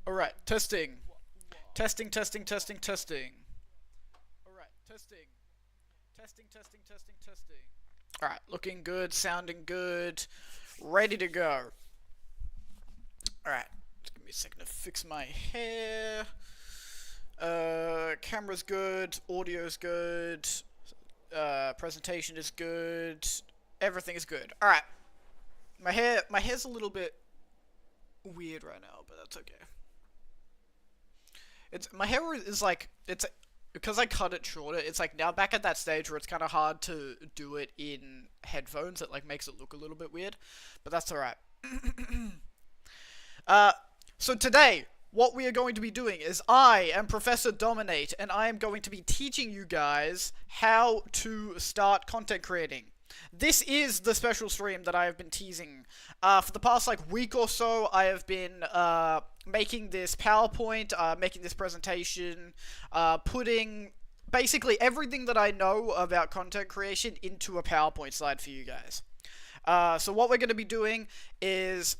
Alright, testing. Testing, testing, testing, testing. Alright, testing. Testing, testing, testing, testing. Alright, looking good, sounding good, ready to go. Alright, just give me a second to fix my hair. Camera's good, audio's good, presentation is good, everything is good. Alright. My hair's a little bit weird right now, but that's okay. My hair is like, because I cut it shorter, it's like now back at that stage where it's kind of hard to do it in headphones. It like makes it look a little bit weird, but that's alright. So today, what we are going to be doing is I am Professor Dominate, and I am going to be teaching you guys how to start content creating. This is the special stream that I have been teasing. For the past like week or so, I have been making this PowerPoint, making this presentation, putting basically everything that I know about content creation into a PowerPoint slide for you guys. So what we're going to be doing is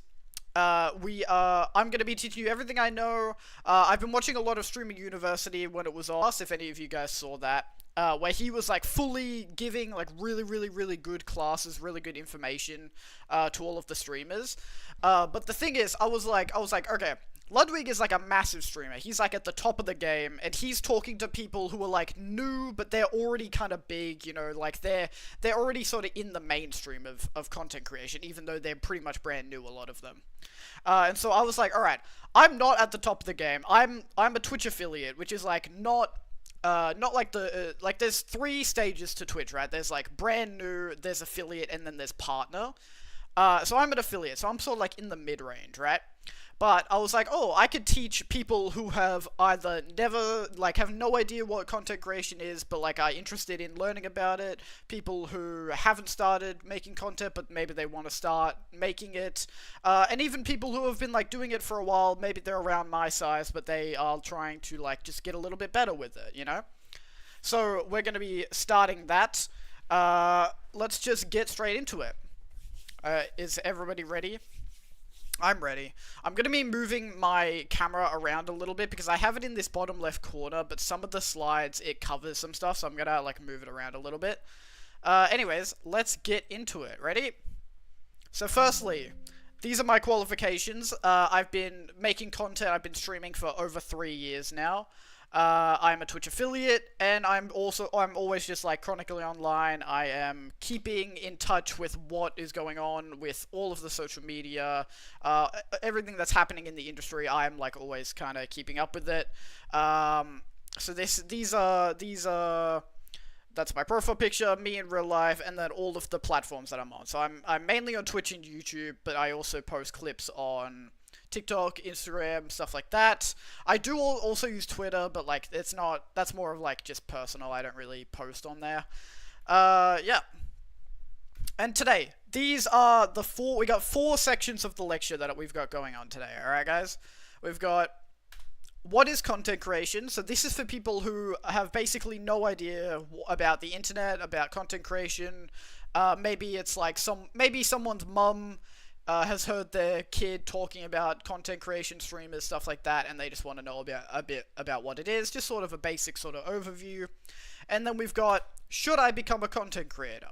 I'm going to be teaching you everything I know. I've been watching a lot of Streaming University when it was off, if any of you guys saw that. Where he was like fully giving like really good classes, really good information to all of the streamers. But the thing is, I was like, okay, Ludwig is like a massive streamer. He's like at the top of the game, and he's talking to people who are like new, but they're already kind of big, you know, like they're already sort of in the mainstream of content creation, even though they're pretty much brand new, a lot of them. And so I was like, alright, I'm not at the top of the game. I'm a Twitch affiliate, which is like not like the, like there's 3 stages to Twitch, right? There's like brand new, there's affiliate, and then there's partner. So I'm an affiliate, so I'm sort of like in the mid-range, right? But I was like, oh, I could teach people who have either never, like, have no idea what content creation is, but, like, are interested in learning about it, people who haven't started making content, but maybe they want to start making it, and even people who have been, like, doing it for a while, maybe they're around my size, but they are trying to, like, just get a little bit better with it, you know? So, we're going to be starting that. Let's just get straight into it. Is everybody ready? I'm ready. I'm going to be moving my camera around a little bit because I have it in this bottom left corner, but some of the slides, it covers some stuff, so I'm going to like move it around a little bit. Anyways, let's get into it. Ready? So firstly, these are my qualifications. I've been making content, I've been streaming for over 3 years now. I'm a Twitch affiliate, and I'm always just like chronically online. I am keeping in touch with what is going on with all of the social media, everything that's happening in the industry. I'm like always kind of keeping up with it. So these are that's my profile picture, me in real life, and then all of the platforms that I'm on. So I'm mainly on Twitch and YouTube, but I also post clips on TikTok, Instagram, stuff like that. I do also use Twitter, but like that's more of like just personal. I don't really post on there. Yeah. And today, these are we got 4 sections of the lecture that we've got going on today. All right, guys. We've got what is content creation? So this is for people who have basically no idea about the internet, about content creation. Maybe it's like maybe someone's mum has heard their kid talking about content creation, streamers, stuff like that, and they just want to know a bit about what it is, just sort of a basic sort of overview. And then we've got, should I become a content creator?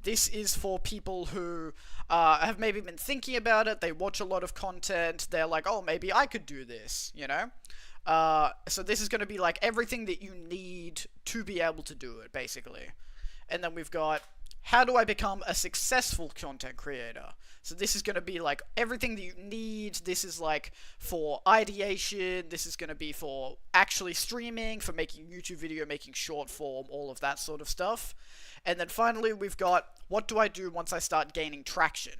This is for people who have maybe been thinking about it, they watch a lot of content, they're like, oh, maybe I could do this, you know? So this is going to be like everything that you need to be able to do it, basically. And then we've got, how do I become a successful content creator? So this is going to be like everything that you need. This is like for ideation. This is going to be for actually streaming, for making YouTube video, making short form, all of that sort of stuff. And then finally, we've got, what do I do once I start gaining traction?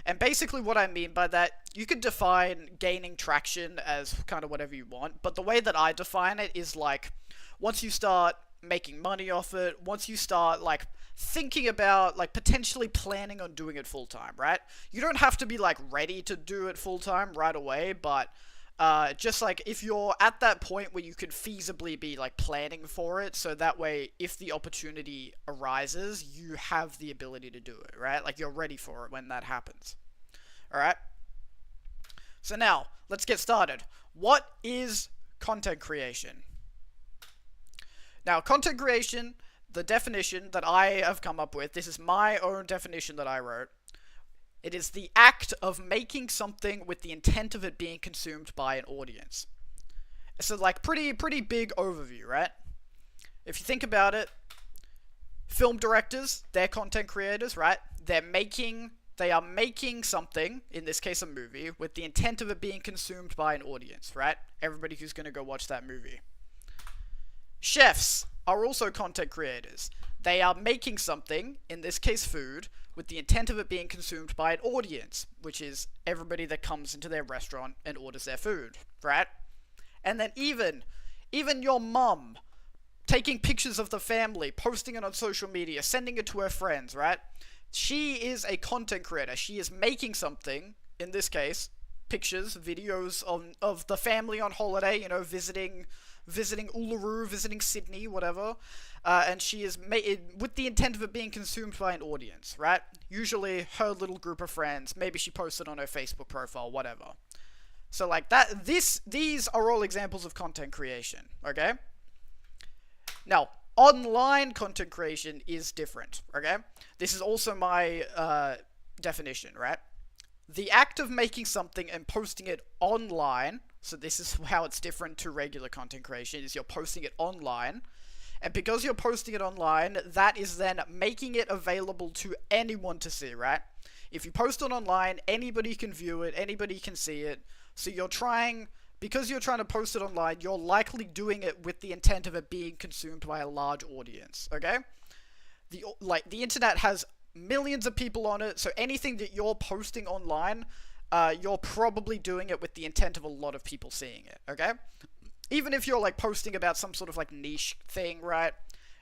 And basically what I mean by that, you could define gaining traction as kind of whatever you want, but the way that I define it is like, once you start making money off it, once you start like thinking about like potentially planning on doing it full time, right? You don't have to be like ready to do it full time right away, but Just like if you're at that point where you could feasibly be like planning for it, so that way if the opportunity arises, you have the ability to do it, right? Like you're ready for it when that happens. Alright? So now, let's get started. What is content creation? Now, content creation, the definition that I have come up with, this is my own definition that I wrote. It is the act of making something with the intent of it being consumed by an audience. So like pretty big overview, right? If you think about it, film directors, they're content creators, right? They are making something, in this case a movie, with the intent of it being consumed by an audience, right? Everybody who's going to go watch that movie. Chefs are also content creators. They are making something, in this case food, with the intent of it being consumed by an audience, which is everybody that comes into their restaurant and orders their food, right? And then even your mum taking pictures of the family, posting it on social media, sending it to her friends, right? She is a content creator. She is making something, in this case, pictures, videos of the family on holiday, you know, visiting Uluru, visiting Sydney, whatever, and she is with the intent of it being consumed by an audience, right? Usually her little group of friends, maybe she posted on her Facebook profile, whatever. So like that, these are all examples of content creation, okay? Now, online content creation is different, okay? This is also my definition, right? The act of making something and posting it online, so this is how it's different to regular content creation, is you're posting it online, and because you're posting it online, that is then making it available to anyone to see, right? If you post it online, anybody can view it, anybody can see it, so because you're trying to post it online, you're likely doing it with the intent of it being consumed by a large audience, okay? The internet has millions of people on it, so anything that you're posting online, you're probably doing it with the intent of a lot of people seeing it, okay? Even if you're like posting about some sort of like niche thing, right?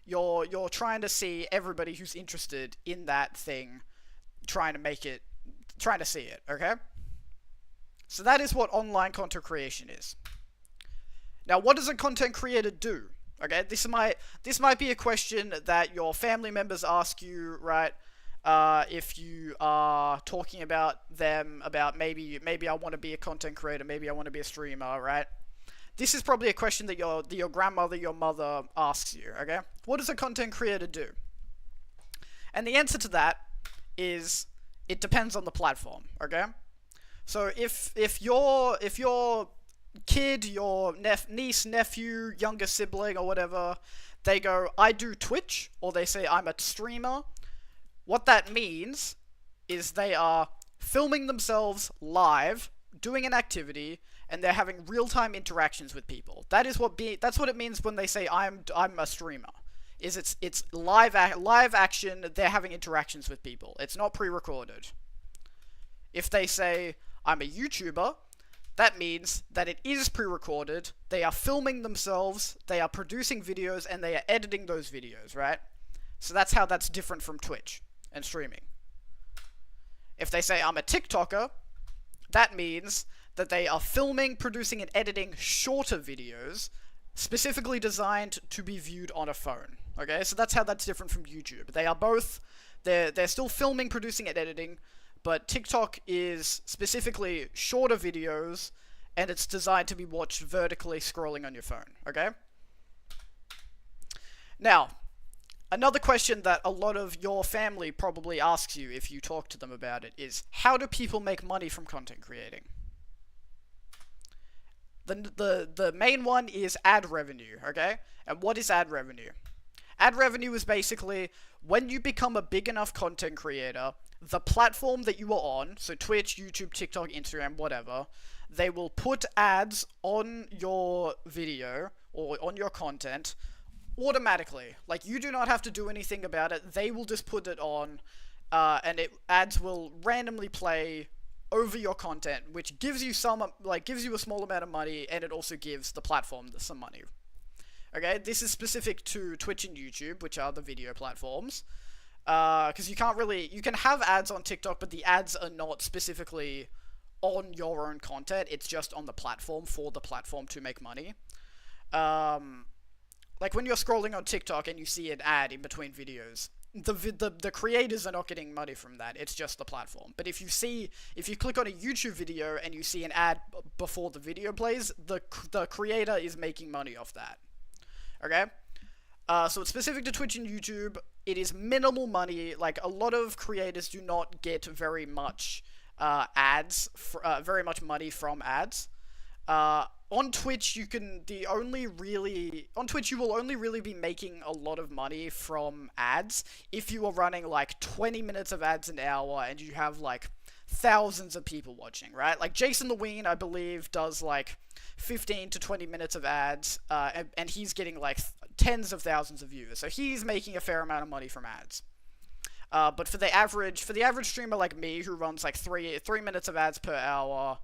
You're trying to see everybody who's interested in that thing, trying to see it, okay? So that is what online content creation is. Now, what does a content creator do? Okay, this might be a question that your family members ask you, right? If you are talking about them, about maybe I want to be a content creator, maybe I want to be a streamer, right? This is probably a question that your grandmother, your mother asks you, okay? What does a content creator do? And the answer to that is, it depends on the platform, okay? So if your kid, your niece, nephew, younger sibling, or whatever, they go, I do Twitch, or they say, I'm a streamer, what that means is they are filming themselves live, doing an activity, and they're having real-time interactions with people. That's what it means when they say I'm a streamer. It's live action. They're having interactions with people. It's not pre-recorded. If they say I'm a YouTuber, that means that it is pre-recorded. They are filming themselves. They are producing videos, and they are editing those videos, right? So that's how that's different from Twitch and streaming. If they say I'm a TikToker, that means that they are filming, producing, and editing shorter videos specifically designed to be viewed on a phone. Okay, so that's how that's different from YouTube. They are both, they're still filming, producing, and editing, but TikTok is specifically shorter videos, and it's designed to be watched vertically scrolling on your phone. Okay? Now, another question that a lot of your family probably asks you if you talk to them about it is, how do people make money from content creating? The main one is ad revenue, okay? And what is ad revenue? Ad revenue is basically when you become a big enough content creator, the platform that you are on, so Twitch, YouTube, TikTok, Instagram, whatever, they will put ads on your video or on your content automatically. Like, you do not have to do anything about it. They will just put it on, and ads will randomly play over your content, which gives you a small amount of money, and it also gives the platform some money. Okay, this is specific to Twitch and YouTube, which are the video platforms. Because you can have ads on TikTok, but the ads are not specifically on your own content. It's just on the platform for the platform to make money. Like when you're scrolling on TikTok and you see an ad in between videos, the creators are not getting money from that. It's just the platform. But if you click on a YouTube video and you see an ad before the video plays, the creator is making money off that. Okay? So it's specific to Twitch and YouTube. It is minimal money. Like, a lot of creators do not get very much very much money from ads. On Twitch, on Twitch you will only really be making a lot of money from ads if you are running like 20 minutes of ads an hour and you have like thousands of people watching, right? Like Jason the Ween, I believe, does like 15 to 20 minutes of ads, and he's getting like tens of thousands of viewers, so he's making a fair amount of money from ads. But for the average streamer like me, who runs like 3 minutes of ads per hour,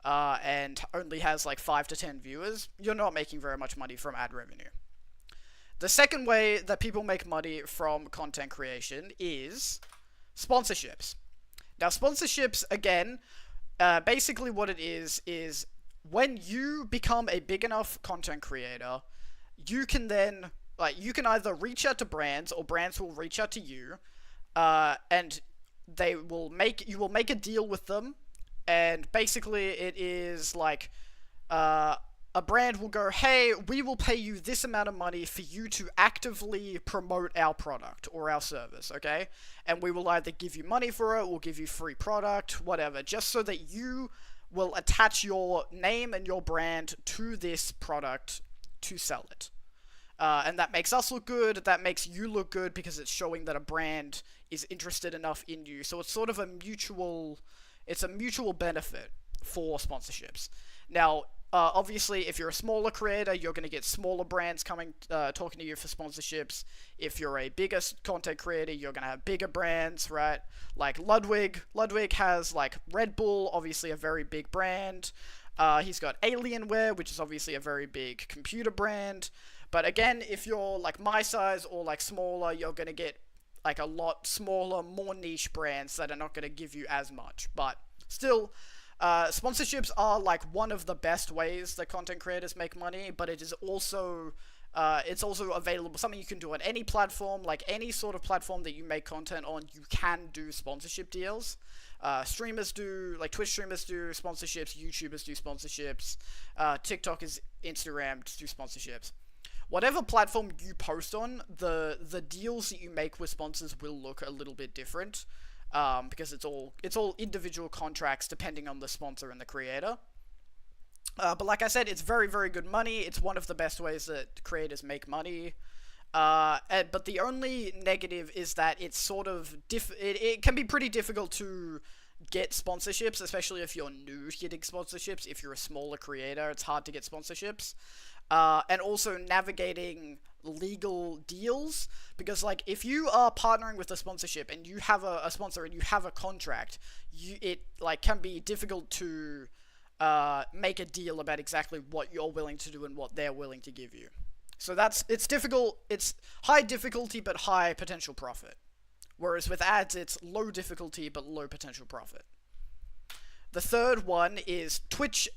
and only has like 5 to 10 viewers, you're not making very much money from ad revenue. The second way that people make money from content creation is sponsorships. Now, sponsorships, again, basically what it is when you become a big enough content creator, you can then, you can either reach out to brands, or brands will reach out to you, and you will make a deal with them. And basically it is like, a brand will go, hey, we will pay you this amount of money for you to actively promote our product or our service, okay? And we will either give you money for it, we'll give you free product, whatever, just so that you will attach your name and your brand to this product to sell it. And that makes us look good, that makes you look good, because it's showing that a brand is interested enough in you. So it's sort of a mutual benefit for sponsorships. Now, obviously, if you're a smaller creator, you're going to get smaller brands coming, talking to you for sponsorships. If you're a bigger content creator, you're going to have bigger brands, right? Like Ludwig. Ludwig has, like, Red Bull, obviously a very big brand. He's got Alienware, which is obviously a very big computer brand. But again, if you're, like, my size or, like, smaller, you're going to get, like, a lot smaller, more niche brands that are not going to give you as much. But still, sponsorships are like one of the best ways that content creators make money, but it is also available, something you can do on any platform. Like any sort of platform that you make content on, you can do sponsorship deals. Streamers do, like Twitch streamers do sponsorships, YouTubers do sponsorships, TikTok is Instagram do sponsorships. Whatever platform you post on, the deals that you make with sponsors will look a little bit different, because it's all individual contracts depending on the sponsor and the creator. But like I said, it's very, very good money. It's one of the best ways that creators make money. But the only negative is that it's sort of it can be pretty difficult to get sponsorships, especially if you're new to getting sponsorships. If you're a smaller creator, it's hard to get sponsorships. And also navigating legal deals, because like if you are partnering with a sponsorship and you have a sponsor and you have a contract, it like can be difficult to make a deal about exactly what you're willing to do and what they're willing to give you. So it's difficult. It's high difficulty but high potential profit. Whereas with ads, it's low difficulty but low potential profit. The third one is Twitch,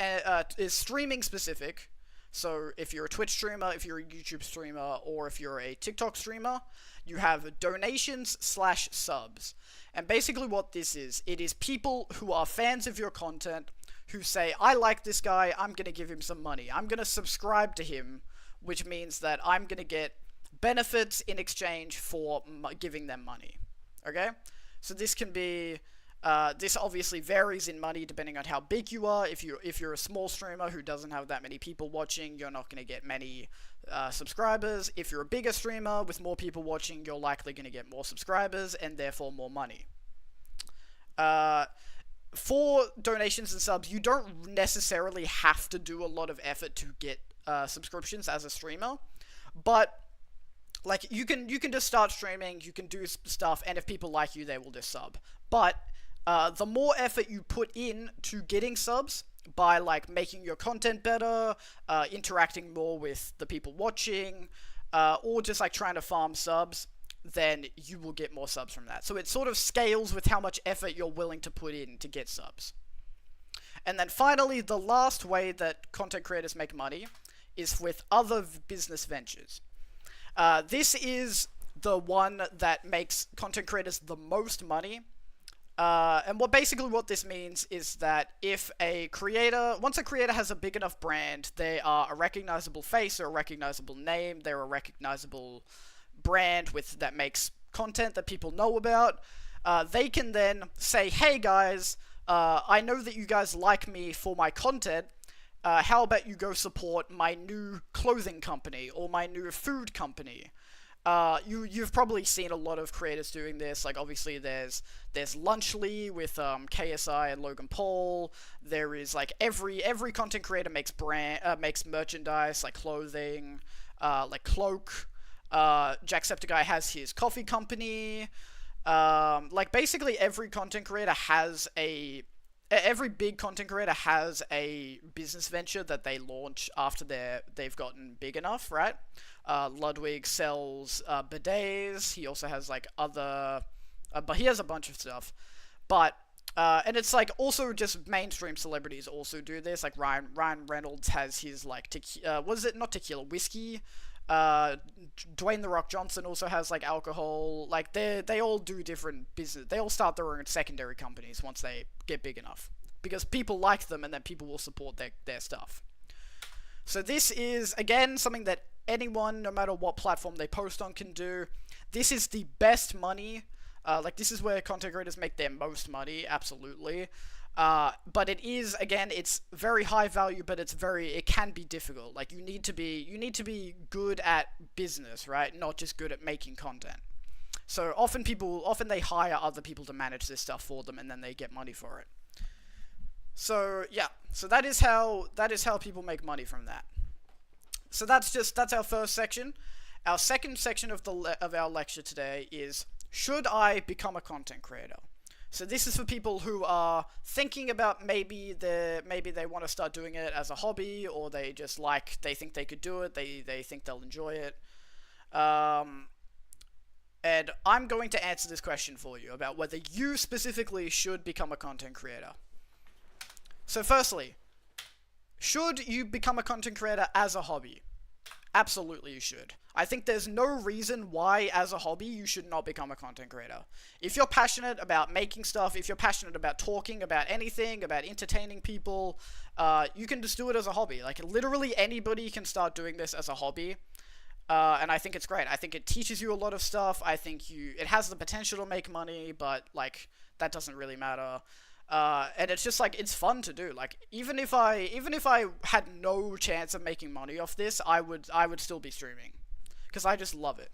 is streaming specific. So if you're a Twitch streamer, if you're a YouTube streamer, or if you're a TikTok streamer, you have donations/subs. And basically what this is, it is people who are fans of your content who say, I like this guy, I'm going to give him some money. I'm going to subscribe to him, which means that I'm going to get benefits in exchange for giving them money. Okay? So this can be... this obviously varies in money depending on how big you are. If you're a small streamer who doesn't have that many people watching, you're not going to get many subscribers. If you're a bigger streamer with more people watching, you're likely going to get more subscribers and therefore more money. For donations and subs, you don't necessarily have to do a lot of effort to get subscriptions as a streamer, but like you can just start streaming, you can do stuff, and if people like you, they will just sub. But the more effort you put in to getting subs, by like making your content better, interacting more with the people watching, or just like trying to farm subs, then you will get more subs from that. So it sort of scales with how much effort you're willing to put in to get subs. And then finally, the last way that content creators make money is with other business ventures. This is the one that makes content creators the most money. And what this means is that if once a creator has a big enough brand, they are a recognizable face or a recognizable name, they're a recognizable brand that makes content that people know about, they can then say, hey guys, I know that you guys like me for my content, how about you go support my new clothing company or my new food company? You've probably seen a lot of creators doing this. Like obviously there's Lunchly with KSI and Logan Paul. There is like every content creator makes merchandise like clothing, like Cloak. Jacksepticeye has his coffee company. Like basically every big content creator has a business venture that they launch after they've gotten big enough, right? Ludwig sells bidets. He also has like other, but he has a bunch of stuff. But and it's like also just mainstream celebrities also do this. Like Ryan Reynolds has his like whiskey. Dwayne The Rock Johnson also has like alcohol. Like they all do different business. They all start their own secondary companies once they get big enough because people like them and then people will support their stuff. So this is again something that anyone, no matter what platform they post on, can do. This is the best money. Like this is where content creators make their most money, absolutely. But it is, again, it's very high value, but it can be difficult. Like you need to be good at business, right? Not just good at making content. So often they hire other people to manage this stuff for them and then they get money for it. So yeah, so that is how people make money from that. So that's our first section. Our second section of our lecture today is, should I become a content creator? So this is for people who are thinking about maybe they want to start doing it as a hobby, or they think they could do it, they think they'll enjoy it. And I'm going to answer this question for you about whether you specifically should become a content creator. So firstly, should you become a content creator as a hobby? Absolutely you should. I think there's no reason why, as a hobby, you should not become a content creator. If you're passionate about making stuff, if you're passionate about talking about anything, about entertaining people, you can just do it as a hobby. Like, literally anybody can start doing this as a hobby. And I think it's great. I think it teaches you a lot of stuff. I think it has the potential to make money, but, like, that doesn't really matter. And it's just like, it's fun to do. Like, even if I had no chance of making money off this, I would still be streaming, because I just love it.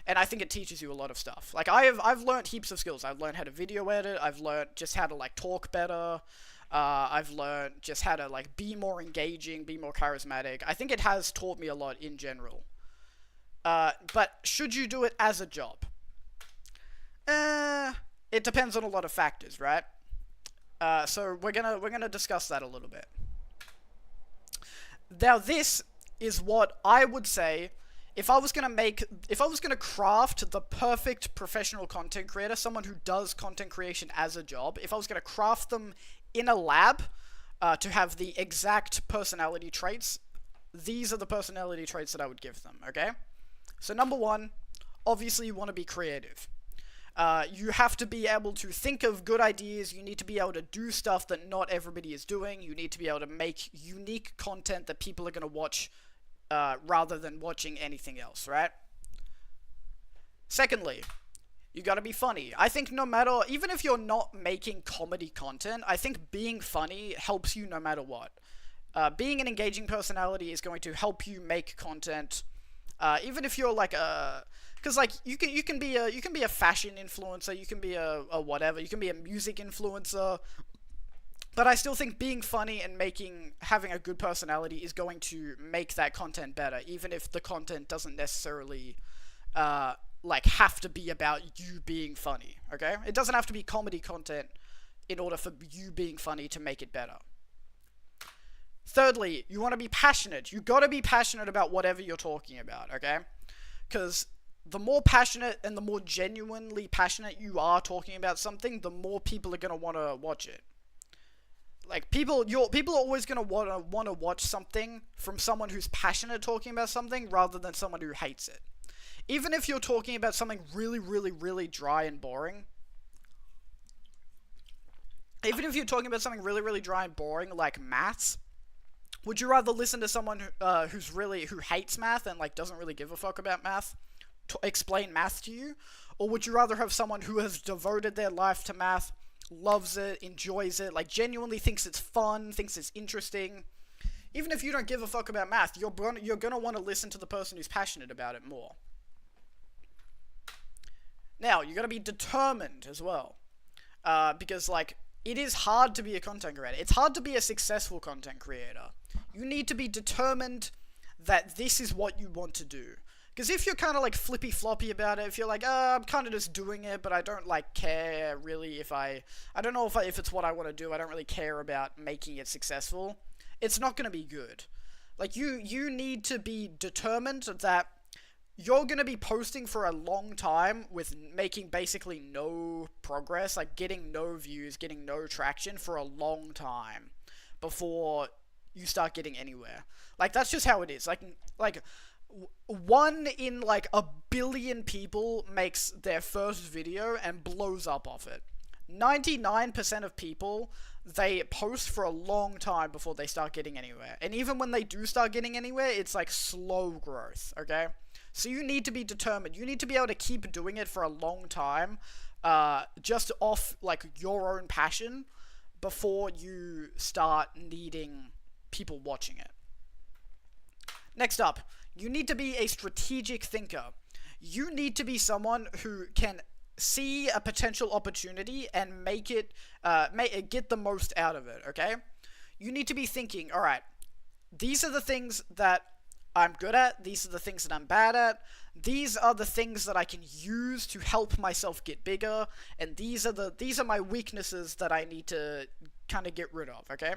And I think it teaches you a lot of stuff. Like, I've learned heaps of skills. I've learned how to video edit. I've learned just how to, like, talk better. I've learned just how to, like, be more engaging, be more charismatic. I think it has taught me a lot in general. But should you do it as a job? It depends on a lot of factors, right? So we're gonna discuss that a little bit. Now, this is what I would say if I was gonna craft the perfect professional content creator, someone who does content creation as a job. If I was gonna craft them in a lab to have the exact personality traits, these are the personality traits that I would give them. Okay. So number one, obviously you want to be creative. You have to be able to think of good ideas. You need to be able to do stuff that not everybody is doing. You need to be able to make unique content that people are going to watch rather than watching anything else, right? Secondly, you got to be funny. I think even if you're not making comedy content, I think being funny helps you no matter what. Being an engaging personality is going to help you make content. Even if you're like because like you can be a fashion influencer, you can be a whatever, you can be a music influencer, but I still think being funny and having a good personality is going to make that content better, even if the content doesn't necessarily like have to be about you being funny. Okay, it doesn't have to be comedy content in order for you being funny to make it better. Thirdly, you want to be passionate. You got to be passionate about whatever you're talking about, okay? Because the more passionate and the more genuinely passionate you are talking about something, the more people are going to want to watch it. like people are always gonna wanna watch something from someone who's passionate talking about something rather than someone who hates it. Even if you're talking about something really dry and boring, like maths, would you rather listen to someone who hates math and like doesn't really give a fuck about math to explain math to you, or would you rather have someone who has devoted their life to math, loves it, enjoys it, like genuinely thinks it's fun, thinks it's interesting? Even if you don't give a fuck about math, you're gonna want to listen to the person who's passionate about it more. Now, you gotta be determined as well. Because, like, it is hard to be a content creator. It's hard to be a successful content creator. You need to be determined that this is what you want to do. Because if you're kind of, like, flippy-floppy about it, if you're like, I'm kind of just doing it, but I don't, like, care, really, I don't know if it's what I want to do, I don't really care about making it successful, it's not gonna be good. Like, you need to be determined that you're gonna be posting for a long time with making basically no progress, like getting no views, getting no traction for a long time before you start getting anywhere. Like, that's just how it is. Like 1 in like a billion people makes their first video and blows up off it. 99% of people, they post for a long time before they start getting anywhere. And even when they do start getting anywhere, it's like slow growth, okay? So you need to be determined. You need to be able to keep doing it for a long time, just off like your own passion, before you start needing people watching it. Next up, you need to be a strategic thinker. You need to be someone who can see a potential opportunity and get the most out of it, okay? You need to be thinking, alright, these are the things that I'm good at, these are the things that I'm bad at, these are the things that I can use to help myself get bigger, and these are my weaknesses that I need to kind of get rid of, okay?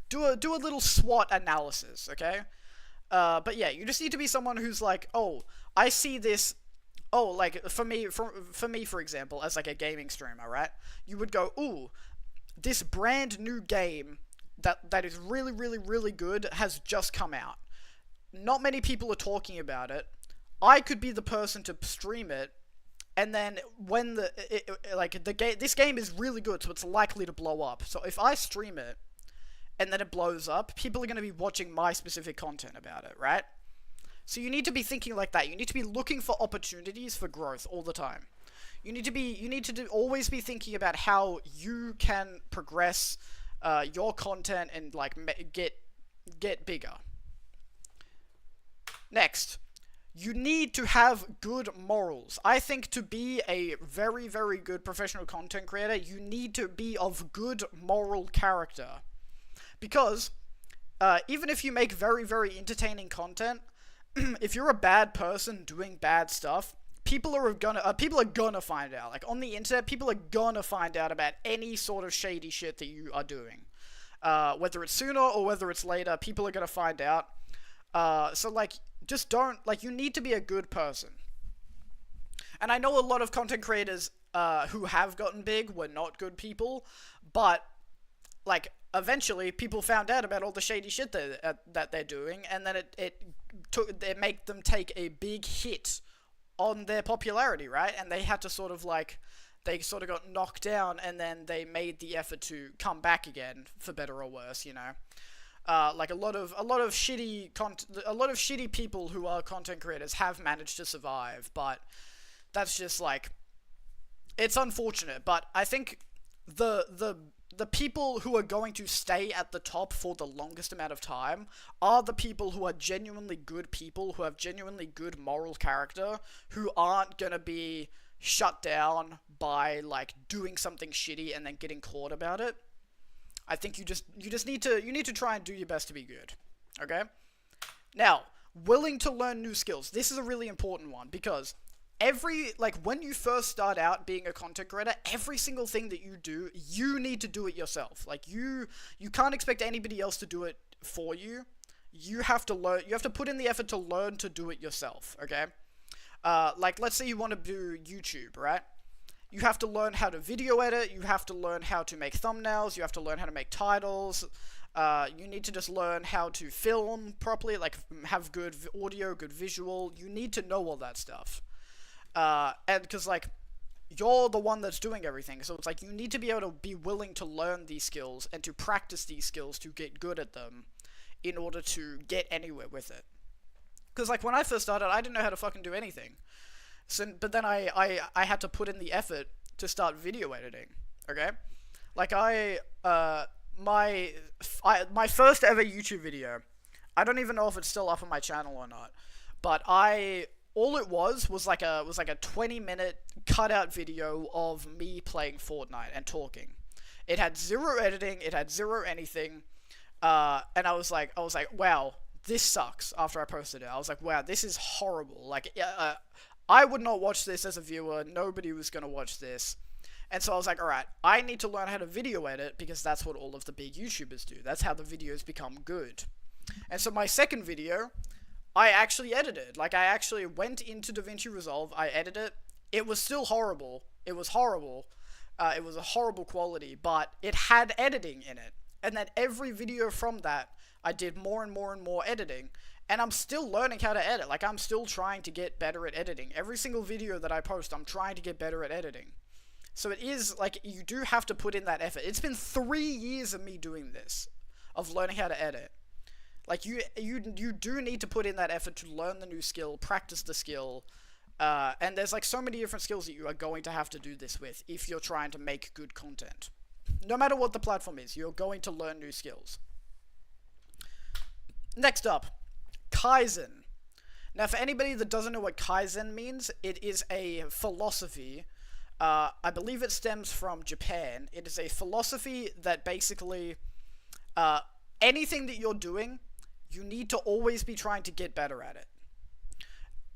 Do a little SWOT analysis, okay? But yeah, you just need to be someone who's like, oh, I see this. Oh, like, for me, for example, as, like, a gaming streamer, right? You would go, ooh, this brand new game that is really good has just come out. Not many people are talking about it. I could be the person to stream it, and then when this game is really good, so it's likely to blow up. So if I stream it, and then it blows up, people are going to be watching my specific content about it, right? So you need to be thinking like that. You need to be looking for opportunities for growth all the time. You need to always be thinking about how you can progress your content and like get bigger. Next, you need to have good morals. I think to be a very good professional content creator, you need to be of good moral character. Because even if you make very entertaining content, if you're a bad person doing bad stuff, people are gonna find out. Like, on the internet, people are gonna find out about any sort of shady shit that you are doing. Whether it's sooner or whether it's later, people are gonna find out. So, like, just don't, like, you need to be a good person. And I know a lot of content creators who have gotten big were not good people, but, like, eventually people found out about all the shady shit that they're doing, and then it make them take a big hit on their popularity, right? And they had to sort of like, they sort of got knocked down, and then they made the effort to come back again, for better or worse, you know. Like a lot of shitty people who are content creators have managed to survive, but that's just like, it's unfortunate. But I think the people who are going to stay at the top for the longest amount of time are the people who are genuinely good people, who have genuinely good moral character, who aren't gonna be shut down by, like, doing something shitty and then getting caught about it. I think you need to try and do your best to be good, okay? Now, willing to learn new skills. This is a really important one, because when you first start out being a content creator, every single thing that you do, you need to do it yourself. Like, you can't expect anybody else to do it for you. You have to learn, you have to put in the effort to learn to do it yourself, okay? Like, let's say you want to do YouTube, right? You have to learn how to video edit, you have to learn how to make thumbnails, you have to learn how to make titles, you need to just learn how to film properly, like have good audio, good visual. You need to know all that stuff. And because like, you're the one that's doing everything, so it's like you need to be able to be willing to learn these skills and to practice these skills to get good at them in order to get anywhere with it. Because like when I first started, I didn't know how to fucking do anything. So, but then I had to put in the effort to start video editing, okay? Like my first ever YouTube video, I don't even know if it's still up on my channel or not, but all it was like a 20-minute cutout video of me playing Fortnite and talking. It had zero editing, it had zero anything, and I was like, wow, this sucks. After I posted it, I was like, wow, this is horrible. Like, I would not watch this as a viewer. Nobody was gonna watch this. And so I was like, alright, I need to learn how to video edit because that's what all of the big YouTubers do. That's how the videos become good. And so my second video, I actually edited. Like, I actually went into DaVinci Resolve, I edited it. It was still horrible. It was horrible. It was a horrible quality, but it had editing in it. And then every video from that, I did more and more and more editing. And I'm still learning how to edit. Like, I'm still trying to get better at editing. Every single video that I post, I'm trying to get better at editing. So it is, like, you do have to put in that effort. It's been 3 years of me doing this, of learning how to edit. Like, you do need to put in that effort to learn the new skill, practice the skill, and there's, like, so many different skills that you are going to have to do this with if you're trying to make good content. No matter what the platform is, you're going to learn new skills. Next up, Kaizen. Now, for anybody that doesn't know what Kaizen means, it is a philosophy. I believe it stems from Japan. It is a philosophy that basically, anything that you're doing, you need to always be trying to get better at it.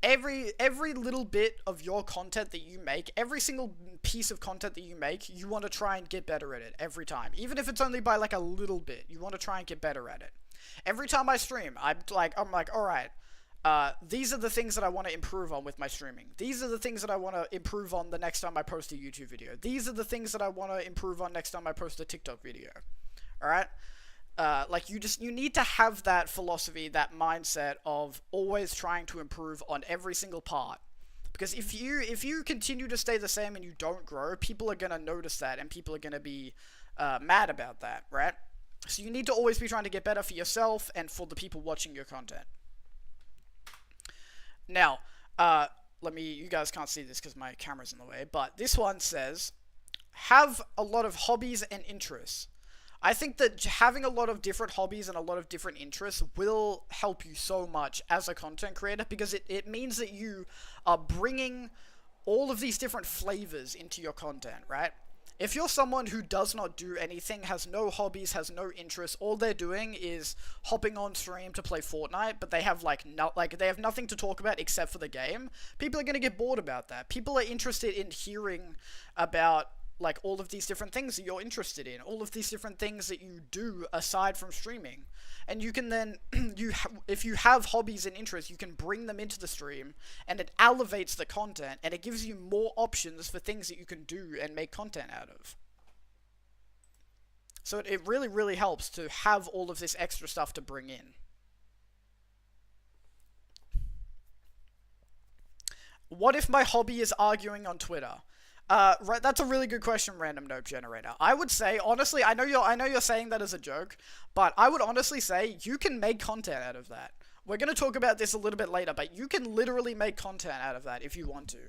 Every little bit of your content that you make, every single piece of content that you make, you want to try and get better at it every time. Even if it's only by like a little bit, you want to try and get better at it. Every time I stream, I'm like, alright, these are the things that I want to improve on with my streaming. These are the things that I want to improve on the next time I post a YouTube video. These are the things that I want to improve on next time I post a TikTok video. Alright? Like, you need to have that philosophy, that mindset of always trying to improve on every single part. Because if you continue to stay the same and you don't grow, people are going to notice that and people are going to be mad about that, right? So you need to always be trying to get better for yourself and for the people watching your content. Now, you guys can't see this because my camera's in the way, but this one says, have a lot of hobbies and interests. I think that having a lot of different hobbies and a lot of different interests will help you so much as a content creator, because it means that you are bringing all of these different flavors into your content, right? If you're someone who does not do anything, has no hobbies, has no interests, all they're doing is hopping on stream to play Fortnite, but they have they have nothing to talk about except for the game, people are going to get bored about that. People are interested in hearing about like all of these different things that you're interested in, all of these different things that you do aside from streaming. And you can then, if you have hobbies and interests, you can bring them into the stream, and it elevates the content, and it gives you more options for things that you can do and make content out of. So it really, really helps to have all of this extra stuff to bring in. What if my hobby is arguing on Twitter? Right, that's a really good question, Random Note Generator. I would say, honestly, I know you're saying that as a joke, but I would honestly say you can make content out of that. We're going to talk about this a little bit later, but you can literally make content out of that if you want to.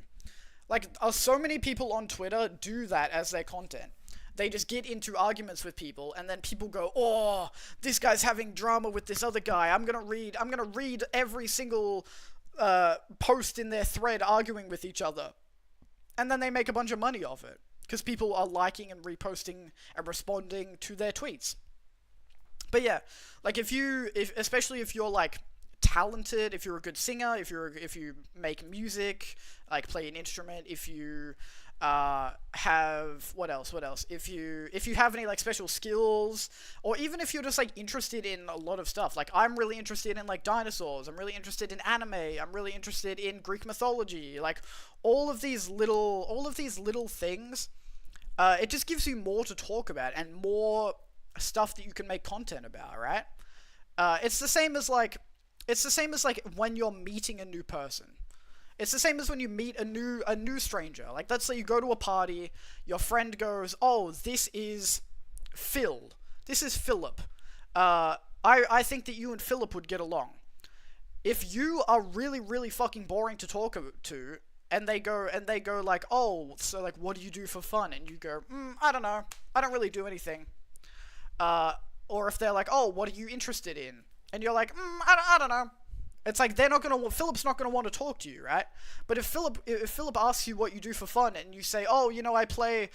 Like, so many people on Twitter do that as their content. They just get into arguments with people, and then people go, oh, this guy's having drama with this other guy. I'm gonna read every single post in their thread arguing with each other. And then they make a bunch of money off it, because people are liking and reposting and responding to their tweets. But yeah, like especially if you're like talented, if you're a good singer, if you make music, like play an instrument, if you Have what else, if you have any like special skills, or even if you're just like interested in a lot of stuff. Like, I'm really interested in like dinosaurs, I'm really interested in anime, I'm really interested in Greek mythology, like all of these little things. It just gives you more to talk about and more stuff that you can make content about, right? It's the same as like when you're meeting a new person. It's the same as when you meet a new stranger. Like, let's say you go to a party, your friend goes, "Oh, this is Phil. This is Philip. I think that you and Philip would get along." If you are really, really fucking boring to talk to, and they go like, "Oh, so like, what do you do for fun?" And you go, "I don't know. I don't really do anything." Or if they're like, "Oh, what are you interested in?" And you're like, I don't know. It's like, Philip's not gonna want to talk to you, right? But if Philip asks you what you do for fun, and you say, "Oh, I play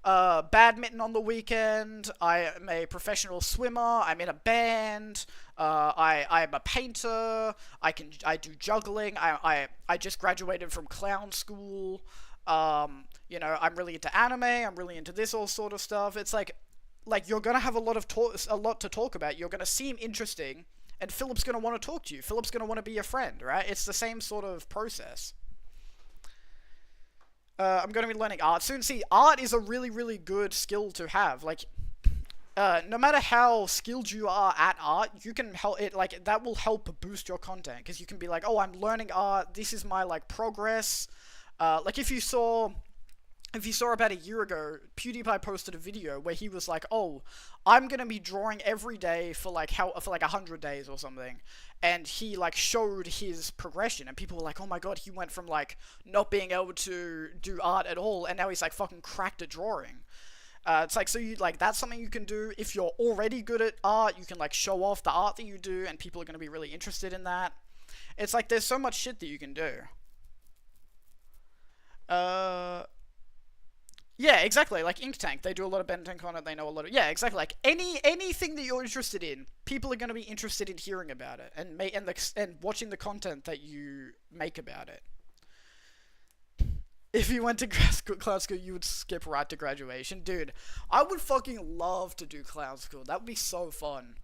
badminton on the weekend. I am a professional swimmer. I'm in a band. I'm a painter. I do juggling. I just graduated from clown school. I'm really into anime. I'm really into this all sort of stuff." It's like you're gonna have a lot to talk about. You're gonna seem interesting, and Philip's gonna want to talk to you. Philip's gonna want to be your friend, right? It's the same sort of process. I'm gonna be learning art soon. See, art is a really, really good skill to have. Like, no matter how skilled you are at art, you can help it. Like, that will help boost your content, because you can be like, "Oh, I'm learning art. This is my like progress." Like, if you saw about a year ago, PewDiePie posted a video where he was like, "Oh, I'm gonna be drawing every day for like 100 days or something," and he like showed his progression, and people were like, "Oh my god, he went from like not being able to do art at all, and now he's like fucking cracked at drawing." It's like, so you like, that's something you can do. If you're already good at art, you can like show off the art that you do, and people are gonna be really interested in that. It's like, there's so much shit that you can do. Yeah, exactly. Like Ink Tank, they do a lot of Ben 10 content. They know a lot of, yeah, exactly. Like anything that you're interested in, people are going to be interested in hearing about it and watching the content that you make about it. If you went to clown school, you would skip right to graduation, dude. I would fucking love to do clown school. That would be so fun.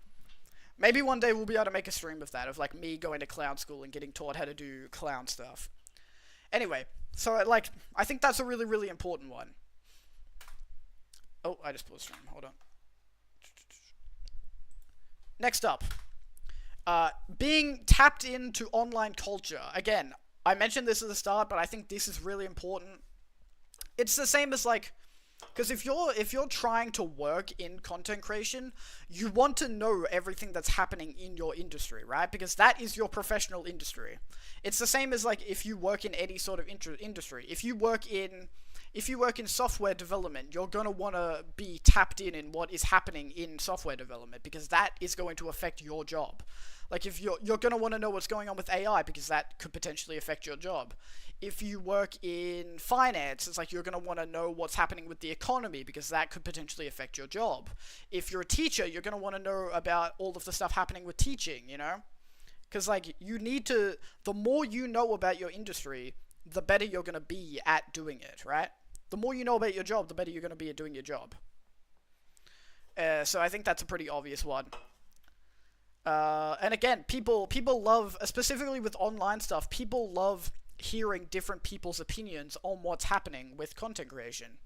Maybe one day we'll be able to make a stream of that, of like me going to clown school and getting taught how to do clown stuff. Anyway, so like, I think that's a really, really important one. Oh, I just paused stream. Hold on. Next up, being tapped into online culture. Again, I mentioned this at the start, but I think this is really important. It's the same as like, because if you're trying to work in content creation, you want to know everything that's happening in your industry, right? Because that is your professional industry. It's the same as like if you work in any sort of industry. If you work in software development, you're going to want to be tapped in what is happening in software development, because that is going to affect your job. Like, if you're going to want to know what's going on with AI, because that could potentially affect your job. If you work in finance, it's like you're going to want to know what's happening with the economy, because that could potentially affect your job. If you're a teacher, you're going to want to know about all of the stuff happening with teaching, Because, like, the more you know about your industry, the better you're going to be at doing it, right? The more you know about your job, the better you're going to be at doing your job. So I think that's a pretty obvious one. And again, people love, specifically with online stuff, people love hearing different people's opinions on what's happening with content creation.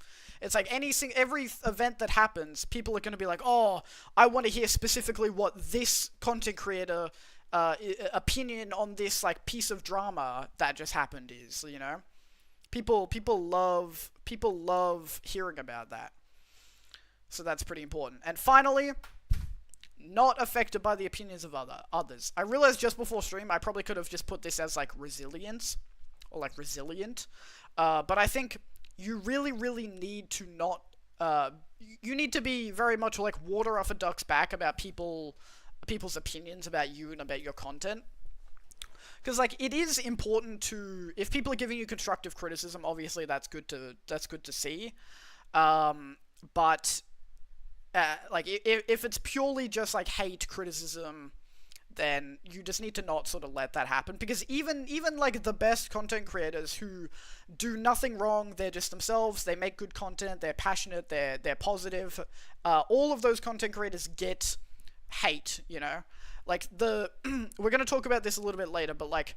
It's like every event that happens, people are going to be like, "Oh, I want to hear specifically what this content creator opinion on this like piece of drama that just happened is," People love hearing about that. So that's pretty important. And finally, not affected by the opinions of others. I realized just before stream, I probably could have just put this as like resilience or like resilient. But I think you really, really need to not. You need to be very much like water off a duck's back about people's opinions about you and about your content. Because like, it is important to, if people are giving you constructive criticism, obviously that's good to see. But like, if it's purely just like hate criticism, then you just need to not sort of let that happen, because even like the best content creators who do nothing wrong, they're just themselves, they make good content, they're passionate, they're positive, all of those content creators get hate, you know? Like the we're going to talk about this a little bit later, but like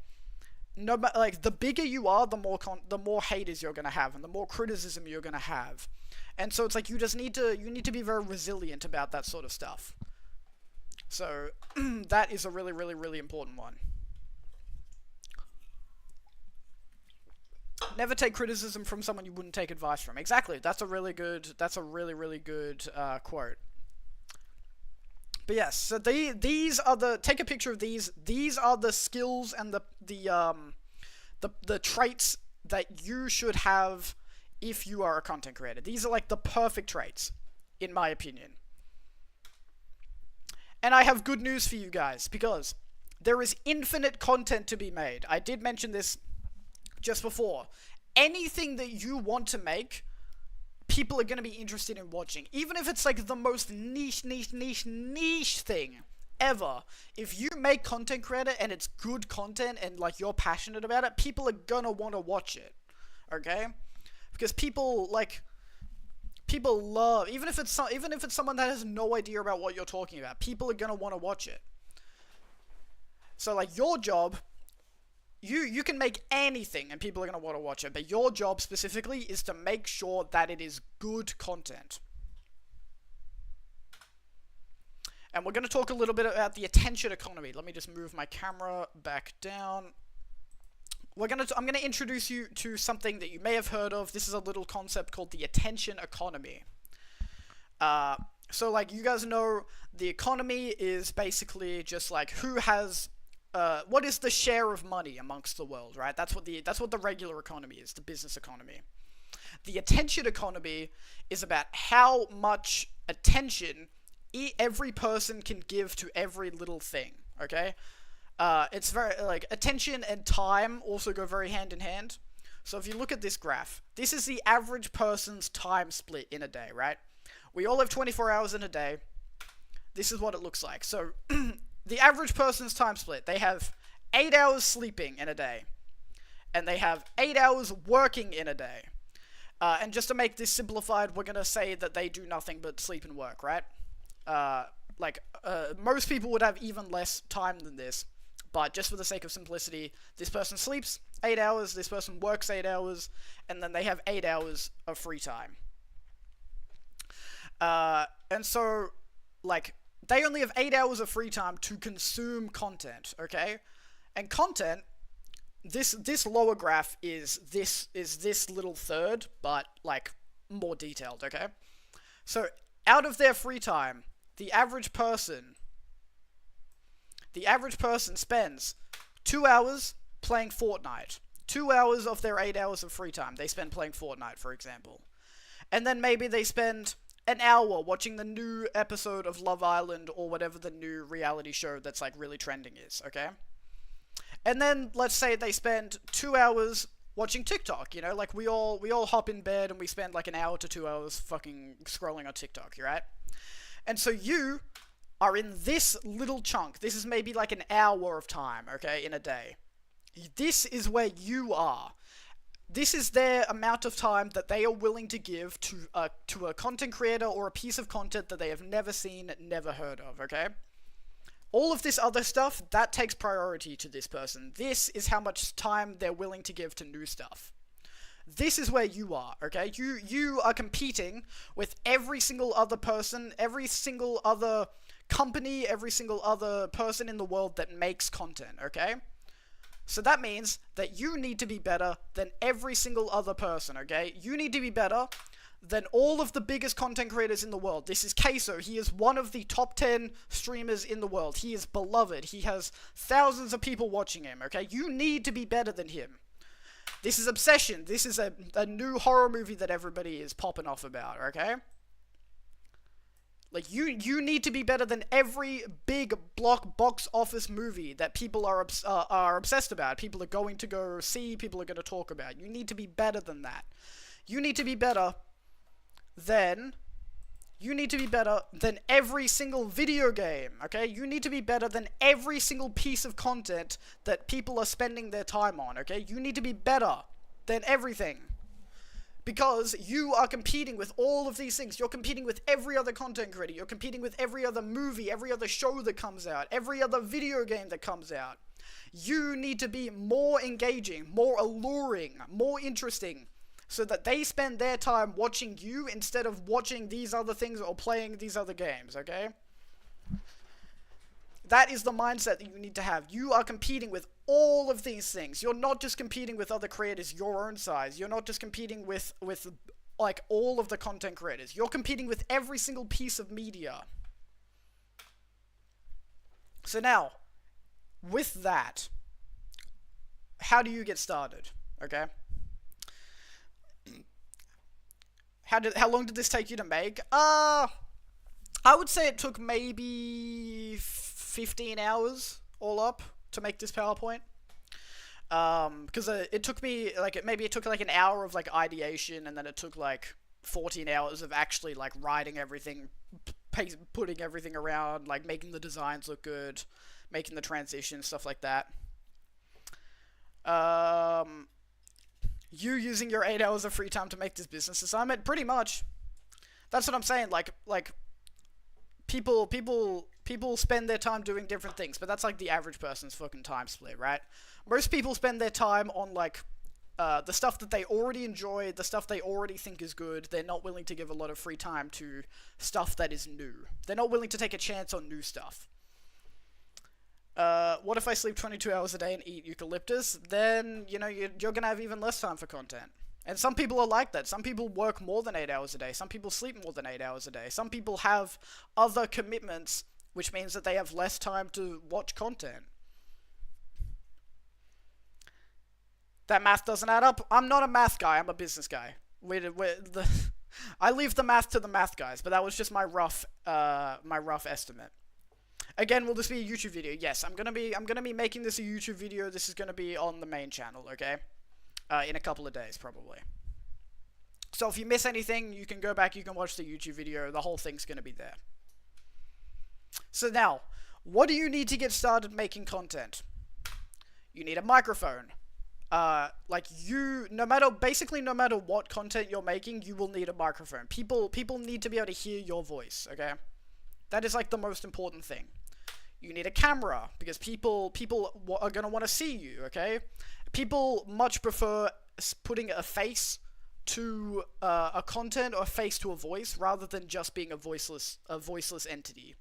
no, like the bigger you are, the more haters you're going to have and the more criticism you're going to have. And so it's like you need to be very resilient about that sort of stuff. So that is a really, really, really important one. Never take criticism from someone you wouldn't take advice from. Exactly. That's a really, really good quote. But yes, so these are the, take a picture of these. These are the skills and the traits that you should have if you are a content creator. These are like the perfect traits, in my opinion. And I have good news for you guys, because there is infinite content to be made. I did mention this just before. Anything that you want to make, people are going to be interested in watching. Even if it's like the most niche thing ever. If you make content creator and it's good content and like you're passionate about it, people are going to want to watch it. Okay? Because people love, even if it's someone that has no idea about what you're talking about, people are going to want to watch it. So like your job, you can make anything and people are going to want to watch it, but your job specifically is to make sure that it is good content. And we're going to talk a little bit about the attention economy. Let me just move my camera back down. I'm going to introduce you to something that you may have heard of. This is a little concept called the attention economy. So like you guys know, the economy is basically just like who has, what is the share of money amongst the world, right? That's what the regular economy is, the business economy. The attention economy is about how much attention every person can give to every little thing, okay? It's very, like, attention and time also go very hand in hand. So if you look at this graph, this is the average person's time split in a day, right? We all have 24 hours in a day. This is what it looks like. So the average person's time split, they have 8 hours sleeping in a day, and they have 8 hours working in a day. And just to make this simplified, we're going to say that they do nothing but sleep and work, right? Most people would have even less time than this. But just for the sake of simplicity, this person sleeps 8 hours, this person works 8 hours, and then they have 8 hours of free time. And so, like, they only have 8 hours of free time to consume content, okay? And content, this lower graph is this little third, but, like, more detailed, okay? So, out of their free time, the average person spends 2 hours playing Fortnite. 2 hours of their 8 hours of free time they spend playing Fortnite, for example. And then maybe they spend an hour watching the new episode of Love Island or whatever the new reality show that's like really trending is, okay? And then let's say they spend 2 hours watching TikTok, you know? Like we all hop in bed and we spend like an hour to 2 hours fucking scrolling on TikTok, right? And so you are in this little chunk. This is maybe like an hour of time, okay, in a day. This is where you are. This is their amount of time that they are willing to give to a content creator or a piece of content that they have never seen, never heard of, okay? All of this other stuff, that takes priority to this person. This is how much time they're willing to give to new stuff. This is where you are, okay? You are competing with every single other person, every single other company, every single other person in the world that makes content, okay? So that means that you need to be better than every single other person, okay? You need to be better than all of the biggest content creators in the world. This is Queso. He is one of the top 10 streamers in the world. He is beloved. He has thousands of people watching him, okay? You need to be better than him. This is Obsession. This is a new horror movie that everybody is popping off about, okay? Like, you need to be better than every big box office movie that people are obsessed about. People are going to go see, people are going to talk about. You need to be better than that. You need to be better than You need to be better than every single video game, okay? You need to be better than every single piece of content that people are spending their time on, okay? You need to be better than everything. Because you are competing with all of these things. You're competing with every other content creator. You're competing with every other movie, every other show that comes out, every other video game that comes out. You need to be more engaging, more alluring, more interesting, so that they spend their time watching you instead of watching these other things or playing these other games, okay? That is the mindset that you need to have. You are competing with all of these things. You're not just competing with other creators your own size. You're not just competing with like, all of the content creators. You're competing with every single piece of media. So now, with that, how do you get started, okay? How long did this take you to make? I would say it took maybe 15 hours all up to make this PowerPoint. Because it took me, like, maybe it took like an hour of like ideation, and then it took like 14 hours of actually like writing everything, putting everything around, like making the designs look good, making the transitions, stuff like that. You using your 8 hours of free time to make this business assignment? Pretty much. That's what I'm saying. Like people spend their time doing different things, but that's like the average person's fucking time split, right? Most people spend their time on like the stuff that they already enjoy, the stuff they already think is good. They're not willing to give a lot of free time to stuff that is new. They're not willing to take a chance on new stuff. What if I sleep 22 hours a day and eat eucalyptus? Then, you know, you're gonna have even less time for content. And some people are like that. Some people work more than 8 hours a day. Some people sleep more than 8 hours a day. Some people have other commitments, which means that they have less time to watch content. That math doesn't add up. I'm not a math guy. I'm a business guy. I leave the math to the math guys, but that was just my rough estimate. Again, will this be a YouTube video? Yes, I'm gonna be making this a YouTube video. This is gonna be on the main channel, okay? In a couple of days, probably. So if you miss anything, you can go back, you can watch the YouTube video. The whole thing's gonna be there. So now, what do you need to get started making content? You need a microphone. No matter what content you're making, you will need a microphone. People need to be able to hear your voice, okay? That is like the most important thing. You need a camera, because people are going to want to see you, okay? People much prefer putting a face to a content, or a face to a voice, rather than just being a voiceless entity.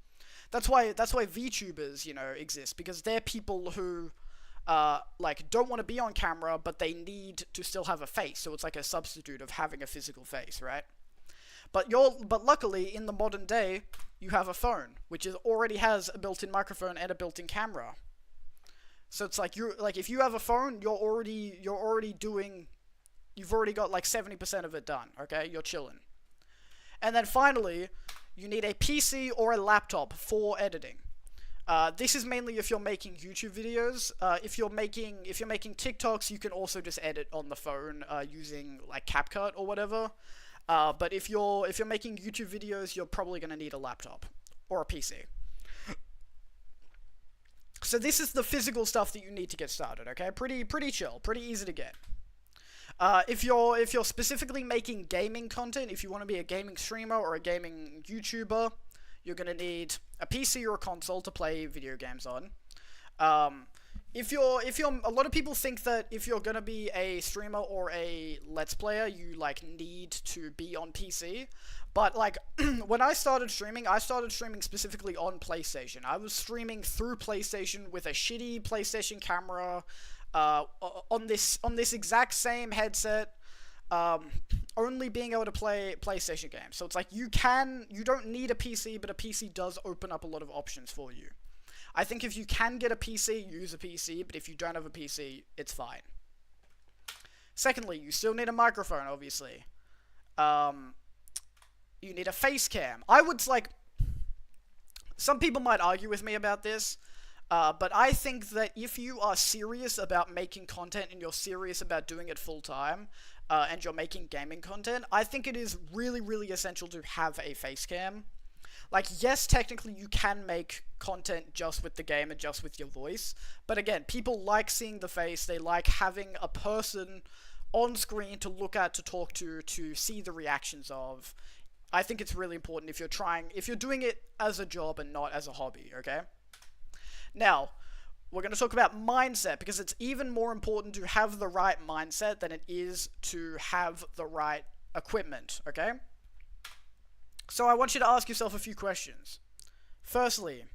That's why VTubers, you know, exist, because they're people who like don't want to be on camera, but they need to still have a face, so it's like a substitute of having a physical face, right? But luckily, in the modern day, you have a phone, which already has a built-in microphone and a built-in camera. So it's like if you have a phone, you've already got like 70% of it done, okay? You're chilling. And then finally, you need a PC or a laptop for editing. This is mainly if you're making YouTube videos. If you're making TikToks, you can also just edit on the phone using like CapCut or whatever. But if you're making YouTube videos, you're probably going to need a laptop or a PC. So this is the physical stuff that you need to get started, okay? Pretty chill, pretty easy to get. If you're specifically making gaming content, if you want to be a gaming streamer or a gaming YouTuber, you're going to need a PC or a console to play video games on. A lot of people think that if you're gonna be a streamer or a Let's Player, you like need to be on PC. But like, when I started streaming specifically on PlayStation. I was streaming through PlayStation with a shitty PlayStation camera, on this exact same headset, only being able to play PlayStation games. So it's like you don't need a PC, but a PC does open up a lot of options for you. I think if you can get a PC, use a PC, but if you don't have a PC, it's fine. Secondly, you still need a microphone, obviously. You need a face cam. Some people might argue with me about this, but I think that if you are serious about making content and you're serious about doing it full time, and you're making gaming content, I think it is really, really essential to have a face cam. Like, yes, technically you can make content just with the game and just with your voice, but again, people like seeing the face, they like having a person on screen to look at, to talk to see the reactions of. I think it's really important if you're doing it as a job and not as a hobby, okay? Now, we're going to talk about mindset, because it's even more important to have the right mindset than it is to have the right equipment, okay? So I want you to ask yourself a few questions. Firstly,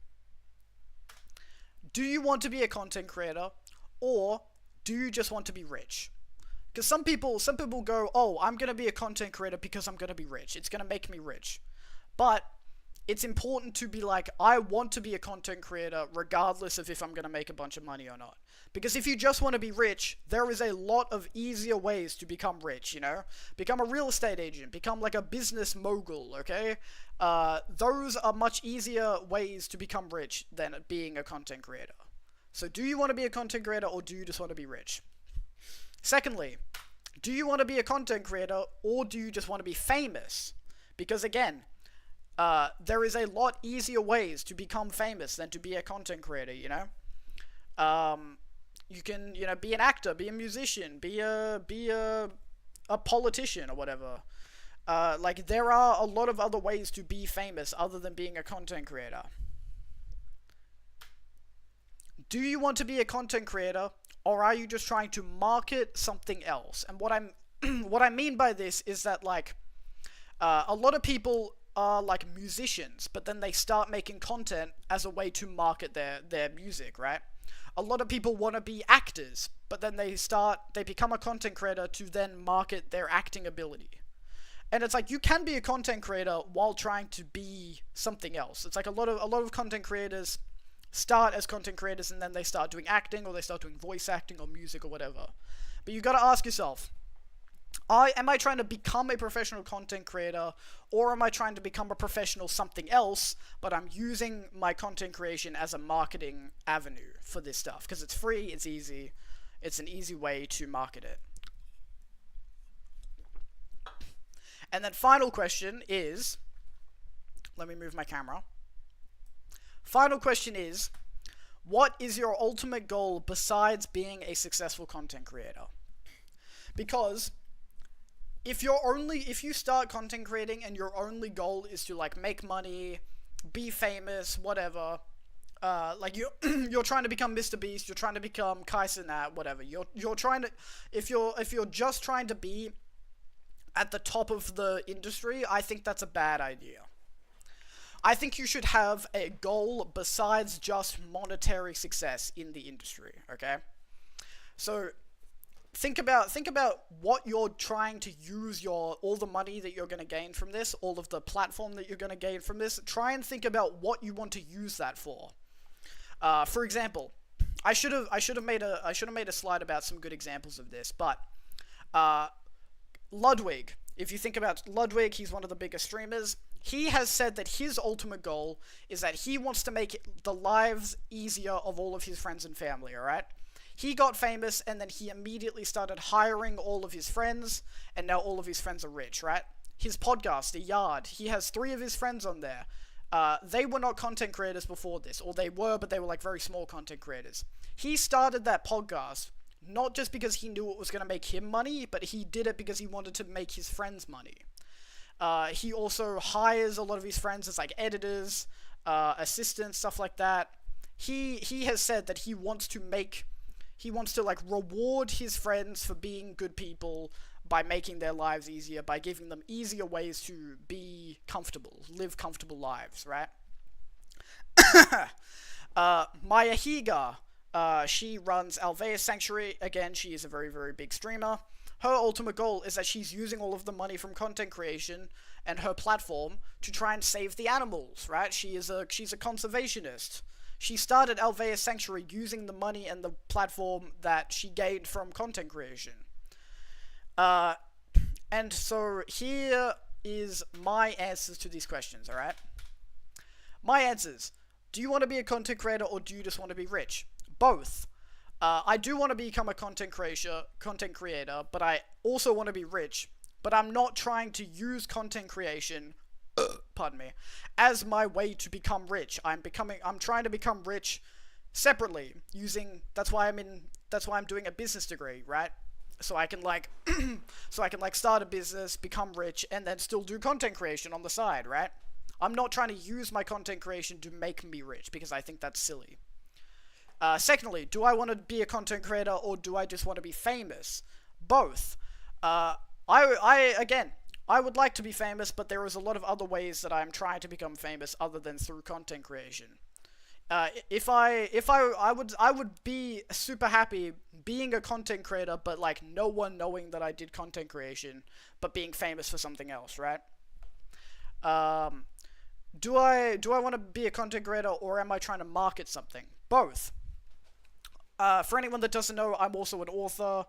do you want to be a content creator, or do you just want to be rich? Because some people go, oh, I'm going to be a content creator because I'm going to be rich. It's going to make me rich. But it's important to be like, I want to be a content creator regardless of if I'm going to make a bunch of money or not. Because if you just want to be rich, there is a lot of easier ways to become rich, you know? Become a real estate agent, become like a business mogul, okay? Those are much easier ways to become rich than being a content creator. So do you want to be a content creator, or do you just want to be rich? Secondly, do you want to be a content creator, or do you just want to be famous? Because again, there is a lot easier ways to become famous than to be a content creator, you know? You can, you know, be an actor, be a musician, be a politician or whatever. Like, there are a lot of other ways to be famous other than being a content creator. Do you want to be a content creator, or are you just trying to market something else? And what what I mean by this is that, like, a lot of people are like musicians, but then they start making content as a way to market their music, right? A lot of people want to be actors, but then they become a content creator to then market their acting ability. And it's like, you can be a content creator while trying to be something else. It's like a lot of content creators start as content creators and then they start doing acting, or they start doing voice acting or music or whatever. But you got to ask yourself, am I trying to become a professional content creator, or am I trying to become a professional something else, but I'm using my content creation as a marketing avenue for this stuff? Because it's free, it's easy, it's an easy way to market it. And then final question is, let me move my camera. Final question is, what is your ultimate goal besides being a successful content creator? Because if you start content creating and your only goal is to like make money, be famous, whatever, like you're trying to become Mr. Beast, you're trying to become Kai Cenat, whatever. You're trying to, if you're just trying to be at the top of the industry, I think that's a bad idea. I think you should have a goal besides just monetary success in the industry, okay? So think about what you're trying to use all the money that you're going to gain from this, all of the platform that you're going to gain from this. Try and think about what you want to use that for. For example, I should have made a slide about some good examples of this, but Ludwig, if you think about Ludwig, he's one of the biggest streamers. He has said that his ultimate goal is that he wants to make the lives easier of all of his friends and family, alright? He got famous, and then he immediately started hiring all of his friends, and now all of his friends are rich, right? His podcast, The Yard, he has 3 of his friends on there. They were not content creators before this, or they were, but they were like very small content creators. He started that podcast not just because he knew it was going to make him money, but he did it because he wanted to make his friends money. He also hires a lot of his friends as like editors, assistants, stuff like that. He has said that he wants to like reward his friends for being good people by making their lives easier, by giving them easier ways to be comfortable, live comfortable lives, right? Maya Higa, she runs Alveus Sanctuary. Again, she is a very, very big streamer. Her ultimate goal is that she's using all of the money from content creation and her platform to try and save the animals, right? She's a conservationist. She started Alveus Sanctuary using the money and the platform that she gained from content creation. And so here is my answers to these questions, alright? My answers. Do you want to be a content creator, or do you just want to be rich? Both. I do want to become a content creator, but I also want to be rich. But I'm not trying to use content creation, pardon me, as my way to become rich. I'm trying to become rich separately that's why I'm doing a business degree, right? So I can like start a business, become rich, and then still do content creation on the side, right? I'm not trying to use my content creation to make me rich, because I think that's silly. Secondly, do I want to be a content creator, or do I just want to be famous? Both. I would like to be famous, but there is a lot of other ways that I'm trying to become famous other than through content creation. I would be super happy being a content creator, but like no one knowing that I did content creation, but being famous for something else, right? Do I want to be a content creator, or am I trying to market something? Both. For anyone that doesn't know, I'm also an author,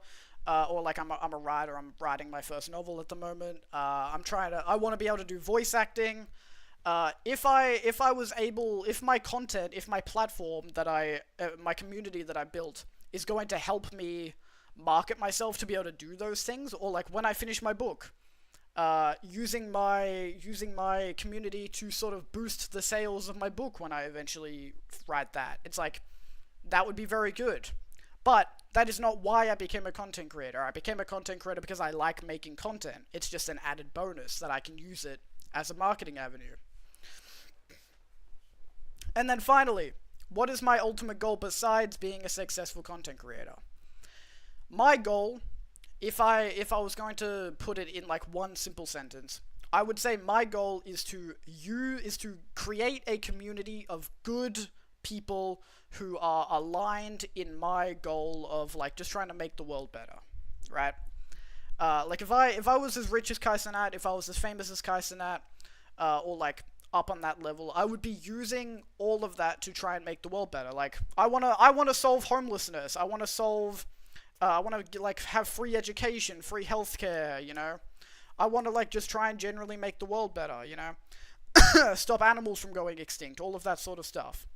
or like I'm a writer. I'm writing my first novel at the moment. I want to be able to do voice acting. If my content, if my platform my community that I built is going to help me market myself to be able to do those things, or like when I finish my book, using my community to sort of boost the sales of my book when I eventually write that. It's like, that would be very good. But that is not why I became a content creator. I became a content creator because I like making content. It's just an added bonus that I can use it as a marketing avenue. And then finally, what is my ultimate goal besides being a successful content creator? My goal, if I was going to put it in like one simple sentence, I would say my goal is to create a community of good people who are aligned in my goal of like just trying to make the world better, right? Like if I was as rich as Kai Cenat, if I was as famous as Kai Cenat, or like up on that level, I would be using all of that to try and make the world better. Like I wanna solve homelessness. I wanna like have free education, free healthcare. You know, I wanna like just try and generally make the world better. You know, stop animals from going extinct. All of that sort of stuff.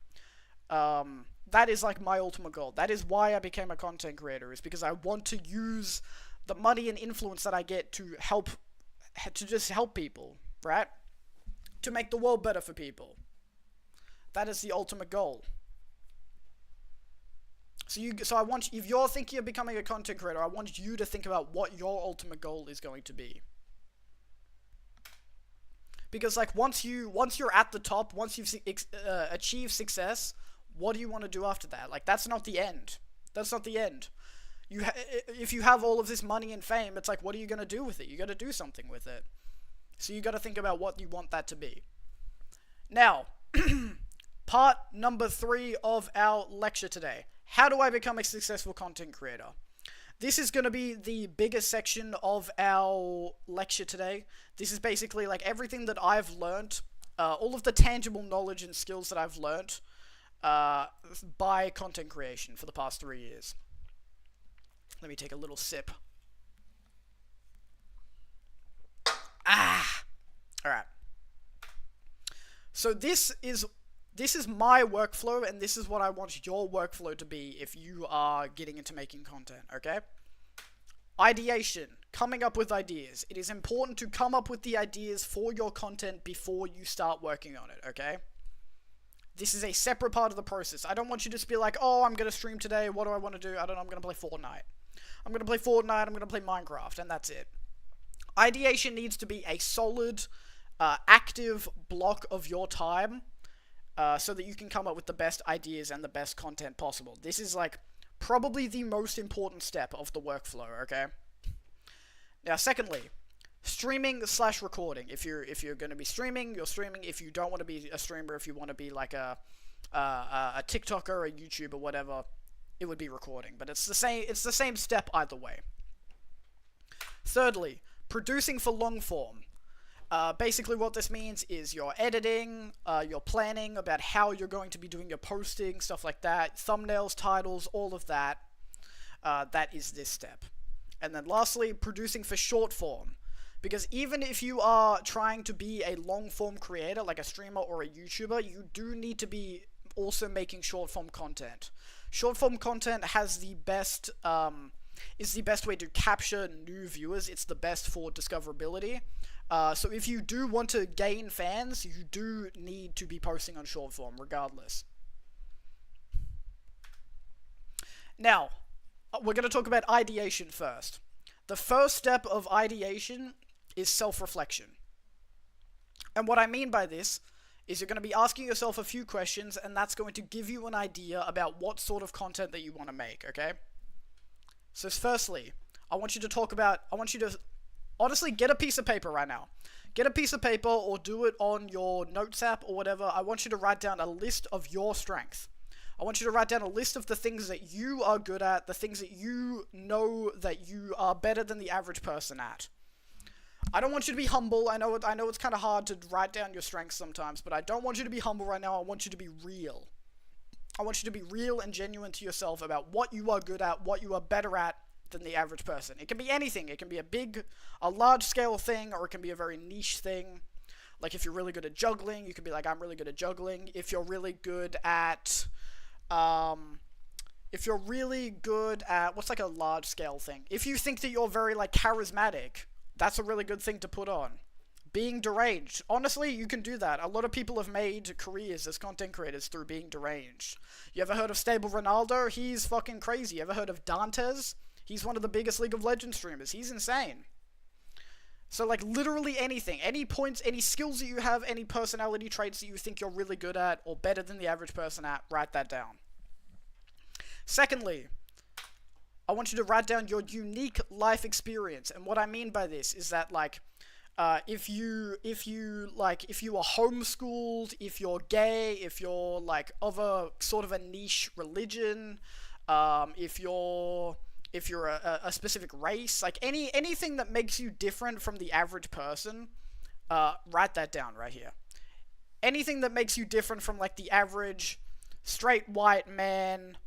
That is like my ultimate goal. That is why I became a content creator, is because I want to use the money and influence that I get to just help people, right? To make the world better for people. That is the ultimate goal. So I want, if you're thinking of becoming a content creator, I want you to think about what your ultimate goal is going to be. Because like once you're at the top, once you've achieved success, what do you want to do after that? Like that's not the end. That's not the end. If you have all of this money and fame, it's like, what are you going to do with it? You got to do something with it. So you got to think about what you want that to be. Now, part number 3 of our lecture today. How do I become a successful content creator? This is going to be the biggest section of our lecture today. This is basically like everything that I've learned, all of the tangible knowledge and skills that I've learned by content creation for the past 3 years. Let me take a little sip. Alright. So this is my workflow, and this is what I want your workflow to be if you are getting into making content, okay? Ideation. Coming up with ideas. It is important to come up with the ideas for your content before you start working on it, okay? This is a separate part of the process. I don't want you to just be like, oh, I'm going to stream today, what do I want to do? I don't know, I'm going to play Fortnite. I'm going to play Minecraft, and that's it. Ideation needs to be a solid, active block of your time, so that you can come up with the best ideas and the best content possible. This is like probably the most important step of the workflow, okay? Now, secondly, streaming/recording. If you're going to be streaming, you're streaming. If you don't want to be a streamer, if you want to be like a TikToker, a YouTuber, whatever, it would be recording. But it's the same step either way. Thirdly, producing for long form. Basically what this means is your editing, your planning about how you're going to be doing your posting, stuff like that, thumbnails, titles, all of that. That is this step. And then lastly, producing for short form. Because even if you are trying to be a long form creator, like a streamer or a YouTuber, you do need to be also making short form content. Short form content has the best, is the best way to capture new viewers. It's the best for discoverability. So if you do want to gain fans, you do need to be posting on short form regardless. Now, we're going to talk about ideation first. The first step of ideation is self-reflection. And what I mean by this is you're going to be asking yourself a few questions, and that's going to give you an idea about what sort of content that you want to make, okay? So firstly, I want you to honestly get a piece of paper right now. Get a piece of paper or do it on your notes app or whatever. I want you to write down a list of your strengths. I want you to write down a list of the things that you are good at, the things that you know that you are better than the average person at. I don't want you to be humble. I know it's kind of hard to write down your strengths sometimes, but I don't want you to be humble right now. I want you to be real. I want you to be real and genuine to yourself about what you are good at, what you are better at than the average person. It can be anything. It can be a large-scale thing, or it can be a very niche thing. Like if you're really good at juggling, you can be like, I'm really good at juggling. If you're really good at... what's like a large scale thing? If you think that you're very like charismatic, that's a really good thing to put on. Being deranged. Honestly, you can do that. A lot of people have made careers as content creators through being deranged. You ever heard of Stable Ronaldo? He's fucking crazy. You ever heard of Dantes? He's one of the biggest League of Legends streamers. He's insane. So like literally anything, any points, any skills that you have, any personality traits that you think you're really good at or better than the average person at, write that down. Secondly, I want you to write down your unique life experience. And what I mean by this is that like, if you are homeschooled, if you're gay, if you're like of a sort of a niche religion, if you're a specific race, like anything that makes you different from the average person, write that down right here. Anything that makes you different from like the average straight white man,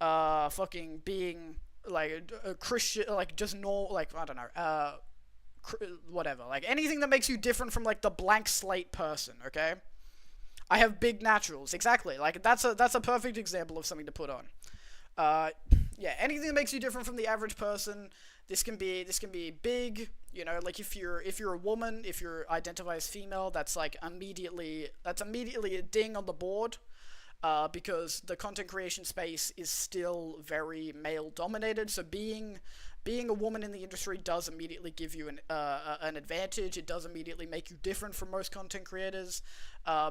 fucking being like a Christian, like just normal, like I don't know, whatever. Like anything that makes you different from like the blank slate person. Okay, I have big naturals. Exactly. Like that's a perfect example of something to put on. Yeah, anything that makes you different from the average person. This can be big, you know, like if you're a woman, if you identify as female, that's immediately a ding on the board, because the content creation space is still very male dominated. So being a woman in the industry does immediately give you an advantage. It does immediately make you different from most content creators.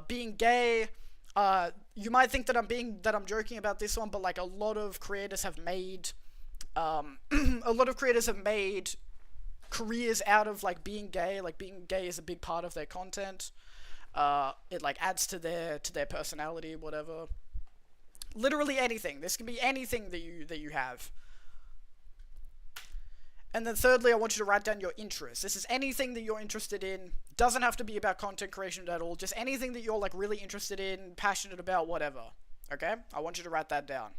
Being gay. You might think that I'm joking about this one, but like a lot of creators have made, careers out of like being gay. Like being gay is a big part of their content. It like adds to their personality, whatever. Literally anything. This can be anything that you have. And then thirdly, I want you to write down your interests. This is anything that you're interested in. Doesn't have to be about content creation at all. Just anything that you're like really interested in, passionate about, whatever. Okay? I want you to write that down.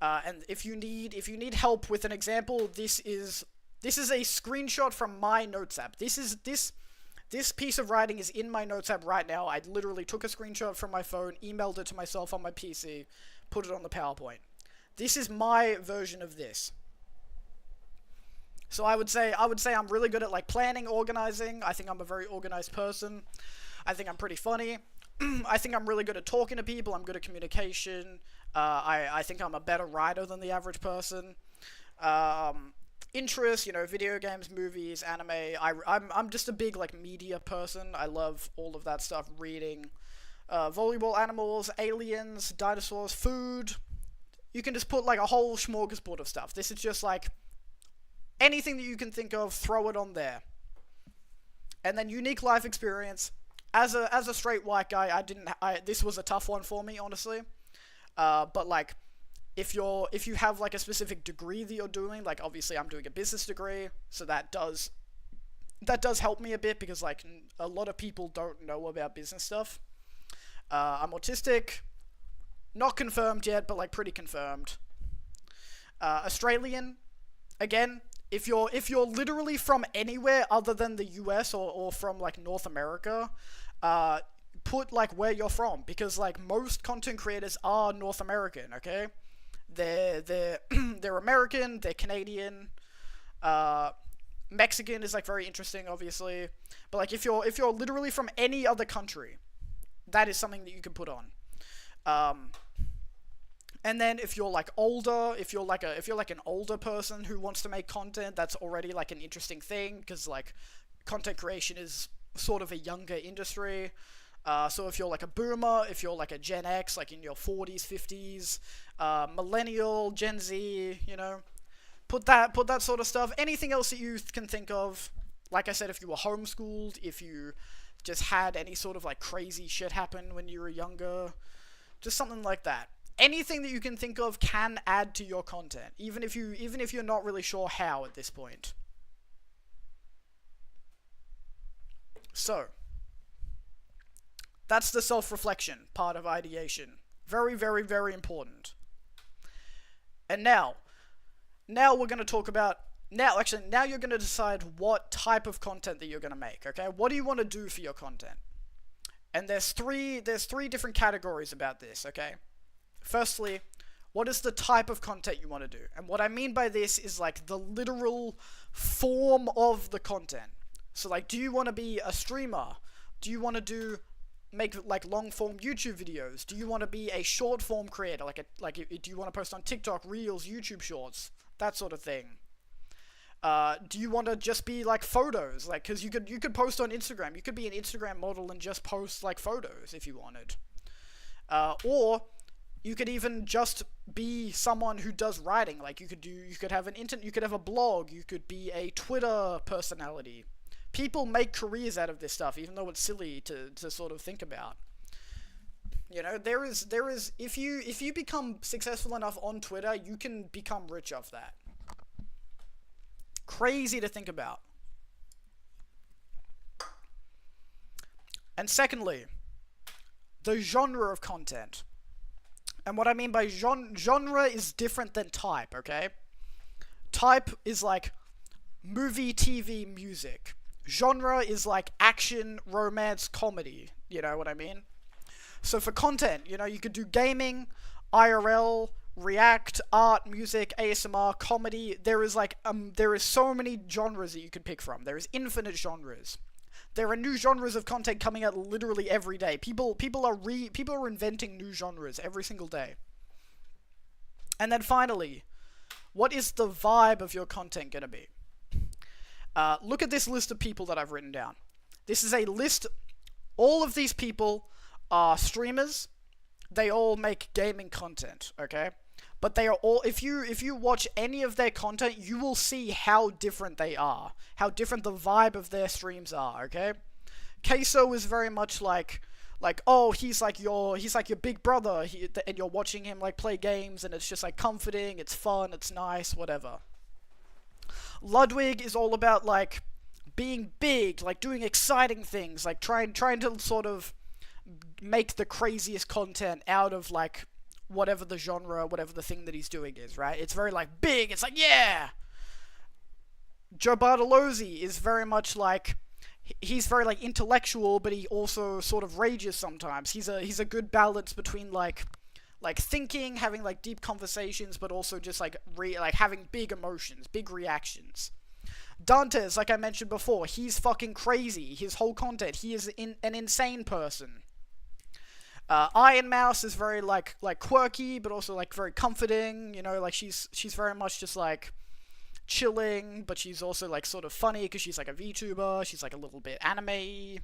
And if you need help with an example, this is a screenshot from my notes app. This piece of writing is in my notes app right now. I literally took a screenshot from my phone, emailed it to myself on my PC, put it on the PowerPoint. This is my version of this. So I would say I'm really good at like planning, organizing. I think I'm a very organized person. I think I'm pretty funny. I think I'm really good at talking to people. I'm good at communication. I think I'm a better writer than the average person. Interests, you know, video games, movies, anime. I'm just a big like media person. I love all of that stuff. Reading, volleyball, animals, aliens, dinosaurs, food. You can just put like a whole smorgasbord of stuff. This is just like anything that you can think of, throw it on there. And then unique life experience. As a straight white guy, this was a tough one for me, honestly. But like, if you have like a specific degree that you're doing, like obviously I'm doing a business degree, so that does help me a bit, because like a lot of people don't know about business stuff. I'm autistic, not confirmed yet, but like pretty confirmed. Australian, again. If you're literally from anywhere other than the US or from like North America, put like where you're from, because like most content creators are North American, okay? They're they're American, they're Canadian, Mexican is like very interesting, obviously. But like if you're literally from any other country, that is something that you can put on. And then if you're like older, if you're like an older person who wants to make content, that's already like an interesting thing, because like content creation is sort of a younger industry. So if you're like a boomer, if you're like a Gen X, like in your 40s, 50s, millennial, Gen Z, you know, put that sort of stuff. Anything else that you can think of. Like I said, if you were homeschooled, if you just had any sort of like crazy shit happen when you were younger, just something like that. Anything that you can think of can add to your content, even if you're not really sure how at this point. So, that's the self-reflection part of ideation. Very, very, very important. And now we're going to talk about, now you're going to decide what type of content that you're going to make, okay? What do you want to do for your content? And there's three different categories about this, okay? Firstly, what is the type of content you want to do? And what I mean by this is like the literal form of the content. So like, do you want to be a streamer? Do you want to make like long form YouTube videos? Do you want to be a short form creator? Do you want to post on TikTok, Reels, YouTube Shorts, that sort of thing? Do you want to just be like photos? Like, cause you could post on Instagram. You could be an Instagram model and just post like photos if you wanted. Or you could even just be someone who does writing. Like you could have a blog. You could be a Twitter personality. People make careers out of this stuff, even though it's silly to sort of think about. You know, there is if you become successful enough on Twitter, you can become rich off that. Crazy to think about. And secondly, the genre of content. And what I mean by genre is different than type, okay? Type is like movie, TV, music. Genre is like action, romance, comedy. You know what I mean? So for content, you know, you could do gaming, IRL, React, art, music, ASMR, comedy. There is so many genres that you could pick from. There is infinite genres. There are new genres of content coming out literally every day. People are inventing new genres every single day. And then finally, what is the vibe of your content gonna be? Look at this list of people that I've written down. This is a list. All of these people are streamers. They all make gaming content, okay? But they are all, if you watch any of their content, you will see how different they are. How different the vibe of their streams are, okay? Queso is very much like, oh, he's like your big brother, and you're watching him like play games, and it's just like comforting, it's fun, it's nice, whatever. Ludwig is all about like being big, like doing exciting things, like trying to sort of make the craziest content out of like whatever the genre, whatever the thing that he's doing is, right? It's very like big, it's like, yeah! Joe Bartolozzi is very much like, he's very like intellectual, but he also sort of rages sometimes. He's a good balance between like thinking, having like deep conversations, but also just like having big emotions, big reactions. Dantes, like I mentioned before, he's fucking crazy. His whole content, he is an insane person. Iron Mouse is very like quirky, but also like very comforting. You know, like she's very much just like chilling, but she's also like sort of funny because she's like a VTuber. She's like a little bit anime.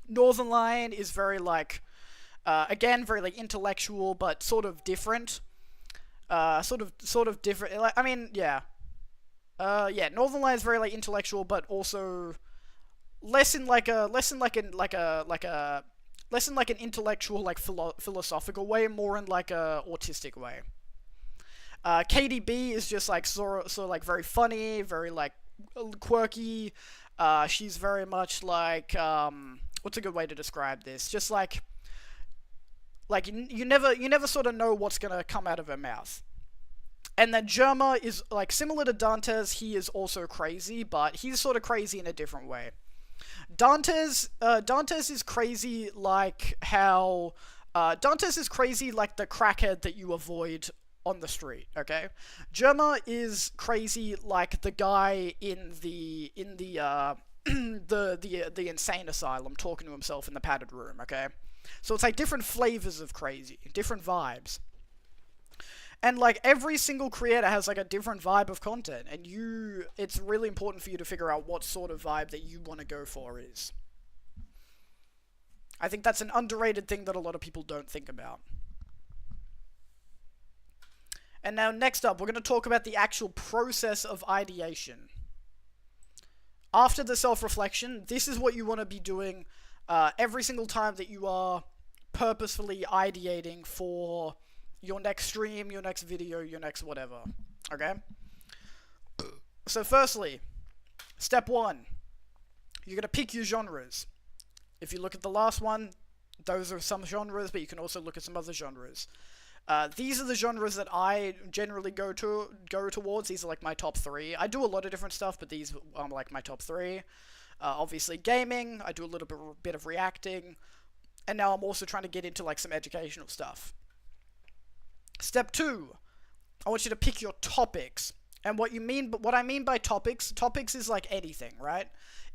Northern Lion is very like, again, very like intellectual, but sort of different. Sort of different. Like, I mean, yeah. Northern Lion is very like intellectual, but also less in an intellectual, like philosophical way, more in like a autistic way. KDB is just like sort of like very funny, very like quirky. She's very much like what's a good way to describe this? Just like you never sort of know what's gonna come out of her mouth. And then Germa is like similar to Dantes. He is also crazy, but he's sort of crazy in a different way. Dantes is crazy like how Dantes is crazy like the crackhead that you avoid on the street. Okay, Germa is crazy like the guy in the the insane asylum talking to himself in the padded room. Okay, so it's like different flavors of crazy, different vibes. And like every single creator has like a different vibe of content, and it's really important for you to figure out what sort of vibe that you want to go for is. I think that's an underrated thing that a lot of people don't think about. And now next up, we're going to talk about the actual process of ideation. After the self-reflection, this is what you want to be doing every single time that you are purposefully ideating for your next stream, your next video, your next whatever. Okay? So firstly, step one, you're going to pick your genres. If you look at the last one, those are some genres, but you can also look at some other genres. These are the genres that I generally go towards. These are like my top 3. I do a lot of different stuff, but these are like my top 3. Obviously gaming, I do a little bit of reacting, and now I'm also trying to get into like some educational stuff. Step 2, I want you to pick your topics. And what I mean by topics is like anything, right?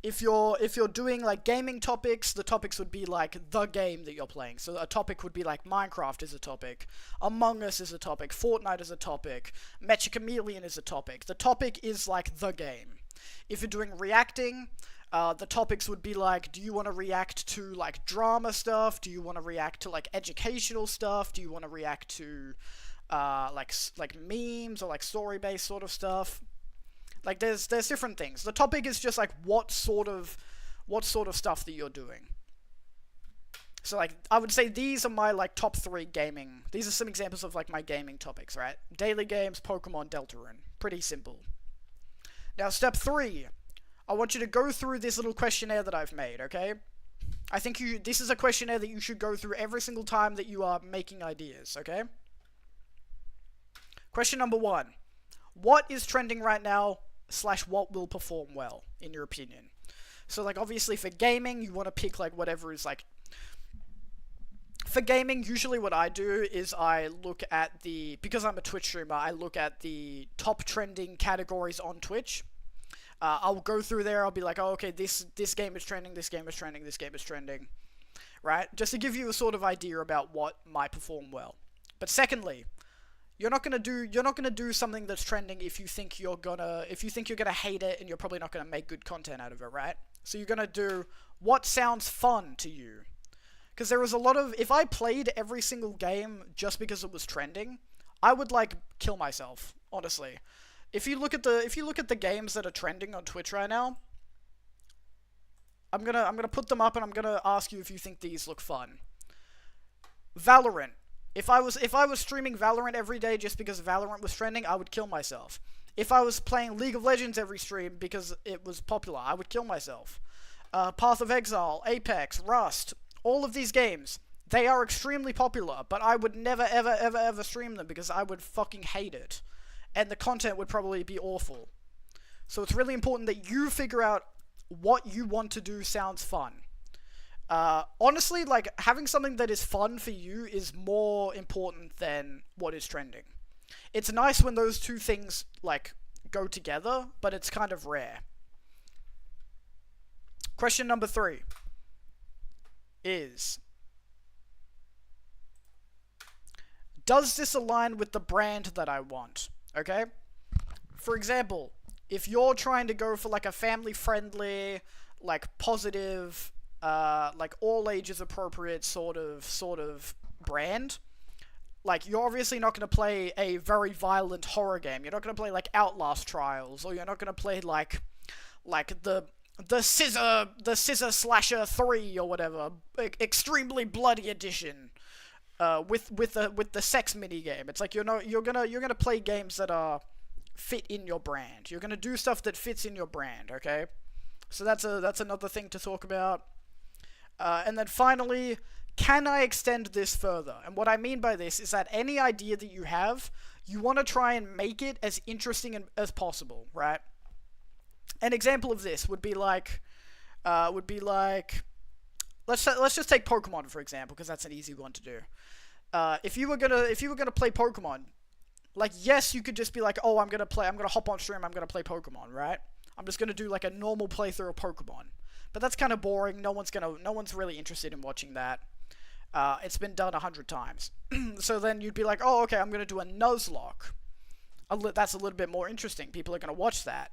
If you're doing like gaming topics, the topics would be like the game that you're playing. So a topic would be like Minecraft is a topic, Among Us is a topic, Fortnite is a topic, Mecha Chameleon is a topic. The topic is like the game. If you're doing reacting, the topics would be like, do you want to react to like drama stuff? Do you want to react to like educational stuff? Do you want to react to like memes or like story-based sort of stuff? Like there's different things. The topic is just like what sort of stuff that you're doing. So like I would say these are my like top 3 gaming. These are some examples of like my gaming topics, right? Daily games, Pokemon, Deltarune. Pretty simple. Now step 3, I want you to go through this little questionnaire that I've made, okay? I think this is a questionnaire that you should go through every single time that you are making ideas, okay? Question number 1. What is trending right now / what will perform well, in your opinion? So, like, obviously for gaming, you want to pick, like, whatever is, like... For gaming, usually what I do is I look at because I'm a Twitch streamer, I look at the top trending categories on Twitch. I'll go through there, I'll be like, oh, okay, this game is trending, this game is trending, this game is trending. Right? Just to give you a sort of idea about what might perform well. But secondly... You're not gonna do something that's trending if you think you're gonna hate it and you're probably not gonna make good content out of it, right? So you're gonna do what sounds fun to you. Because there was a lot of, if I played every single game just because it was trending, I would like kill myself, honestly. If you look at the games that are trending on Twitch right now, I'm gonna put them up and I'm gonna ask you if you think these look fun. Valorant. If I was streaming Valorant every day just because Valorant was trending, I would kill myself. If I was playing League of Legends every stream because it was popular, I would kill myself. Path of Exile, Apex, Rust, all of these games, they are extremely popular, but I would never ever stream them because I would fucking hate it. And the content would probably be awful. So it's really important that you figure out what you want to do sounds fun. Honestly, like, having something that is fun for you is more important than what is trending. It's nice when those two things, like, go together, but it's kind of rare. Question number 3 is, does this align with the brand that I want? Okay? For example, if you're trying to go for, like, a family-friendly, like, positive... like all ages appropriate sort of brand. Like, you're obviously not going to play a very violent horror game. You're not going to play like Outlast Trials, or you're not going to play like the Scissor Slasher 3 or whatever, extremely bloody edition, with the sex mini game. It's like you're gonna play games that are fit in your brand. You're gonna do stuff that fits in your brand. Okay, so that's another thing to talk about. And then finally, can I extend this further? And what I mean by this is that any idea that you have, you want to try and make it as interesting as possible, right? An example of this would be like, would be like, let's just take Pokemon for example, because that's an easy one to do. If you were gonna play Pokemon, like, yes, you could just be like, oh, I'm gonna hop on stream, I'm gonna play Pokemon, right? I'm just gonna do like a normal playthrough of Pokemon. But that's kind of boring. No one's really interested in watching that. It's been done 100 times. So then you'd be like, oh, okay, I'm gonna do a Nuzlocke. That's a little bit more interesting. People are gonna watch that.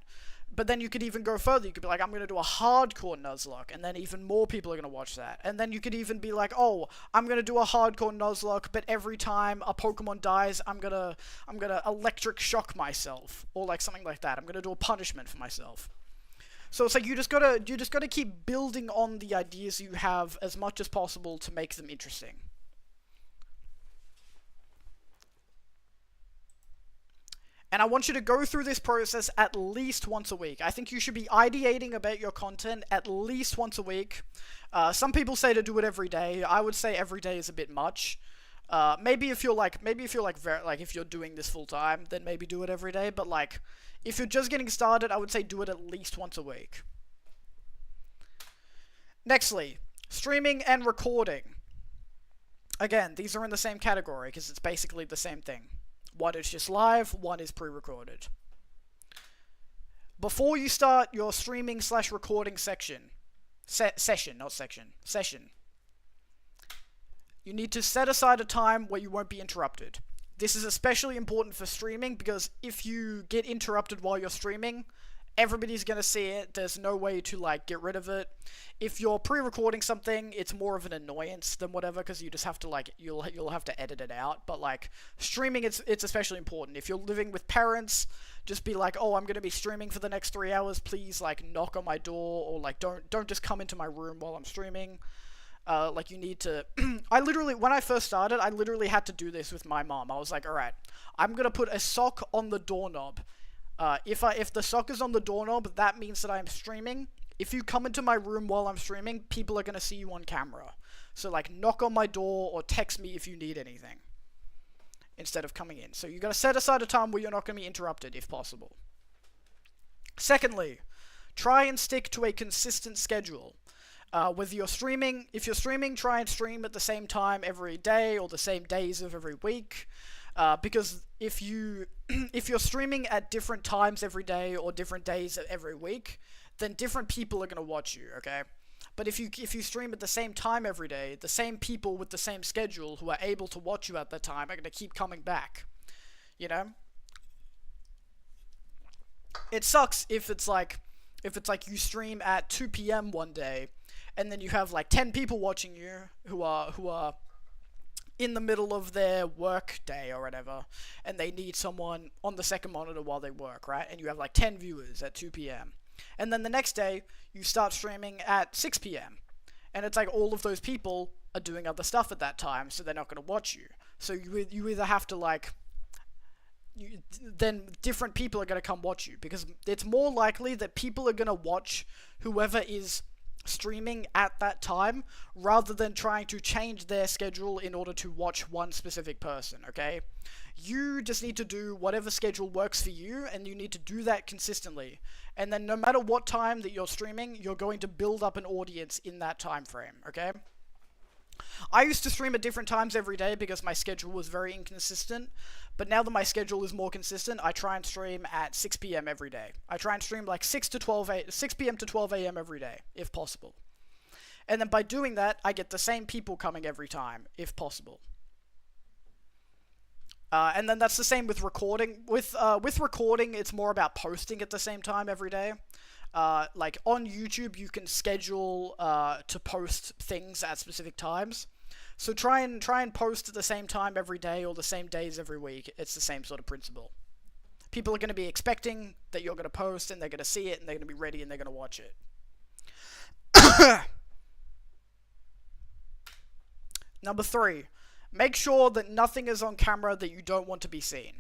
But then you could even go further. You could be like, I'm going to do a hardcore Nuzlocke, and then even more people are going to watch that. And then you could even be like, oh, I'm going to do a hardcore Nuzlocke, but every time a Pokemon dies, I'm going to electric shock myself, or like something like that. I'm going to do a punishment for myself. So it's like you just got to keep building on the ideas you have as much as possible to make them interesting. And I want you to go through this process at least once a week. I think you should be ideating about your content at least once a week. Some people say to do it every day. I would say every day is a bit much. Maybe if you're doing this full time, then maybe do it every day. But like, if you're just getting started, I would say do it at least once a week. Nextly, streaming and recording. Again, these are in the same category because it's basically the same thing. One is just live, one is pre-recorded. Before you start your streaming/recording session, you need to set aside a time where you won't be interrupted. This is especially important for streaming because if you get interrupted while you're streaming, everybody's gonna see it. There's no way to like get rid of it. If you're pre-recording something, it's more of an annoyance than whatever because you just have to like you'll have to edit it out. But like streaming, it's especially important. If you're living with parents, just be like, oh, I'm gonna be streaming for the next 3 hours. Please like knock on my door or like don't just come into my room while I'm streaming. Like you need to. When I first started, I literally had to do this with my mom. I was like, all right, I'm gonna put a sock on the doorknob. If the sock is on the doorknob, that means that I'm streaming. If you come into my room while I'm streaming, people are gonna see you on camera. So like knock on my door or text me if you need anything instead of coming in. So you gotta set aside a time where you're not gonna be interrupted if possible. Secondly, try and stick to a consistent schedule. Whether you're streaming, if you're streaming, try and stream at the same time every day or the same days of every week. Because if you're streaming at different times every day or different days every week, then different people are going to watch you, okay? But if you stream at the same time every day, the same people with the same schedule who are able to watch you at that time are going to keep coming back, you know? It sucks if it's like you stream at 2 p.m. one day, and then you have like 10 people watching you who are in the middle of their work day or whatever, and they need someone on the second monitor while they work, right? And you have like 10 viewers at 2 p.m. And then the next day, you start streaming at 6 p.m. And it's like all of those people are doing other stuff at that time, so they're not going to watch you. So you either have to like... then different people are going to come watch you, because it's more likely that people are going to watch whoever is streaming at that time rather than trying to change their schedule in order to watch one specific person, okay? You just need to do whatever schedule works for you, and you need to do that consistently. And then no matter what time that you're streaming, you're going to build up an audience in that time frame, okay? I used to stream at different times every day because my schedule was very inconsistent, but now that my schedule is more consistent, I try and stream at 6 p.m. every day. I try and stream like 6 p.m. to 12 a.m. every day, if possible. And then by doing that, I get the same people coming every time, if possible. And then that's the same with recording. With recording, it's more about posting at the same time every day. Like on YouTube, you can schedule to post things at specific times. So try and post at the same time every day or the same days every week. It's the same sort of principle. People are going to be expecting that you're going to post, and they're going to see it, and they're going to be ready, and they're going to watch it. Number 3, make sure that nothing is on camera that you don't want to be seen.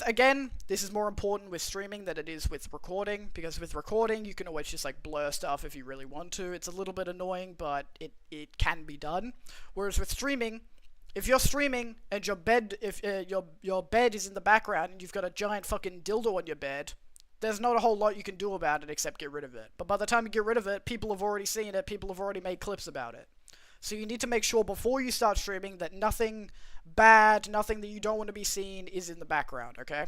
Again, this is more important with streaming than it is with recording, because with recording, you can always just like blur stuff if you really want to. It's a little bit annoying, but it can be done. Whereas with streaming, if you're streaming and your bed is in the background and you've got a giant fucking dildo on your bed, there's not a whole lot you can do about it except get rid of it. But by the time you get rid of it, people have already seen it, people have already made clips about it. So you need to make sure before you start streaming that nothing bad, nothing that you don't want to be seen is in the background, okay?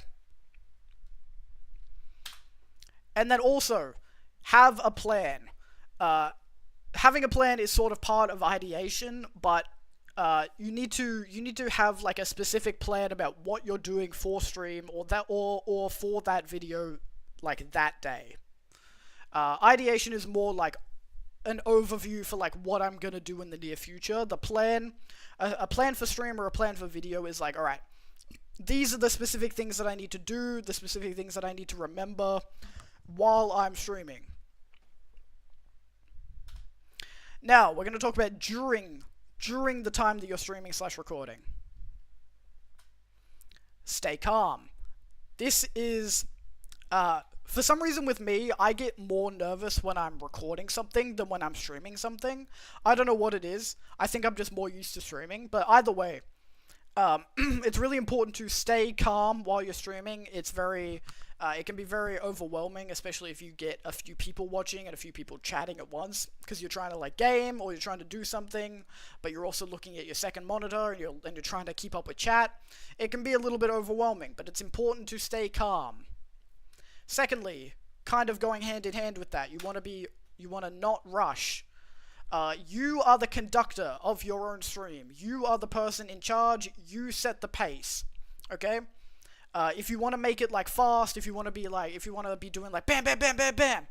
And then also, have a plan. Having a plan is sort of part of ideation, but you need to have like a specific plan about what you're doing for stream or for that video, like that day. Ideation is more like an overview for like what I'm gonna do in the near future. The plan, a plan for stream or a plan for video is like, all right, these are the specific things that I need to do, the specific things that I need to remember while I'm streaming. Now, we're going to talk about during the time that you're streaming / recording. Stay calm. This is, for some reason with me, I get more nervous when I'm recording something than when I'm streaming something. I don't know what it is. I think I'm just more used to streaming, but either way, it's really important to stay calm while you're streaming. It's very, it can be very overwhelming, especially if you get a few people watching and a few people chatting at once, because you're trying to like game or you're trying to do something, but you're also looking at your second monitor and you're trying to keep up with chat. It can be a little bit overwhelming, but it's important to stay calm. Secondly, kind of going hand in hand with that, you want to not rush. You are the conductor of your own stream. You are the person in charge. You set the pace. Okay? If you want to make it like fast, if you want to be doing like bam, bam, bam, bam, bam,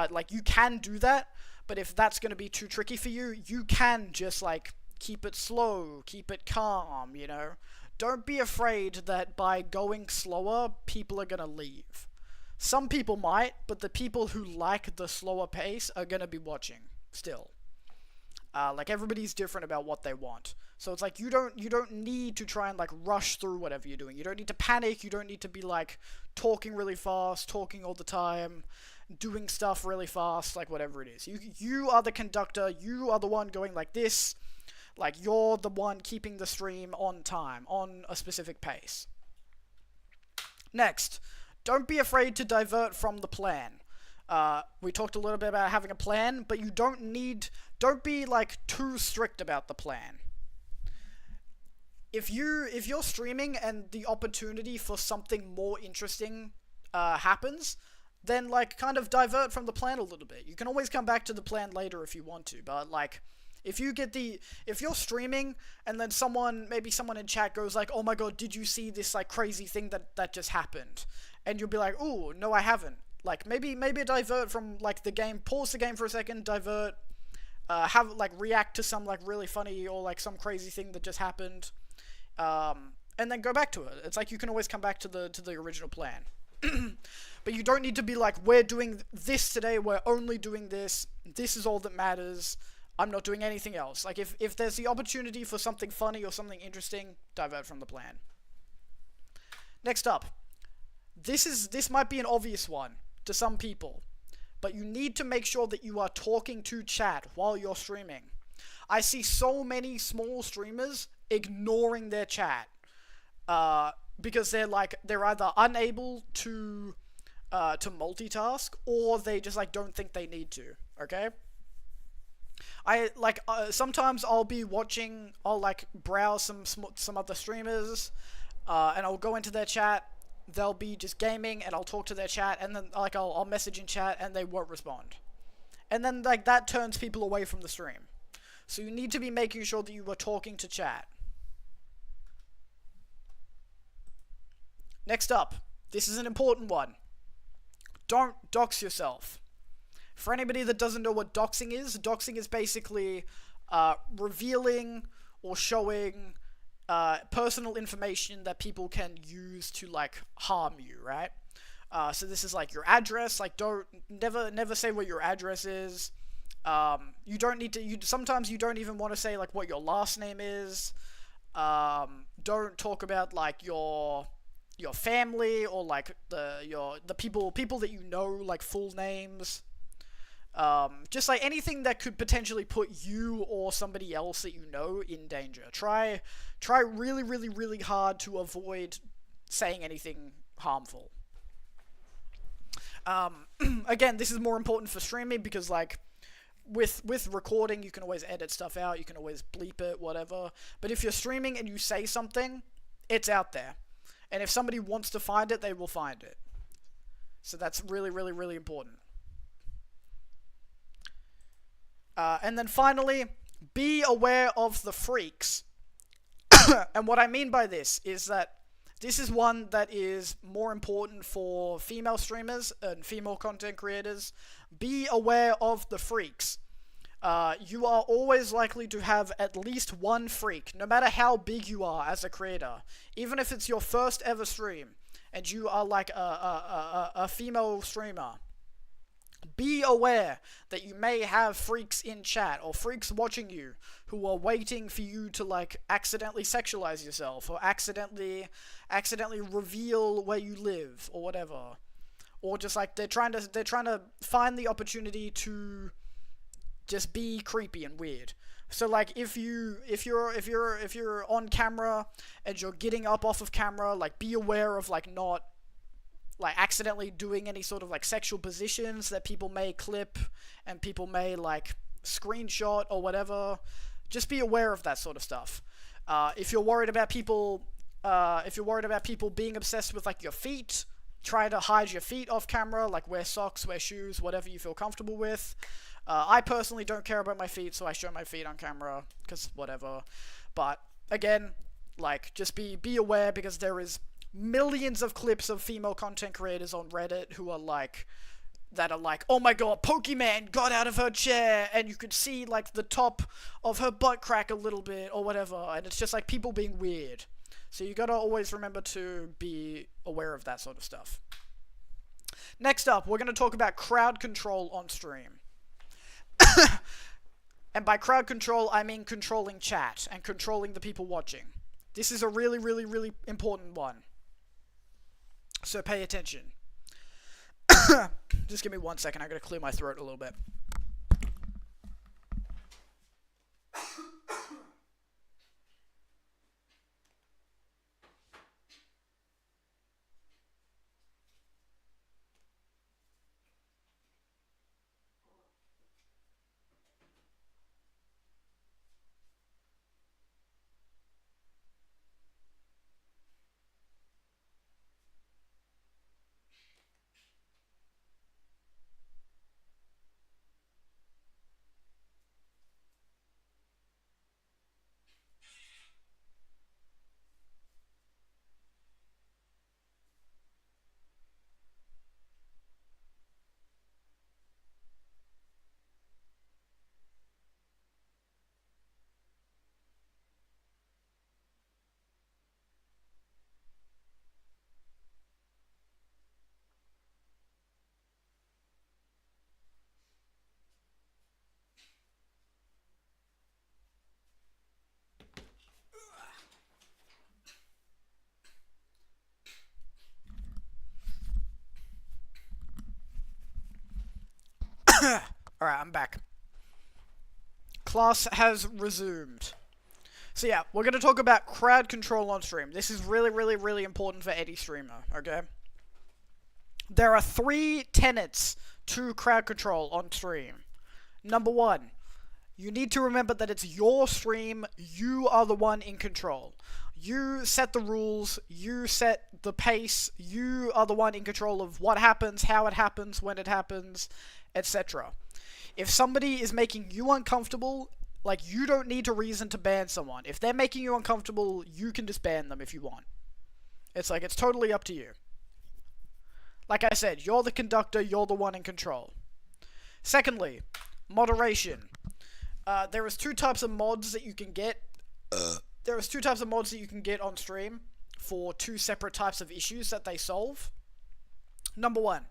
like you can do that. But if that's going to be too tricky for you, you can just like keep it slow, keep it calm, you know? Don't be afraid that by going slower, people are going to leave. Some people might, but the people who like the slower pace are going to be watching still. Like everybody's different about what they want. So it's like you don't need to try and like rush through whatever you're doing. You don't need to panic. You don't need to be like talking really fast, talking all the time, doing stuff really fast, like whatever it is. You are the conductor. You are the one going like this. Like you're the one keeping the stream on time, on a specific pace. Next, don't be afraid to divert from the plan. We talked a little bit about having a plan, but you don't be like too strict about the plan. If you're streaming and the opportunity for something more interesting happens, then like kind of divert from the plan a little bit. You can always come back to the plan later if you want to, but like if you're streaming and then maybe someone in chat goes like, "Oh my god, did you see this like crazy thing that just happened?" And you'll be like, "Ooh, no, I haven't." Like maybe divert from like the game, pause the game for a second, divert, have like react to some like really funny or like some crazy thing that just happened, and then go back to it. It's like you can always come back to the original plan. But you don't need to be like, we're doing this today, we're only doing this, this is all that matters, I'm not doing anything else. Like if there's the opportunity for something funny or something interesting, divert from the plan. Next up, this might be an obvious one to some people, but you need to make sure that you are talking to chat while you're streaming. I see so many small streamers ignoring their chat because they're either unable to multitask or they just like don't think they need to. Okay. I like sometimes I'll like browse some other streamers, and I'll go into their chat. They'll be just gaming, and I'll talk to their chat, and then like I'll message in chat, and they won't respond, and then like that turns people away from the stream. So you need to be making sure that you are talking to chat. Next up, this is an important one. Don't dox yourself. For anybody that doesn't know what doxing is basically revealing or showing personal information that people can use to like harm you, right? So this is like your address. Like never say what your address is. You don't need to. Sometimes you don't even want to say like what your last name is. Don't talk about like your family or like the people that you know, like full names. Just like anything that could potentially put you or somebody else that you know in danger. Try really, really, really hard to avoid saying anything harmful. Again, this is more important for streaming because, like, with recording, you can always edit stuff out, you can always bleep it, whatever. But if you're streaming and you say something, it's out there. And if somebody wants to find it, they will find it. So that's really, really, really important. And then finally, be aware of the freaks. And what I mean by this is that this is one that is more important for female streamers and female content creators. Be aware of the freaks. You are always likely to have at least one freak, no matter how big you are as a creator. Even if it's your first ever stream, and you are like a female streamer. Be aware that you may have freaks in chat, or freaks watching you, who are waiting for you to, like, accidentally sexualize yourself, or accidentally reveal where you live, or whatever. Or just, like, they're trying to find the opportunity to just be creepy and weird. So, like, if you're on camera and you're getting up off of camera, like, be aware of, like, not, like, accidentally doing any sort of, like, sexual positions that people may clip and people may, like, screenshot or whatever. Just be aware of that sort of stuff. If you're worried about people being obsessed with, like, your feet, try to hide your feet off camera, like, wear socks, wear shoes, whatever you feel comfortable with. I personally don't care about my feet, so I show my feet on camera, because whatever. But, again, like, just be aware, because there is millions of clips of female content creators on Reddit who are like, oh my god, Pokemon got out of her chair, and you could see, like, the top of her butt crack a little bit, or whatever, and it's just, like, people being weird. So you gotta always remember to be aware of that sort of stuff. Next up, we're gonna talk about crowd control on stream. And by crowd control, I mean controlling chat and controlling the people watching. This is a really, really, really important one. So pay attention. Just give me 1 second, I gotta clear my throat a little bit. Alright, I'm back. Class has resumed. So yeah, we're going to talk about crowd control on stream. This is really, really, really important for any streamer, okay? There are 3 tenets to crowd control on stream. Number 1, you need to remember that it's your stream, you are the one in control. You set the rules, you set the pace, you are the one in control of what happens, how it happens, when it happens, etc. If somebody is making you uncomfortable, like, you don't need a reason to ban someone. If they're making you uncomfortable, you can just ban them if you want. It's like, it's totally up to you. Like I said, you're the conductor, you're the one in control. Secondly, moderation. There is 2 types of mods that you can get. There is 2 types of mods that you can get on stream for 2 separate types of issues that they solve. Number 1,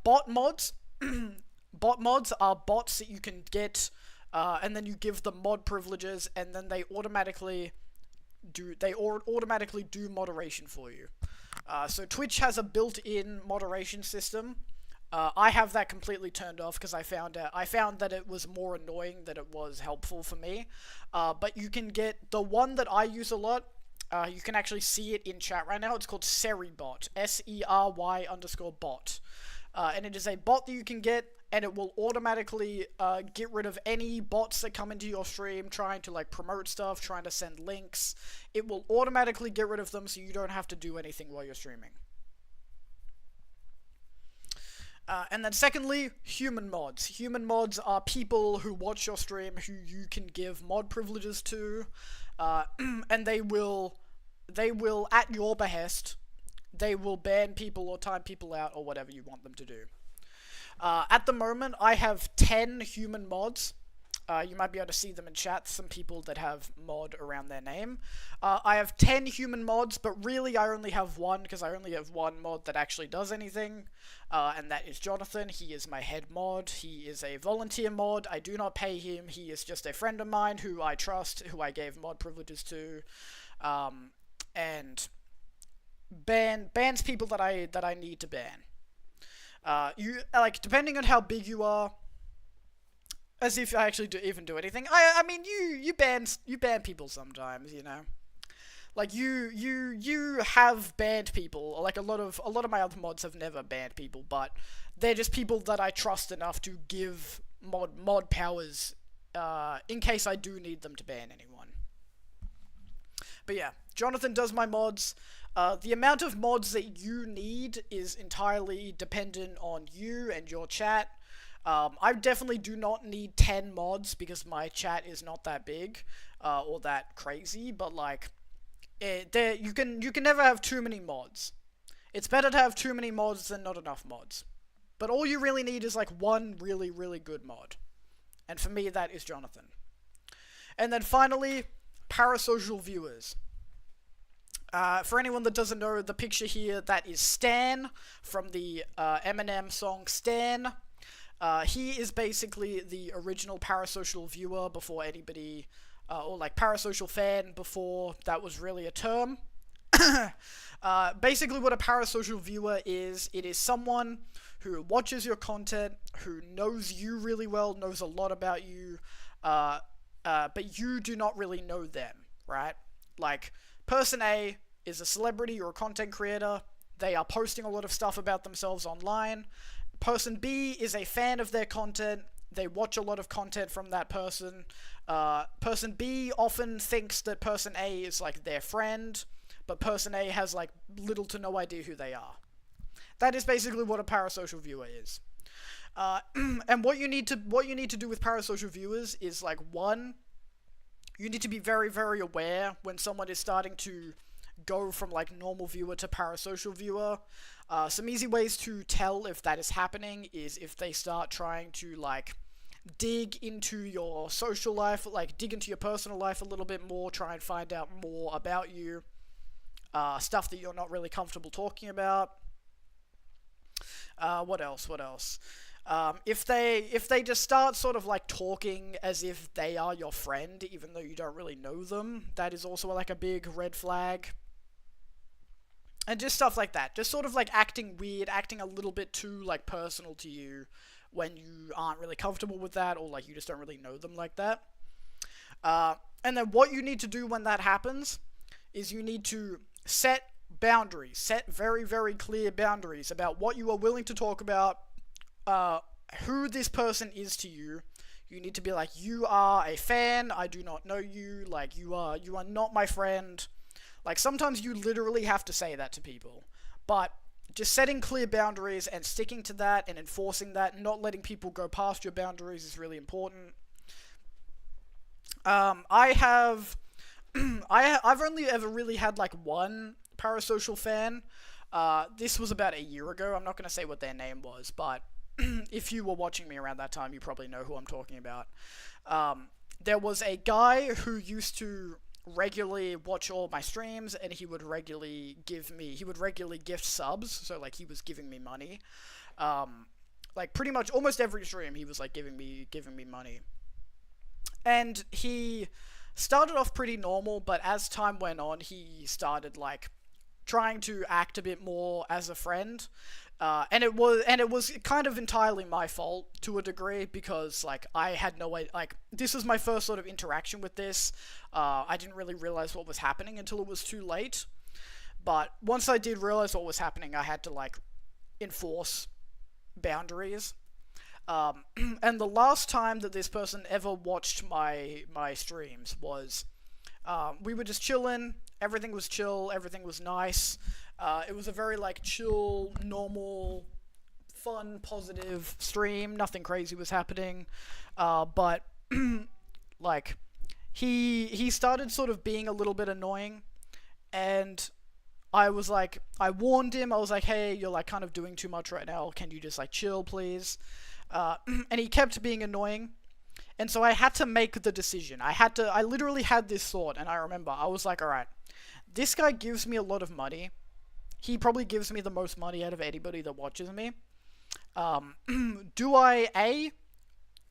bot mods. Bot mods are bots that you can get, and then you give them mod privileges, and then they automatically do moderation for you. So Twitch has a built-in moderation system. I have that completely turned off because I found that it was more annoying than it was helpful for me. But you can get the one that I use a lot. You can actually see it in chat right now. It's called Serybot, SERY_bot. and it is a bot that you can get, and it will automatically get rid of any bots that come into your stream trying to like promote stuff, trying to send links. It will automatically get rid of them, so you don't have to do anything while you're streaming. And then secondly, human mods. Human mods are people who watch your stream who you can give mod privileges to, and they will, at your behest, they will ban people or time people out or whatever you want them to do. At the moment, I have 10 human mods. You might be able to see them in chat, some people that have mod around their name. I have 10 human mods, but really I only have one, because I only have one mod that actually does anything, and that is Jonathan. He is my head mod. He is a volunteer mod. I do not pay him. He is just a friend of mine who I trust, who I gave mod privileges to, and bans people that I need to ban. You, like, depending on how big you are, as if I actually even do anything. I mean, you ban people sometimes, you know. Like you have banned people. Like a lot of my other mods have never banned people, but they're just people that I trust enough to give mod powers in case I do need them to ban anyone. But yeah, Jonathan does my mods. The amount of mods that you need is entirely dependent on you and your chat. I definitely do not need 10 mods because my chat is not that big, or that crazy, but like, you can never have too many mods. It's better to have too many mods than not enough mods. But all you really need is like one really, really good mod. And for me, that is Jonathan. And then finally, parasocial viewers. For anyone that doesn't know, the picture here, that is Stan from the Eminem song Stan. He is basically the original parasocial viewer before anybody, or like parasocial fan before that was really a term. Basically what a parasocial viewer is, it is someone who watches your content, who knows you really well, knows a lot about you, but you do not really know them, right? Like, person A is a celebrity or a content creator, they are posting a lot of stuff about themselves online. Person B is a fan of their content, they watch a lot of content from that person. Person B often thinks that person A is like their friend, but person A has like little to no idea who they are. That is basically what a parasocial viewer is. And what you need to do with parasocial viewers is, like, one, you need to be very, very aware when someone is starting to go from like normal viewer to parasocial viewer. Some easy ways to tell if that is happening is if they start trying to like dig into your social life, like dig into your personal life a little bit more, try and find out more about you, stuff that you're not really comfortable talking about. What else? If they just start sort of like talking as if they are your friend, even though you don't really know them, that is also like a big red flag. And just stuff like that. Just sort of like acting weird, acting a little bit too like personal to you when you aren't really comfortable with that, or like you just don't really know them like that. And then what you need to do when that happens is you need to set boundaries, set very, very clear boundaries about what you are willing to talk about, who this person is to you. You need to be like, you are a fan, I do not know you, like you are not my friend. Like, sometimes you literally have to say that to people, but just setting clear boundaries and sticking to that and enforcing that, not letting people go past your boundaries is really important. I've only ever really had like one parasocial fan. This was about a year ago. I'm not going to say what their name was, but if you were watching me around that time, you probably know who I'm talking about. There was a guy who used to regularly watch all my streams, and he would regularly gift subs, so like he was giving me money. Like pretty much almost every stream he was like giving me money. And he started off pretty normal, but as time went on, he started like trying to act a bit more as a friend. And it was kind of entirely my fault to a degree, because like I had no way, like this was my first sort of interaction with this. I didn't really realize what was happening until it was too late. But once I did realize what was happening, I had to like enforce boundaries. And the last time that this person ever watched my streams was, we were just chilling, everything was chill, everything was nice. It was a very like chill, normal, fun, positive stream, nothing crazy was happening. But like he started sort of being a little bit annoying, and I was like, I warned him, I was like, hey, you're like kind of doing too much right now, can you just like chill please? And he kept being annoying, and so I had to make the decision. I literally had this thought, and I remember, I was like, alright, this guy gives me a lot of money, he probably gives me the most money out of anybody that watches me. Do I,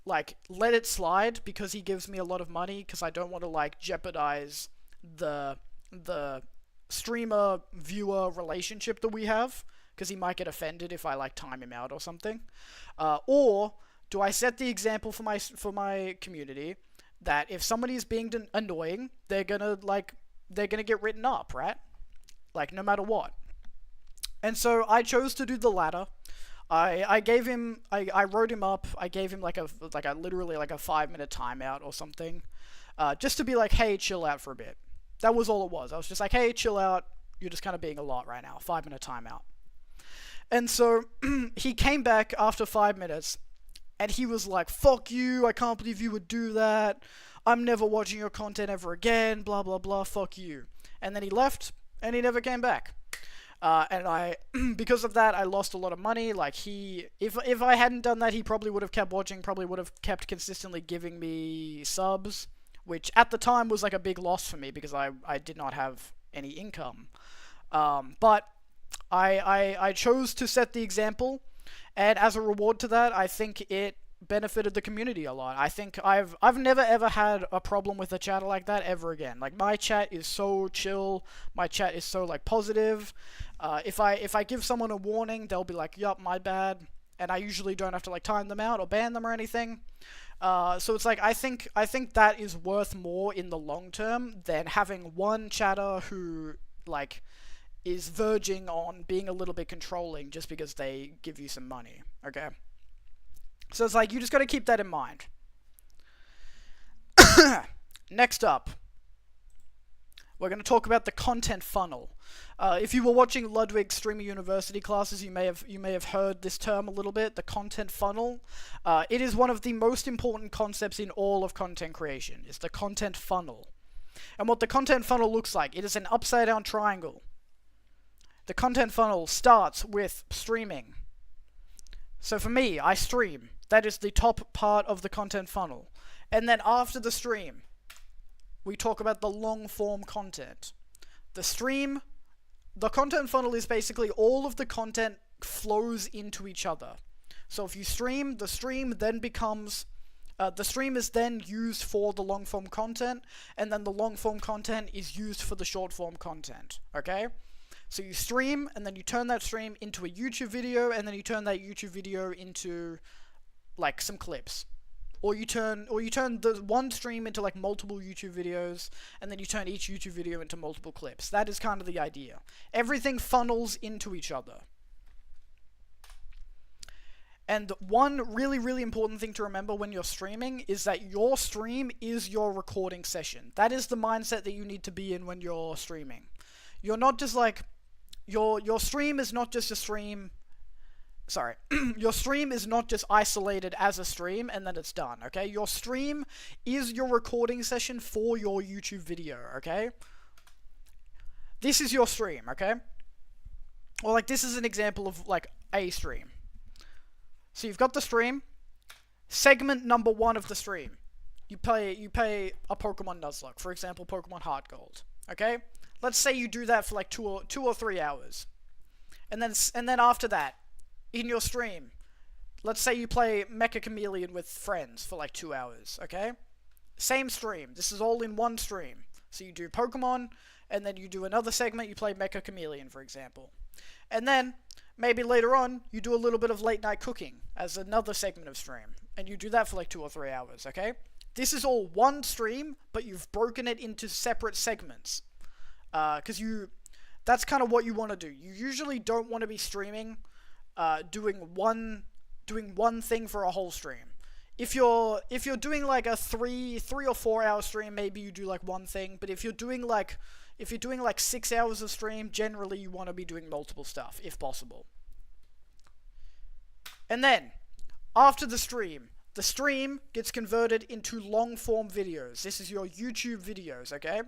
like, let it slide because he gives me a lot of money, because I don't want to, like, jeopardize the streamer-viewer relationship that we have, because he might get offended if I, like, time him out or something? Or do I set the example for my community that if somebody is being annoying, they're gonna get written up, right? Like, no matter what. And so I chose to do the latter. I wrote him up, I gave him literally like a 5-minute timeout or something, just to be like, hey, chill out for a bit. That was all it was. I was just like, hey, chill out, you're just kind of being a lot right now, 5-minute timeout. And so, he came back after 5 minutes, and he was like, fuck you, I can't believe you would do that, I'm never watching your content ever again, blah blah blah, fuck you. And then he left, and he never came back. And because of that, I lost a lot of money. Like, if I hadn't done that, he probably would have kept watching, probably would have kept consistently giving me subs, which at the time was like a big loss for me, because I did not have any income. But I chose to set the example, and as a reward to that, I think it benefited the community a lot. I think I've never ever had a problem with a chat like that ever again. Like, my chat is so chill, my chat is so like positive. If I give someone a warning, they'll be like, yup, my bad, and I usually don't have to like time them out or ban them or anything. So it's like, I think that is worth more in the long term than having one chatter who like is verging on being a little bit controlling just because they give you some money, okay? So it's like, you just gotta keep that in mind. Next up, we're going to talk about the content funnel. If you were watching Ludwig's Streamer University classes, you may have heard this term a little bit, the content funnel. It is one of the most important concepts in all of content creation. It's the content funnel. And what the content funnel looks like, it is an upside down triangle. The content funnel starts with streaming. So for me, I stream. That is the top part of the content funnel. And then after the stream, we talk about the long form content. The content funnel is basically all of the content flows into each other. So if you stream, the stream then becomes, the stream is then used for the long form content, and then the long form content is used for the short form content, okay? So you stream, and then you turn that stream into a YouTube video, and then you turn that YouTube video into like some clips. Or you turn the one stream into like multiple YouTube videos, and then you turn each YouTube video into multiple clips. That is kind of the idea. Everything funnels into each other. And one really, really important thing to remember when you're streaming is that your stream is your recording session. That is the mindset that you need to be in when you're streaming. You're not just like, your stream is not just a stream. Sorry, your stream is not just isolated as a stream and then it's done, okay? Your stream is your recording session for your YouTube video, okay? This is your stream, okay? Or like, this is an example of like a stream. So you've got the stream, segment number 1 of the stream. You pay a Pokemon Nuzlocke, for example, Pokemon Heart Gold, okay? Let's say you do that for like 2 or 3 hours. And then after that, in your stream, let's say you play Mecha Chameleon with friends for like 2 hours, okay? Same stream. This is all in one stream. So you do Pokemon, and then you do another segment, you play Mecha Chameleon, for example. And then, maybe later on, you do a little bit of late night cooking as another segment of stream. And you do that for like 2 or 3 hours, okay? This is all one stream, but you've broken it into separate segments. Because that's kind of what you want to do. You usually don't want to be streaming doing one doing one thing for a whole stream. If you're doing like a 3 or 4 hour stream, maybe you do like one thing. But if you're doing like 6 hours of stream, generally you want to be doing multiple stuff if possible. And then after the stream gets converted into long form videos. This is your YouTube videos, okay?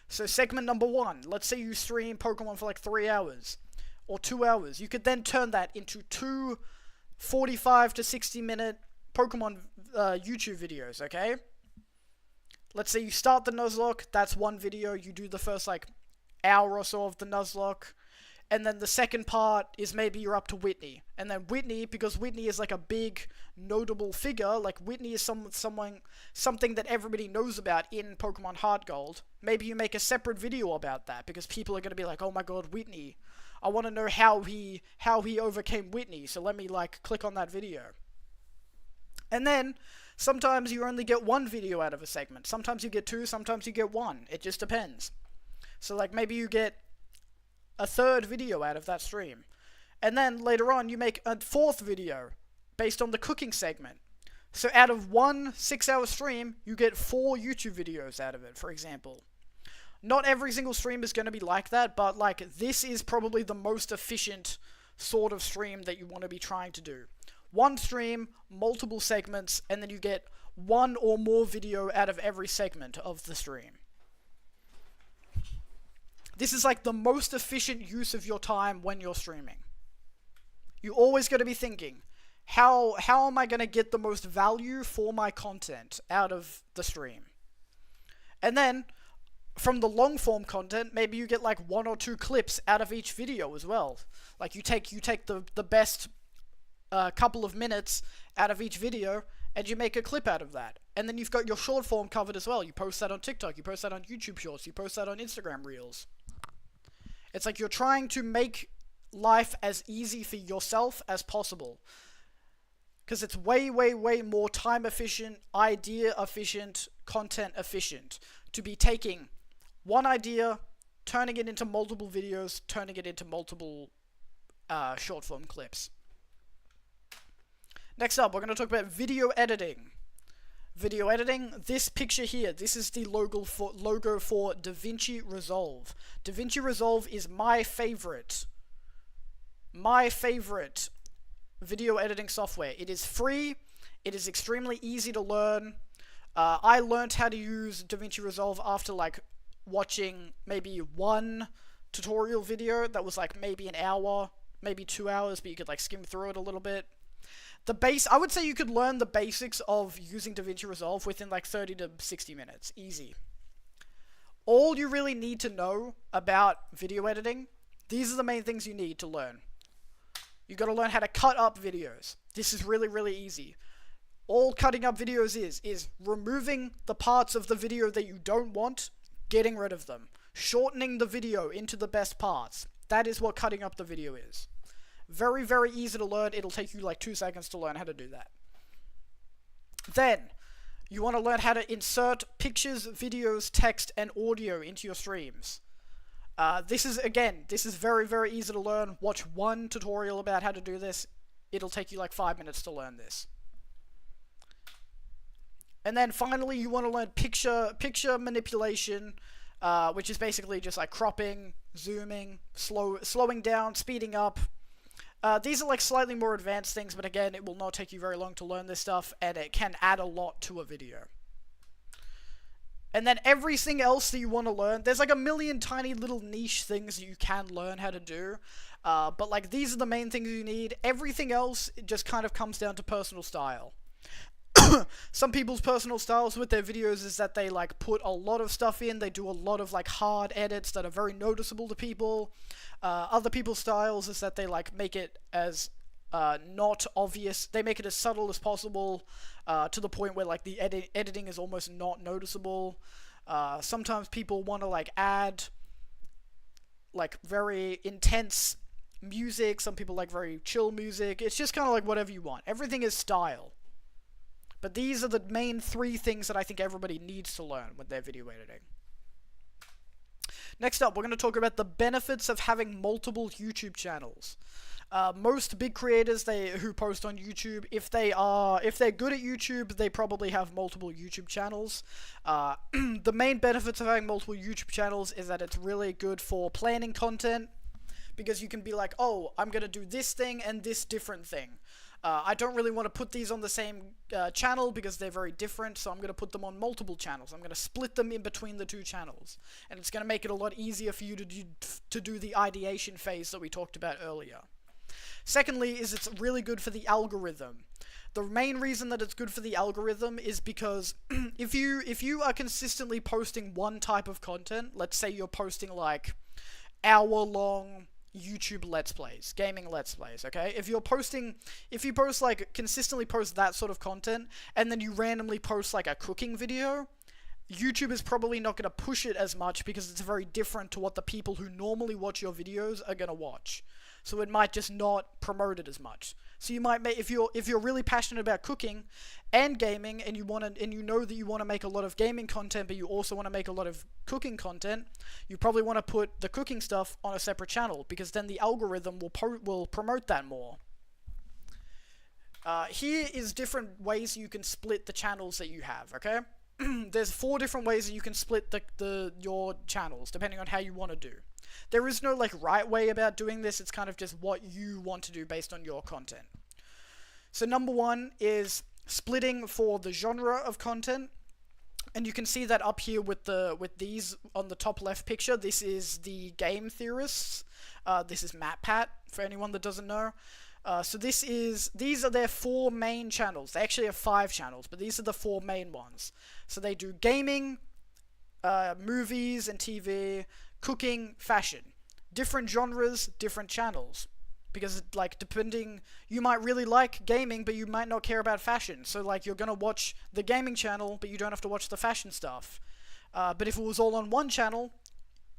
So segment number 1, let's say you stream Pokemon for like 3 hours or 2 hours. You could then turn that into 2 45 to 60 minute Pokemon YouTube videos, okay? Let's say you start the Nuzlocke, that's one video, you do the first like hour or so of the Nuzlocke, and then the second part is maybe you're up to Whitney. And then Whitney, because Whitney is like a big, notable figure, like Whitney is something that everybody knows about in Pokemon Heart Gold, maybe you make a separate video about that, because people are going to be like, oh my god, Whitney. I want to know how he overcame Whitney, so let me like click on that video. And then, sometimes you only get one video out of a segment. Sometimes you get 2, sometimes you get 1. It just depends. So like maybe you get a 3rd video out of that stream. And then later on you make a 4th video based on the cooking segment. So out of one 6-hour stream, you get 4 YouTube videos out of it, for example. Not every single stream is going to be like that, but like this is probably the most efficient sort of stream that you want to be trying to do. One stream, multiple segments, and then you get 1 or more video out of every segment of the stream. This is like the most efficient use of your time when you're streaming. You always got to be thinking, how am I going to get the most value for my content out of the stream? And then, from the long form content, maybe you get like 1 or 2 clips out of each video as well. Like you take the best couple of minutes out of each video, and you make a clip out of that. And then you've got your short form covered as well. You post that on TikTok, you post that on YouTube Shorts, you post that on Instagram Reels. It's like you're trying to make life as easy for yourself as possible. Because it's way, way, way more time efficient, idea efficient, content efficient to be taking one idea, turning it into multiple videos, turning it into multiple short form clips. Next up, we're going to talk about video editing. Video editing, this picture here, this is the logo for DaVinci Resolve. DaVinci Resolve is my favorite video editing software. It is free, it is extremely easy to learn. I learned how to use DaVinci Resolve after like watching maybe one tutorial video that was like maybe an hour, maybe 2 hours, but you could like skim through it a little bit. I would say you could learn the basics of using DaVinci Resolve within like 30 to 60 minutes. Easy. All you really need to know about video editing, these are the main things you need to learn. You gotta learn how to cut up videos. This is really, really easy. All cutting up videos is removing the parts of the video that you don't want, getting rid of them. Shortening the video into the best parts. That is what cutting up the video is. Very, very easy to learn. It'll take you like 2 seconds to learn how to do that. Then, you want to learn how to insert pictures, videos, text, and audio into your streams. This is very, very easy to learn. Watch one tutorial about how to do this. It'll take you like 5 minutes to learn this. And then finally, you want to learn picture manipulation, which is basically just like cropping, zooming, slowing down, speeding up. These are like slightly more advanced things, but again, it will not take you very long to learn this stuff, and it can add a lot to a video. And then everything else that you want to learn, there's like a million tiny little niche things that you can learn how to do, but like these are the main things you need. Everything else, it just kind of comes down to personal style. Some people's personal styles with their videos is that they like put a lot of stuff in, they do a lot of like hard edits that are very noticeable to people. Other people's styles is that they like make it as not obvious, they make it as subtle as possible, to the point where like the editing is almost not noticeable. Sometimes people want to like add like very intense music, some people like very chill music. It's just kind of like whatever you want. Everything is style. But these are the main 3 things that I think everybody needs to learn with their video editing. Next up, we're going to talk about the benefits of having multiple YouTube channels. Most big creators who post on YouTube, if they're good at YouTube, they probably have multiple YouTube channels. The main benefits of having multiple YouTube channels is that it's really good for planning content, because you can be like, oh, I'm gonna do this thing and this different thing. I don't really want to put these on the same channel because they're very different, so I'm going to put them on multiple channels. I'm going to split them in between the two channels, and it's going to make it a lot easier for you to do the ideation phase that we talked about earlier. Secondly, is it's really good for the algorithm. The main reason that it's good for the algorithm is because if you are consistently posting one type of content, let's say you're posting like hour-long YouTube Let's Plays, gaming Let's Plays, okay? If you post like, consistently post that sort of content, and then you randomly post like a cooking video, YouTube is probably not going to push it as much because it's very different to what the people who normally watch your videos are going to watch. So it might just not promote it as much. So you might make, if you're really passionate about cooking and gaming, and you know that you want to make a lot of gaming content, but you also want to make a lot of cooking content, you probably want to put the cooking stuff on a separate channel, because then the algorithm will promote that more. Here is different ways you can split the channels that you have, okay? There's 4 different ways that you can split your channels, depending on how you want to do. There is no like right way about doing this, it's kind of just what you want to do based on your content. So number 1 is splitting for the genre of content, and you can see that up here with these on the top left picture. This is the game theorists. This is MatPat, for anyone that doesn't know. So these are their 4 main channels. They actually have 5 channels, but these are the 4 main ones. So they do gaming, movies and TV, cooking, fashion. Different genres, different channels. Because, like, you might really like gaming, but you might not care about fashion. So, like, you're gonna watch the gaming channel, but you don't have to watch the fashion stuff. But if it was all on one channel,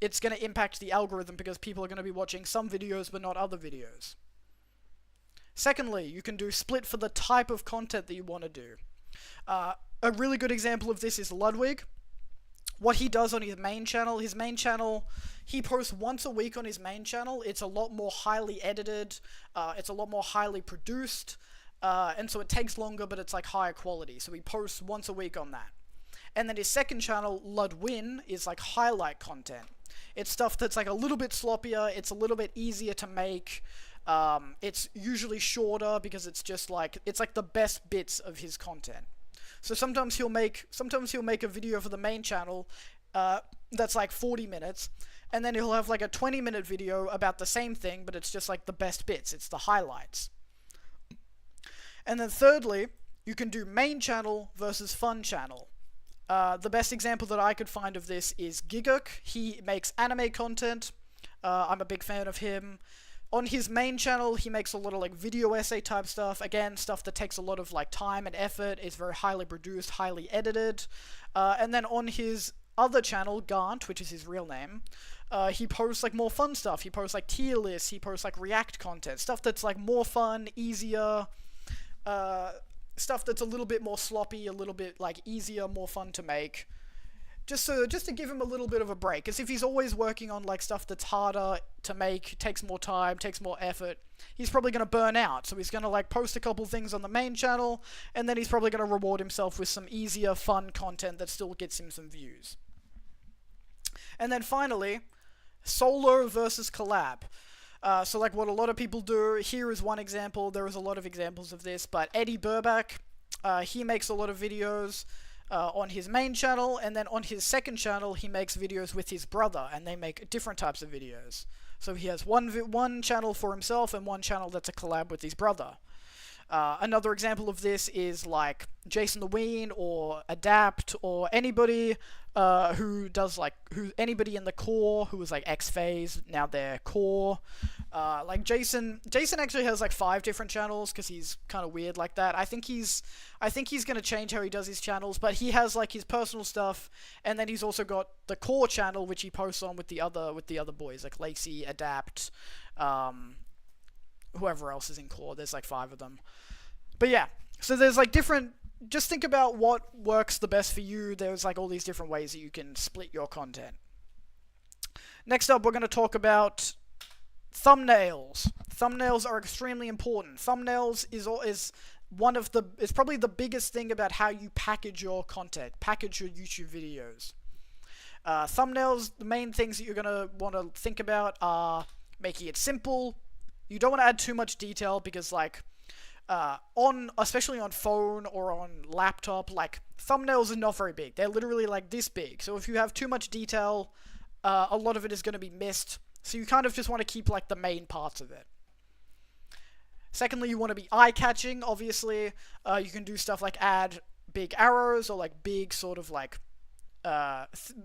it's gonna impact the algorithm, because people are gonna be watching some videos, but not other videos. Secondly, you can do split for the type of content that you want to do. A really good example of this is Ludwig. What he does on his main channel, he posts once a week on his main channel. It's a lot more highly edited, it's a lot more highly produced, and so it takes longer, but it's like higher quality. So he posts once a week on that. And then his second channel, Ludwin, is like highlight content. It's stuff that's like a little bit sloppier, it's a little bit easier to make. It's usually shorter because it's like the best bits of his content. So sometimes he'll make a video for the main channel that's like 40 minutes, and then he'll have like a 20-minute video about the same thing, but it's just like the best bits, it's the highlights. And then thirdly, you can do main channel versus fun channel. The best example that I could find of this is Giguk. He makes anime content. I'm a big fan of him. On his main channel, he makes a lot of like video essay type stuff. Again, stuff that takes a lot of like time and effort, is very highly produced, highly edited. And then on his other channel, Gant, which is his real name, he posts like more fun stuff. He posts like tier lists, he posts like react content, stuff that's like more fun, easier, stuff that's a little bit more sloppy, a little bit like easier, more fun to make. Just to give him a little bit of a break, because if he's always working on like stuff that's harder to make, takes more time, takes more effort, he's probably going to burn out. So he's going to like post a couple things on the main channel, and then he's probably going to reward himself with some easier, fun content that still gets him some views. And then finally, solo versus collab. So like what a lot of people do, here is one example, there is a lot of examples of this, but Eddie Burback, he makes a lot of videos on his main channel, and then on his second channel he makes videos with his brother, and they make different types of videos. So he has one channel for himself and one channel that's a collab with his brother. Another example of this is like Jason the Ween or Adapt, or anybody anybody in the core who was like X-Phase, now they're core. Like Jason actually has like 5 different channels because he's kind of weird like that. I think he's gonna change how he does his channels, but he has like his personal stuff, and then he's also got the core channel which he posts on with the other boys like Lacey, Adapt, whoever else is in core. There's like 5 of them. But yeah, so there's like different, just think about what works the best for you. There's like all these different ways that you can split your content. Next up, we're going to talk about Thumbnails. Thumbnails are extremely important. Thumbnails is probably the biggest thing about how you package your content, package your YouTube videos. Thumbnails, the main things that you're going to want to think about are making it simple. You don't want to add too much detail because, like, especially on phone or on laptop, like, thumbnails are not very big. They're literally like this big. So if you have too much detail, a lot of it is going to be missed. So you kind of just want to keep, like, the main parts of it. Secondly, you want to be eye-catching, obviously. You can do stuff like add big arrows or, like, big sort of, like,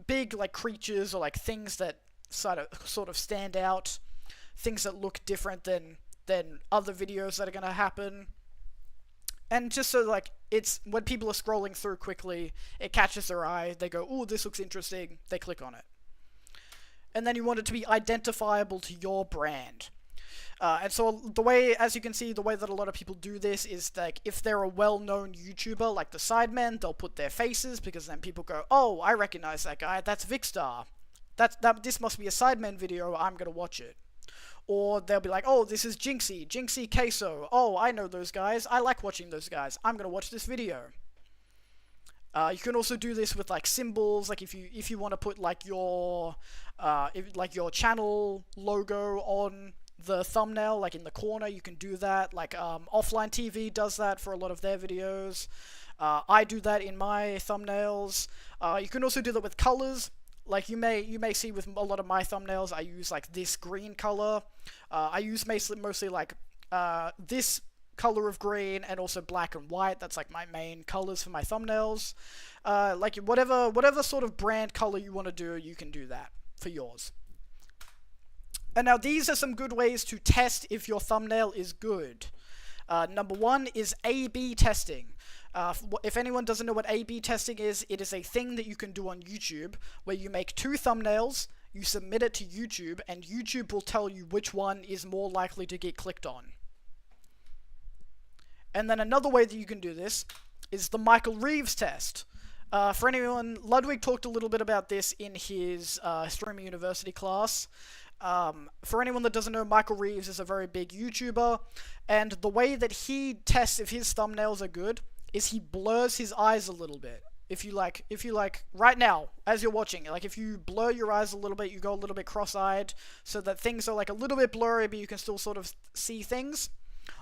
big, like, creatures or, like, things that sort of stand out. Things that look different than other videos that are going to happen. And just so, like, it's when people are scrolling through quickly, it catches their eye. They go, "Ooh, this looks interesting." They click on it. And then you want it to be identifiable to your brand. And so the way, as you can see, the way that a lot of people do this is, like, if they're a well-known YouTuber, like the Sidemen, they'll put their faces, because then people go, "Oh, I recognize that guy. That's Vicstar. This must be a Sidemen video. I'm gonna watch it." Or they'll be like, "Oh, this is Jinxie Queso. Oh, I know those guys. I like watching those guys. I'm gonna watch this video." You can also do this with, like, symbols. Like, if you want to put, like, your channel logo on the thumbnail, like in the corner, you can do that. Like, Offline TV does that for a lot of their videos. I do that in my thumbnails. You can also do that with colors. Like, you may see with a lot of my thumbnails, I use, like, this green color. I use mostly like this color of green and also black and white. That's, like, my main colors for my thumbnails. Like, whatever sort of brand color you want to do, you can do that for yours. And now these are some good ways to test if your thumbnail is good. Number one is A/B testing. If anyone doesn't know what A/B testing is, it is a thing that you can do on YouTube where you make two thumbnails, you submit it to YouTube, and YouTube will tell you which one is more likely to get clicked on. And then another way that you can do this is the Michael Reeves test. For anyone, Ludwig talked a little bit about this in his Streaming University class. For anyone that doesn't know, Michael Reeves is a very big YouTuber, and the way that he tests if his thumbnails are good is he blurs his eyes a little bit. If you like, right now, as you're watching, like, if you blur your eyes a little bit, you go a little bit cross-eyed, so that things are, like, a little bit blurry, but you can still sort of see things.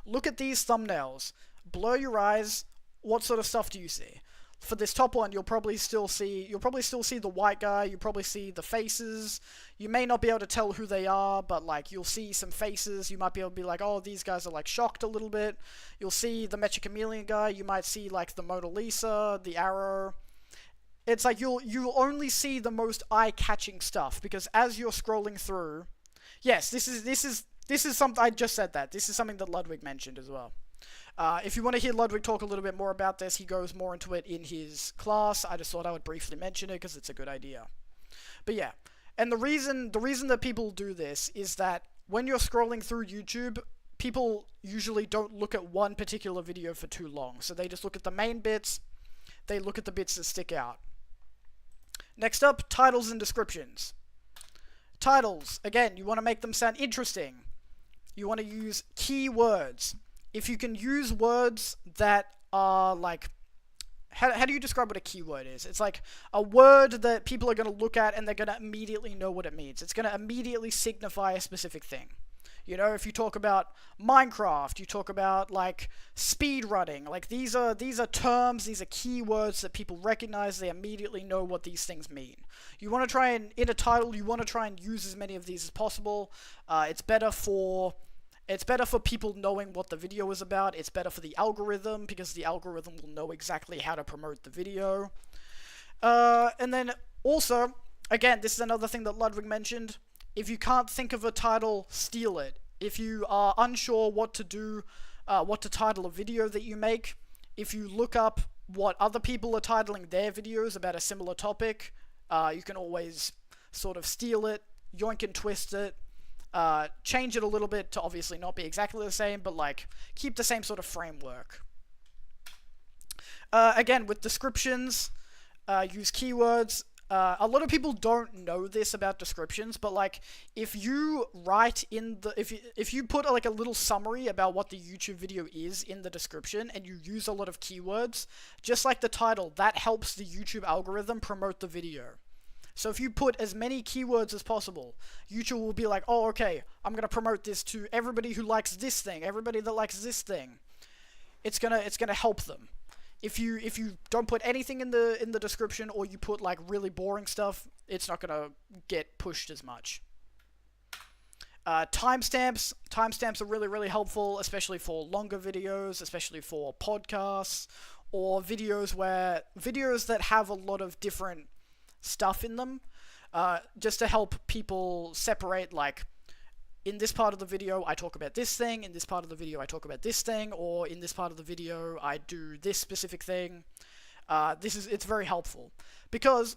Look at these thumbnails. Blur your eyes. What sort of stuff do you see? For this top one, you'll probably still see the white guy. You probably see the faces. You may not be able to tell who they are, but, like, you'll see some faces. You might be able to be like, "Oh, these guys are, like, shocked a little bit." You'll see the Mecha Chameleon guy. You might see, like, the Mona Lisa, the arrow. It's like you'll only see the most eye-catching stuff, because as you're scrolling through, yes, this is something. I just said that. This is something that Ludwig mentioned as well. If you want to hear Ludwig talk a little bit more about this, he goes more into it in his class. I just thought I would briefly mention it because it's a good idea. But yeah, and the reason that people do this is that when you're scrolling through YouTube, people usually don't look at one particular video for too long. So they just look at the main bits, they look at the bits that stick out. Next up, titles and descriptions. Titles, again, you want to make them sound interesting. You want to use keywords. If you can use words that are, like, how do you describe what a keyword is? It's like a word that people are going to look at and they're going to immediately know what it means. It's going to immediately signify a specific thing. You know, if you talk about Minecraft, you talk about, like, speed running. Like, these are terms, these are keywords that people recognize. They immediately know what these things mean. You want to try and, in a title, you want to try and use as many of these as possible. It's better for people knowing what the video is about. It's better for the algorithm, because the algorithm will know exactly how to promote the video. And then also, again, this is another thing that Ludwig mentioned. If you can't think of a title, steal it. If you are unsure what to do, what to title a video that you make, if you look up what other people are titling their videos about a similar topic, you can always sort of steal it, yoink and twist it, change it a little bit to obviously not be exactly the same, but, like, keep the same sort of framework. Again, with descriptions, use keywords. A lot of people don't know this about descriptions, but like if you write in the if you put like a little summary about what the YouTube video is in the description and you use a lot of keywords, just like the title, that helps the YouTube algorithm promote the video. So if you put as many keywords as possible, YouTube will be like, oh, okay, I'm gonna promote this to everybody who likes this thing, everybody that likes this thing. It's gonna help them. If you don't put anything in the description, or you put like really boring stuff, it's not gonna get pushed as much. Timestamps are really helpful, especially for longer videos, especially for podcasts, or videos that have a lot of different stuff in them, just to help people separate, like, in this part of the video I talk about this thing, in this part of the video I talk about this thing, or in this part of the video I do this specific thing. It's very helpful, because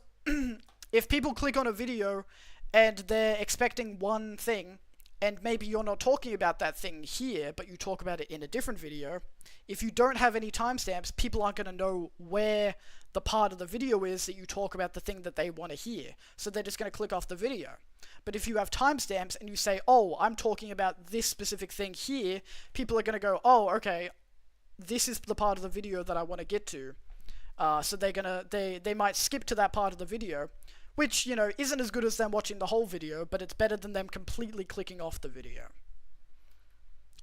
if people click on a video and they're expecting one thing, and maybe you're not talking about that thing here, but you talk about it in a different video, if you don't have any timestamps, people aren't going to know where the part of the video is that you talk about the thing that they want to hear. So they're just going to click off the video. But if you have timestamps and you say, oh, I'm talking about this specific thing here, people are going to go, oh, okay, this is the part of the video that I want to get to. So they might skip to that part of the video, which, you know, isn't as good as them watching the whole video, but it's better than them completely clicking off the video.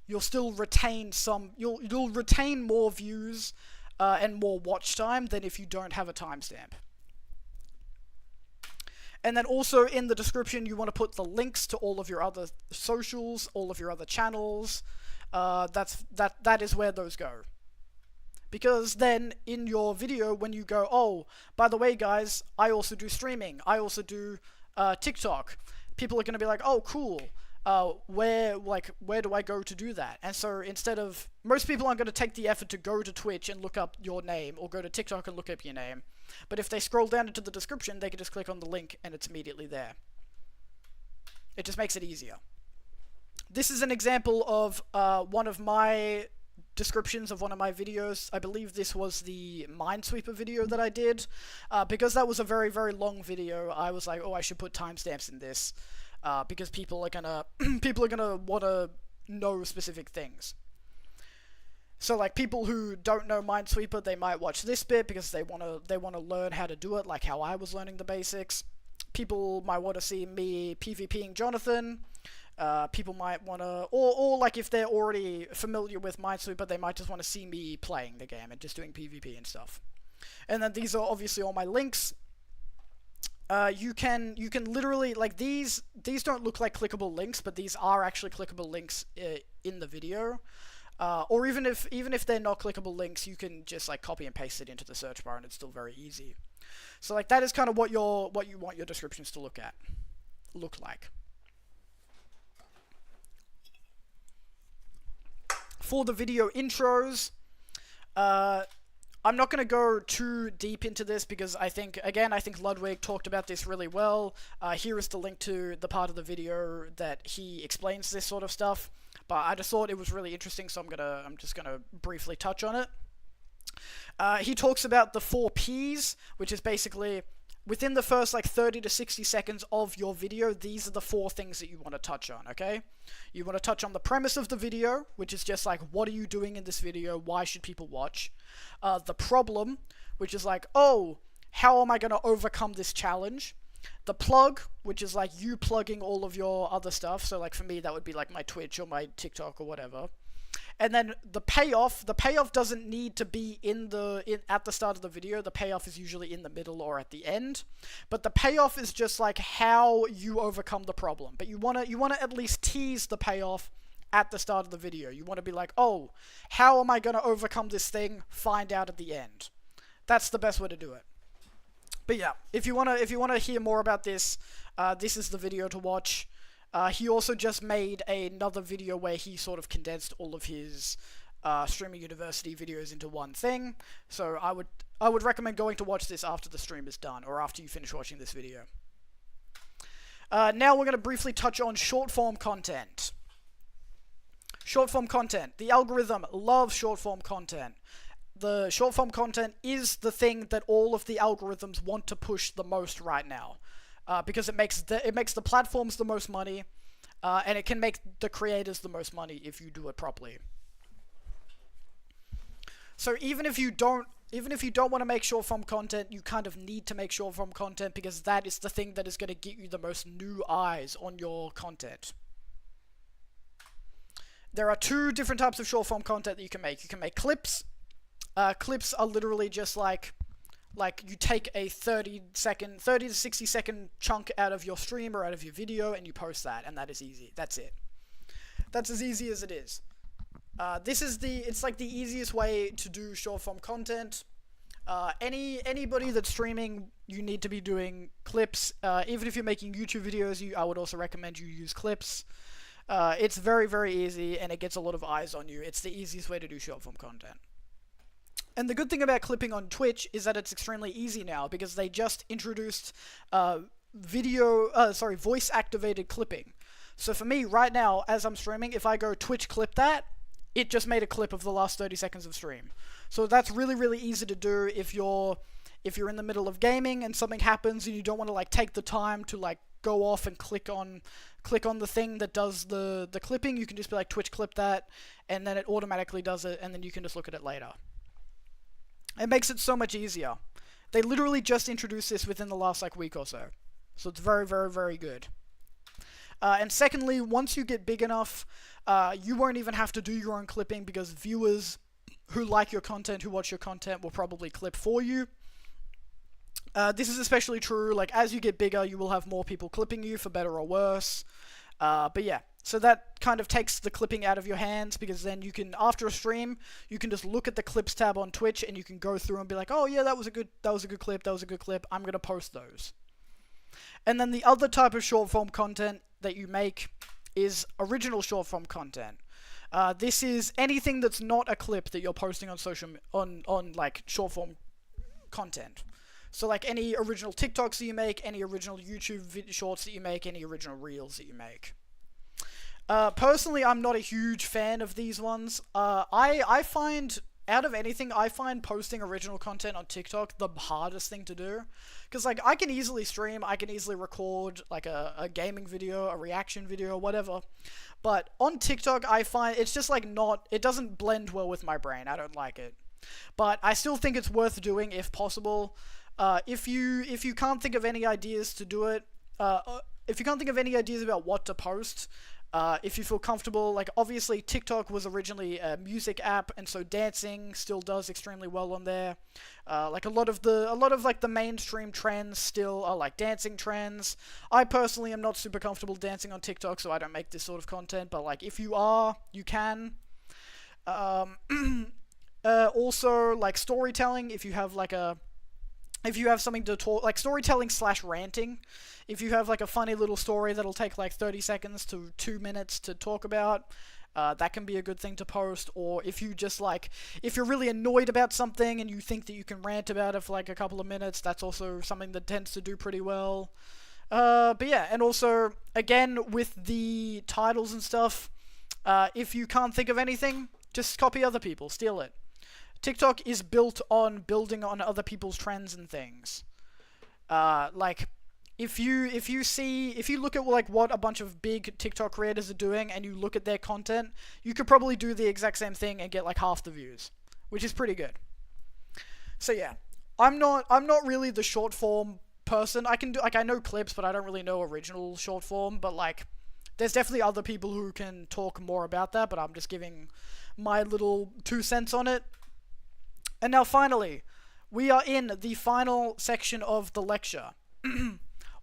You'll still retain you'll retain more views and more watch time than if you don't have a timestamp. And then also in the description, you want to put the links to all of your other socials, all of your other channels. That is where those go. Because then in your video, when you go, oh, by the way, guys, I also do streaming, I also do TikTok, people are going to be like, oh, cool. Where do I go to do that? And so instead of, most people aren't going to take the effort to go to Twitch and look up your name, or go to TikTok and look up your name. But if they scroll down into the description, they can just click on the link and it's immediately there. It just makes it easier. This is an example of one of my descriptions of one of my videos. I believe this was the Minesweeper video that I did. Because that was a very long video, I was like, oh, I should put timestamps in this. Because people are gonna want to know specific things. So like people who don't know Minesweeper, they might watch this bit because they want to learn how to do it, like how I was learning the basics. People might want to see me PvPing Jonathan. People might want to, or like if they're already familiar with Minesweeper, they might just want to see me playing the game and just doing PvP and stuff. And then these are obviously all my links. You can literally, like, these don't look like clickable links, but these are actually clickable links in the video. Or even if they're not clickable links, you can just like copy and paste it into the search bar and it's still very easy. So like that is kind of what you want your descriptions to look like. For the video intros, I'm not going to go too deep into this because I think Ludwig talked about this really well. Here is the link to the part of the video that he explains this sort of stuff. But I just thought it was really interesting, so I'm just gonna briefly touch on it. He talks about the 4 Ps, which is basically within the first like 30 to 60 seconds of your video, these are the 4 things that you want to touch on, okay? You want to touch on the premise of the video, which is just like, what are you doing in this video? Why should people watch? The problem, which is like, oh, how am I going to overcome this challenge? The plug, which is like you plugging all of your other stuff. So like for me, that would be like my Twitch or my TikTok or whatever. And then the payoff doesn't need to be at the start of the video. The payoff is usually in the middle or at the end. But the payoff is just like how you overcome the problem. But you wanna at least tease the payoff at the start of the video. You want to be like, oh, how am I gonna overcome this thing? Find out at the end. That's the best way to do it. But yeah, if you wanna hear more about this, this is the video to watch. He also just made another video where he sort of condensed all of his Streaming University videos into one thing. So I would recommend going to watch this after the stream is done, or after you finish watching this video. Now we're going to briefly touch on short form content. Short form content. The algorithm loves short form content. the short form content is the thing that all of the algorithms want to push the most right now, because it makes the platforms the most money, and it can make the creators the most money if you do it properly. So even if you don't want to make short form content, you kind of need to make short form content because that is the thing that is going to get you the most new eyes on your content. There are two different types of short form content that you can make. You can make clips. Clips are literally just like you take a 30 to 60 second chunk out of your stream or out of your video and you post that, and that is easy. That's it. That's as easy as it is. It's like the easiest way to do short form content. Anybody that's streaming, you need to be doing clips. Even if you're making YouTube videos, I would also recommend you use clips. It's very, very easy, and it gets a lot of eyes on you. It's the easiest way to do short form content. And the good thing about clipping on Twitch is that it's extremely easy now, because they just introduced voice activated clipping. So for me, right now, as I'm streaming, if I go Twitch clip that, it just made a clip of the last 30 seconds of stream. So that's really, really easy to do if you're in the middle of gaming and something happens and you don't want to like take the time to like go off and click on the thing that does the clipping. You can just be like Twitch clip that, and then it automatically does it, and then you can just look at it later. It makes it so much easier. They literally just introduced this within the last like week or so. So it's very, very, very good. And secondly, once you get big enough, you won't even have to do your own clipping, because viewers who like your content, who watch your content, will probably clip for you. This is especially true, like, as you get bigger, you will have more people clipping you, for better or worse. But yeah, so that kind of takes the clipping out of your hands, because then you can, after a stream, you can just look at the clips tab on Twitch, and you can go through and be like, oh yeah, that was a good clip, I'm gonna post those. And then the other type of short form content that you make is original short form content. This is anything that's not a clip that you're posting on like short form content. So like any original TikToks that you make, any original YouTube shorts that you make, any original reels that you make. Personally, I'm not a huge fan of these ones. I find, out of anything, I find posting original content on TikTok the hardest thing to do. Because, like, I can easily stream, I can easily record, like, a gaming video, a reaction video, whatever. But on TikTok, I find it's just, like, it doesn't blend well with my brain. I don't like it. But I still think it's worth doing if possible. If you can't think of any ideas to do it, if you can't think of any ideas about what to post, if you feel comfortable, like, obviously TikTok was originally a music app, and so dancing still does extremely well on there. Like a lot of like the mainstream trends still are like dancing trends. I personally am not super comfortable dancing on TikTok, so I don't make this sort of content, but like if you are, you can. Also, like storytelling, if you have something to talk, like storytelling / ranting, if you have like a funny little story that'll take like 30 seconds to 2 minutes to talk about, that can be a good thing to post. Or if you just like, if you're really annoyed about something and you think that you can rant about it for like a couple of minutes, that's also something that tends to do pretty well. But yeah, and also, again, with the titles and stuff, if you can't think of anything, just copy other people, steal it. TikTok is built on building on other people's trends and things. Like, if you look at like what a bunch of big TikTok creators are doing and you look at their content, you could probably do the exact same thing and get like half the views, which is pretty good. So yeah, I'm not really the short form person. I can do, like, I know clips, but I don't really know original short form, but like there's definitely other people who can talk more about that, but I'm just giving my little 2 cents on it. And now finally, we are in the final section of the lecture.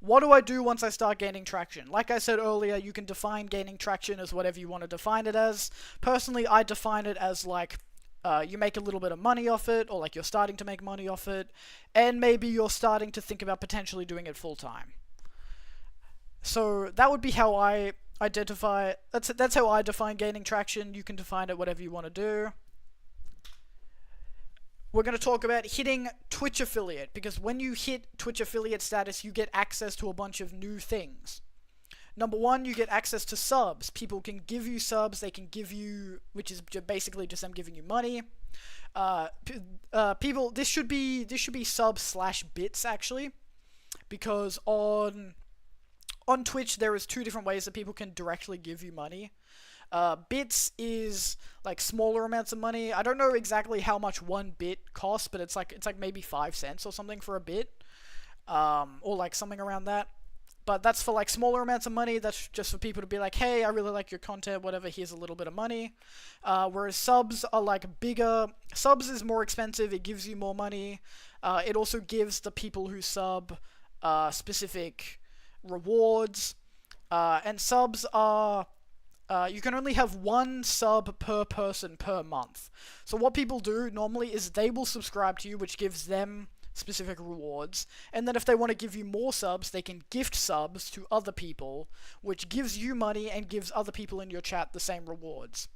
What do I do once I start gaining traction? Like I said earlier, you can define gaining traction as whatever you want to define it as. Personally, I define it as like, you make a little bit of money off it, or like you're starting to make money off it, and maybe you're starting to think about potentially doing it full time. So that would be how I identify, that's how I define gaining traction. You can define it whatever you want to do. We're going to talk about hitting Twitch affiliate, because when you hit Twitch affiliate status, you get access to a bunch of new things. Number one, you get access to subs. People can give you subs, they can give you, which is basically just them giving you money. People, this should be subs/bits actually, because on Twitch there is two different ways that people can directly give you money. Bits is like smaller amounts of money. I don't know exactly how much one bit costs, but it's like maybe 5 cents or something for a bit, or like something around that. But that's for like smaller amounts of money. That's just for people to be like, hey, I really like your content, whatever, here's a little bit of money. Whereas subs are like bigger. Subs is more expensive, it gives you more money. It also gives the people who sub specific rewards. And subs are... you can only have one sub per person per month. So what people do normally is they will subscribe to you, which gives them specific rewards, and then if they want to give you more subs, they can gift subs to other people, which gives you money and gives other people in your chat the same rewards.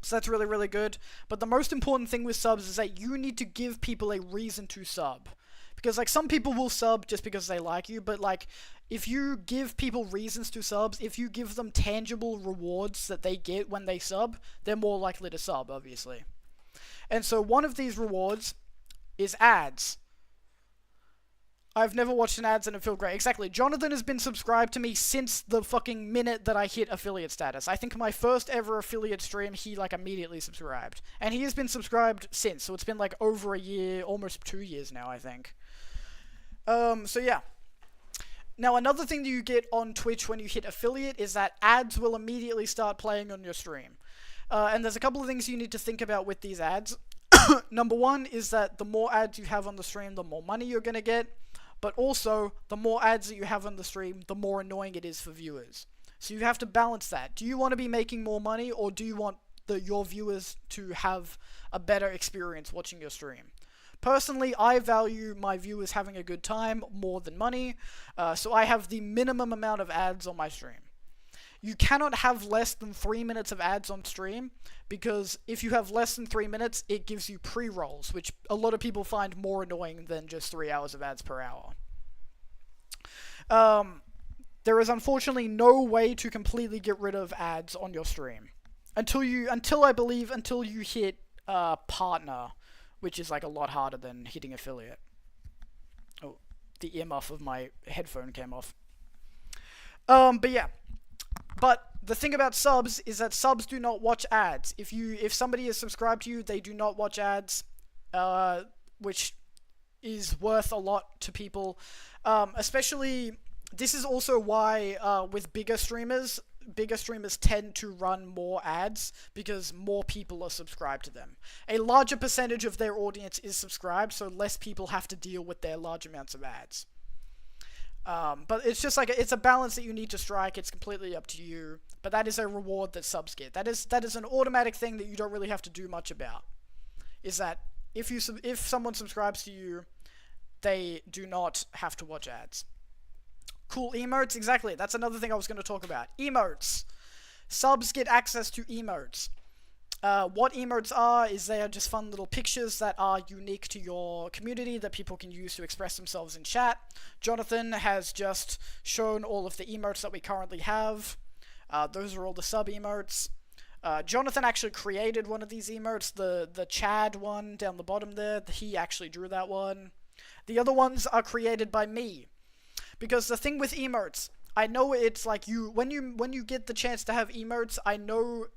So that's really, really good. But the most important thing with subs is that you need to give people a reason to sub. Because like some people will sub just because they like you, but like if you give people reasons to subs, if you give them tangible rewards that they get when they sub, they're more likely to sub, obviously. And so one of these rewards is ads. I've never watched an ads and it feel great. Exactly. Jonathan has been subscribed to me since the fucking minute that I hit affiliate status. I think my first ever affiliate stream, he like immediately subscribed. And he has been subscribed since, so it's been like over a year, almost 2 years now, I think. So yeah. Now another thing that you get on Twitch when you hit affiliate is that ads will immediately start playing on your stream. And there's a couple of things you need to think about with these ads. Number one is that the more ads you have on the stream, the more money you're going to get. But also, the more ads that you have on the stream, the more annoying it is for viewers. So you have to balance that. Do you want to be making more money, or do you want your viewers to have a better experience watching your stream? Personally, I value my viewers having a good time more than money, so I have the minimum amount of ads on my stream. You cannot have less than 3 minutes of ads on stream, because if you have less than 3 minutes, it gives you pre-rolls, which a lot of people find more annoying than just 3 hours of ads per hour. There is unfortunately no way to completely get rid of ads on your stream. Until you hit partner, which is like a lot harder than hitting affiliate. Oh, the earmuff of my headphone came off. But yeah. But the thing about subs is that subs do not watch ads. If somebody is subscribed to you, they do not watch ads, which is worth a lot to people. Especially, this is also why with bigger streamers tend to run more ads because more people are subscribed to them. A larger percentage of their audience is subscribed, so less people have to deal with their large amounts of ads. But it's just like, it's a balance that you need to strike. It's completely up to you. But that is a reward that subs get. That is an automatic thing that you don't really have to do much about. Is that if someone subscribes to you, they do not have to watch ads. Cool emotes, exactly. That's another thing I was going to talk about. Emotes. Subs get access to emotes. What emotes are is they are just fun little pictures that are unique to your community that people can use to express themselves in chat. Jonathan has just shown all of the emotes that we currently have. Those are all the sub emotes. Jonathan actually created one of these emotes, the Chad one down the bottom there. He actually drew that one. The other ones are created by me. Because the thing with emotes, I know it's like when you get the chance to have emotes, I know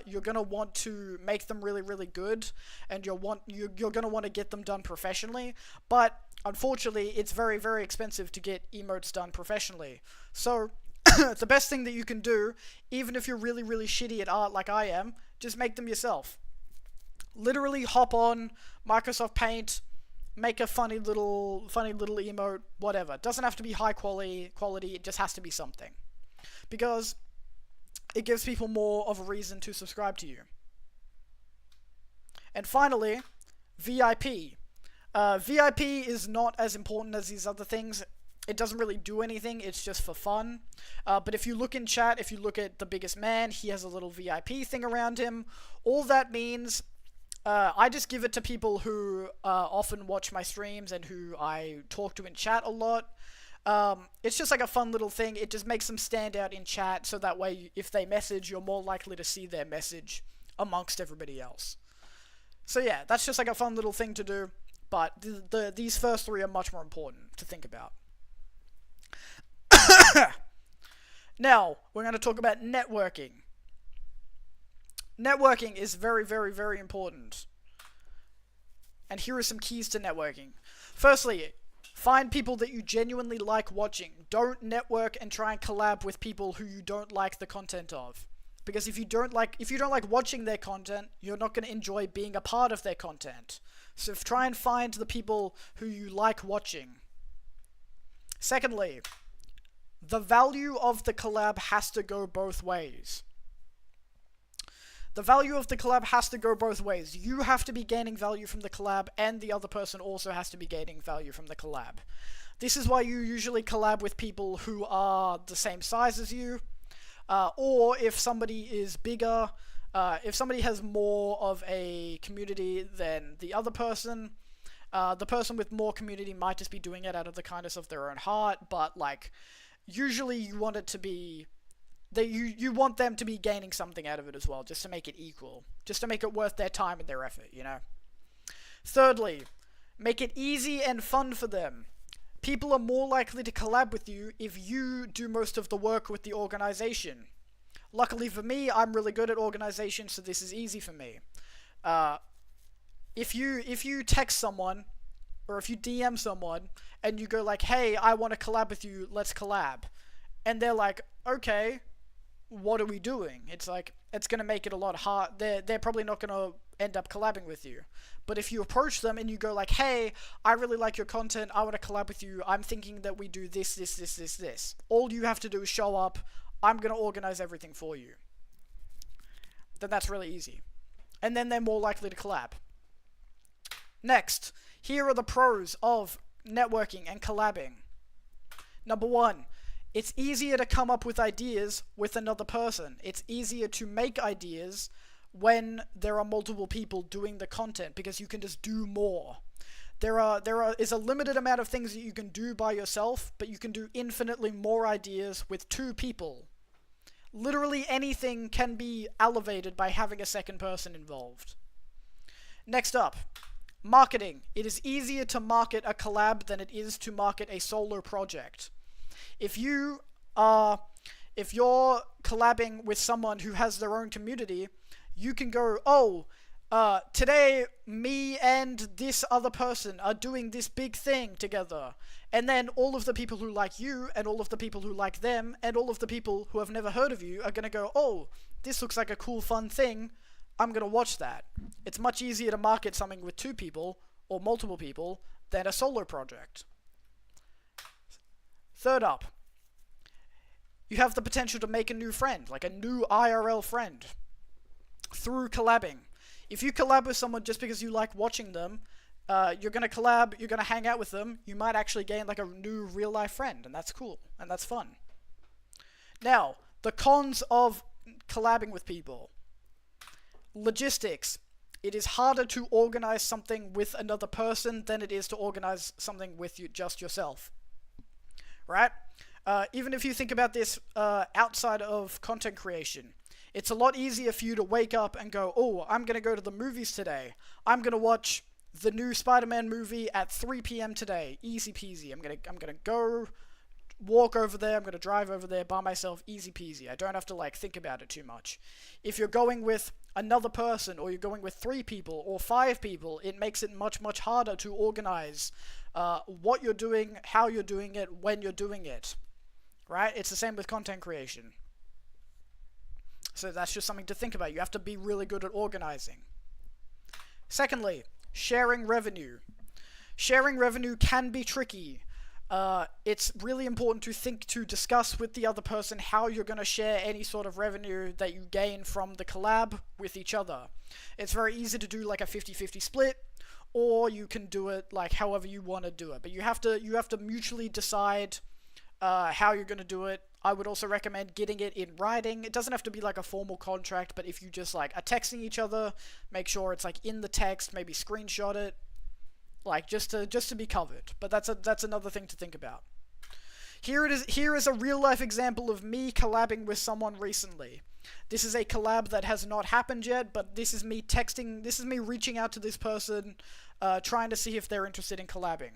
you're gonna want to make them really, really good, and you're gonna want to get them done professionally. But unfortunately, it's very, very expensive to get emotes done professionally. So the best thing that you can do, even if you're really, really shitty at art like I am, just make them yourself. Literally hop on Microsoft Paint, make a funny little emote, whatever. It doesn't have to be high quality, it just has to be something. Because it gives people more of a reason to subscribe to you. And finally, VIP. VIP is not as important as these other things. It doesn't really do anything, it's just for fun. But if you look in chat, if you look at the biggest man, he has a little VIP thing around him. All that means, I just give it to people who often watch my streams and who I talk to in chat a lot. It's just like a fun little thing. It just makes them stand out in chat, so that way if they message, you're more likely to see their message amongst everybody else. So yeah, that's just like a fun little thing to do, but these first three are much more important to think about. Now, we're going to talk about networking. Networking is very, very, very important. And here are some keys to networking. Firstly, find people that you genuinely like watching. Don't network and try and collab with people who you don't like the content of. Because if you don't like watching their content, you're not going to enjoy being a part of their content. So try and find the people who you like watching. Secondly, the value of the collab has to go both ways. The value of the collab has to go both ways. You have to be gaining value from the collab, and the other person also has to be gaining value from the collab. This is why you usually collab with people who are the same size as you, or if somebody is bigger, if somebody has more of a community than the other person, the person with more community might just be doing it out of the kindness of their own heart, but like, usually you want it to be, you want them to be gaining something out of it as well, just to make it equal, just to make it worth their time and their effort, you know? Thirdly, make it easy and fun for them. People are more likely to collab with you if you do most of the work with the organization. Luckily for me, I'm really good at organization, so this is easy for me. If you text someone, or if you DM someone, and you go like, hey, I want to collab with you, let's collab. And they're like, okay, what are we doing? It's like, it's going to make it a lot hard. They're probably not going to end up collabing with you. But if you approach them and you go like, hey, I really like your content, I want to collab with you, I'm thinking that we do this, this, this, this, this. All you have to do is show up, I'm going to organize everything for you. Then that's really easy. And then they're more likely to collab. Next, here are the pros of networking and collabing. Number one, it's easier to come up with ideas with another person. It's easier to make ideas when there are multiple people doing the content, because you can just do more. There is a limited amount of things that you can do by yourself, but you can do infinitely more ideas with two people. Literally anything can be elevated by having a second person involved. Next up, marketing. It is easier to market a collab than it is to market a solo project. If you're collabing with someone who has their own community, you can go, oh, today me and this other person are doing this big thing together. And then all of the people who like you, and all of the people who like them, and all of the people who have never heard of you are going to go, oh, this looks like a cool, fun thing. I'm going to watch that. It's much easier to market something with two people, or multiple people, than a solo project. Third up, you have the potential to make a new friend, like a new IRL friend, through collabing. If you collab with someone just because you like watching them, you're going to collab, you're going to hang out with them, you might actually gain like a new real-life friend, and that's cool, and that's fun. Now, the cons of collabing with people. Logistics. It is harder to organize something with another person than it is to organize something with just yourself. Right? Even if you think about this outside of content creation, it's a lot easier for you to wake up and go, oh, I'm going to go to the movies today. I'm going to watch the new Spider-Man movie at 3 p.m. today. Easy peasy. I'm going to go walk over there. I'm going to drive over there by myself. Easy peasy. I don't have to like think about it too much. If you're going with another person, or you're going with 3 people or 5 people, it makes it much, much harder to organize what you're doing, how you're doing it, when you're doing it. Right? It's the same with content creation. So that's just something to think about. You have to be really good at organizing. Secondly, sharing revenue. Sharing revenue can be tricky. It's really important to discuss with the other person how you're going to share any sort of revenue that you gain from the collab with each other. It's very easy to do like a 50-50 split, or you can do it like however you want to do it. But you have to mutually decide how you're going to do it. I would also recommend getting it in writing. It doesn't have to be like a formal contract, but if you just like are texting each other, make sure it's like in the text, maybe screenshot it, like just to be covered. But that's another thing to think about. Here is a real life example of me collabing with someone recently. This is a collab that has not happened yet, but this is me texting, this is me reaching out to this person, trying to see if they're interested in collabing.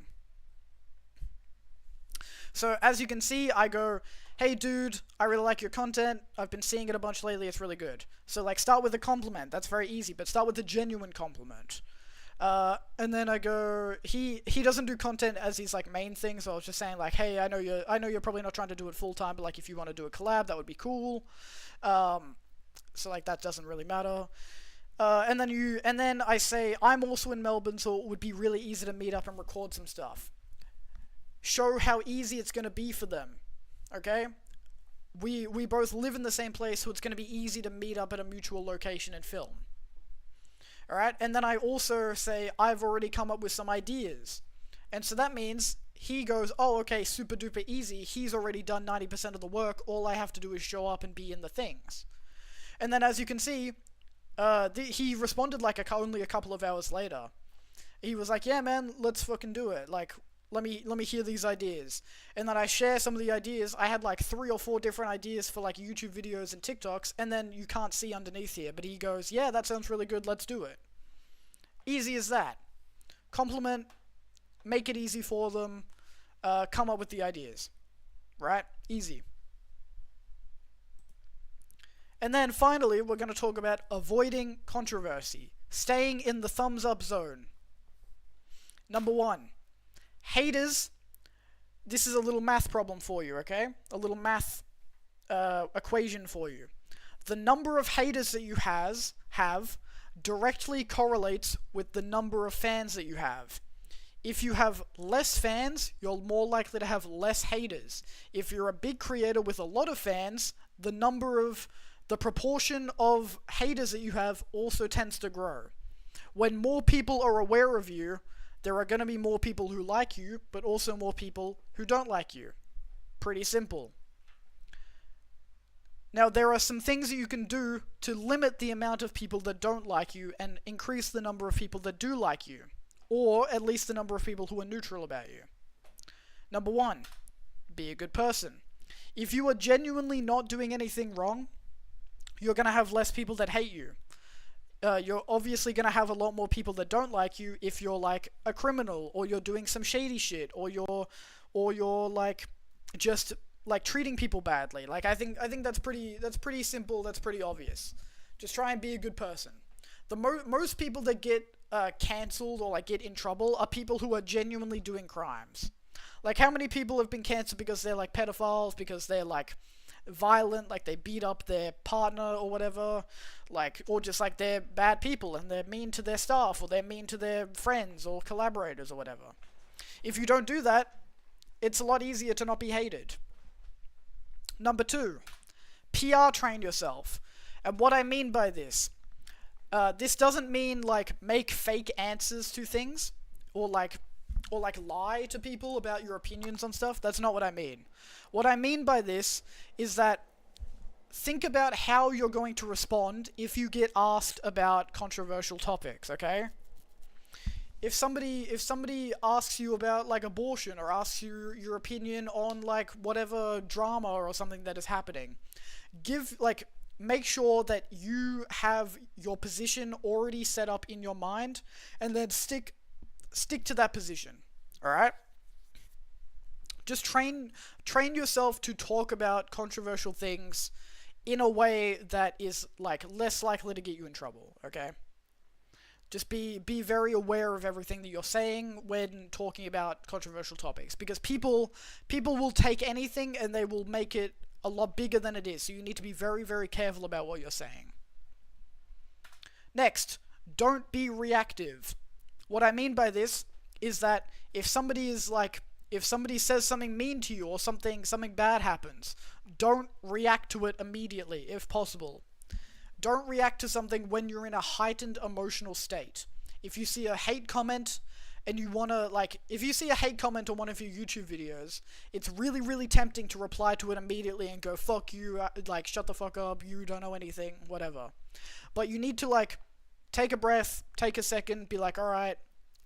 So as you can see, I go, hey dude, I really like your content, I've been seeing it a bunch lately, it's really good. So like start with a compliment, that's very easy, but start with a genuine compliment. And then I go, he doesn't do content as his like main thing, so I was just saying like, hey, I know you're probably not trying to do it full time, but like if you want to do a collab, that would be cool. So like that doesn't really matter. And then I say, I'm also in Melbourne, so it would be really easy to meet up and record some stuff. Show how easy it's going to be for them, okay? We both live in the same place, so it's going to be easy to meet up at a mutual location and film. Alright, and then I also say, I've already come up with some ideas. And so that means he goes, oh, okay, super duper easy, he's already done 90% of the work, all I have to do is show up and be in the things. And then as you can see, he responded like only a couple of hours later. He was like, yeah man, let's fucking do it, like, let me hear these ideas. And then I share some of the ideas. I had like 3 or 4 different ideas for like YouTube videos and TikToks, and then you can't see underneath here, but he goes, yeah, that sounds really good, let's do it. Easy as that. Compliment, make it easy for them, come up with the ideas. Right? Easy. And then finally, we're going to talk about avoiding controversy. Staying in the thumbs up zone. Number 1. Haters. This is a little math problem for you, okay? A little math equation for you. The number of haters that you have directly correlates with the number of fans that you have. If you have less fans, you're more likely to have less haters. If you're a big creator with a lot of fans, the proportion of haters that you have also tends to grow. When more people are aware of you, there are going to be more people who like you, but also more people who don't like you. Pretty simple. Now, there are some things that you can do to limit the amount of people that don't like you and increase the number of people that do like you. Or at least the number of people who are neutral about you. Number 1, be a good person. If you are genuinely not doing anything wrong, you're going to have less people that hate you. You're obviously going to have a lot more people that don't like you if you're like a criminal, or you're doing some shady shit, or you're like just like treating people badly. Like I think that's pretty simple, that's pretty obvious. Just try and be a good person. The most people that get cancelled or like get in trouble are people who are genuinely doing crimes. Like how many people have been cancelled because they're like pedophiles, because they're like violent, like they beat up their partner or whatever, like, or just like they're bad people and they're mean to their staff, or they're mean to their friends or collaborators or whatever. If you don't do that, it's a lot easier to not be hated. Number 2, PR train yourself. And what I mean by this doesn't mean like make fake answers to things, or like lie to people about your opinions on stuff. That's not what I mean. What I mean by this is that think about how you're going to respond if you get asked about controversial topics, okay? If somebody asks you about like abortion, or asks you your opinion on like whatever drama or something that is happening, make sure that you have your position already set up in your mind, and then stick to that position. Alright? Just train yourself to talk about controversial things in a way that is like less likely to get you in trouble, okay? Just be very aware of everything that you're saying when talking about controversial topics, because people will take anything and they will make it a lot bigger than it is, so you need to be very, very careful about what you're saying. Next, don't be reactive. What I mean by this is that if somebody says something mean to you, or something bad happens, don't react to it immediately, if possible. Don't react to something when you're in a heightened emotional state. If you see a hate comment and you wanna, if you see a hate comment on one of your YouTube videos, it's really, really tempting to reply to it immediately and go, fuck you, shut the fuck up, you don't know anything, whatever. But you need to, take a breath, take a second, be like, alright,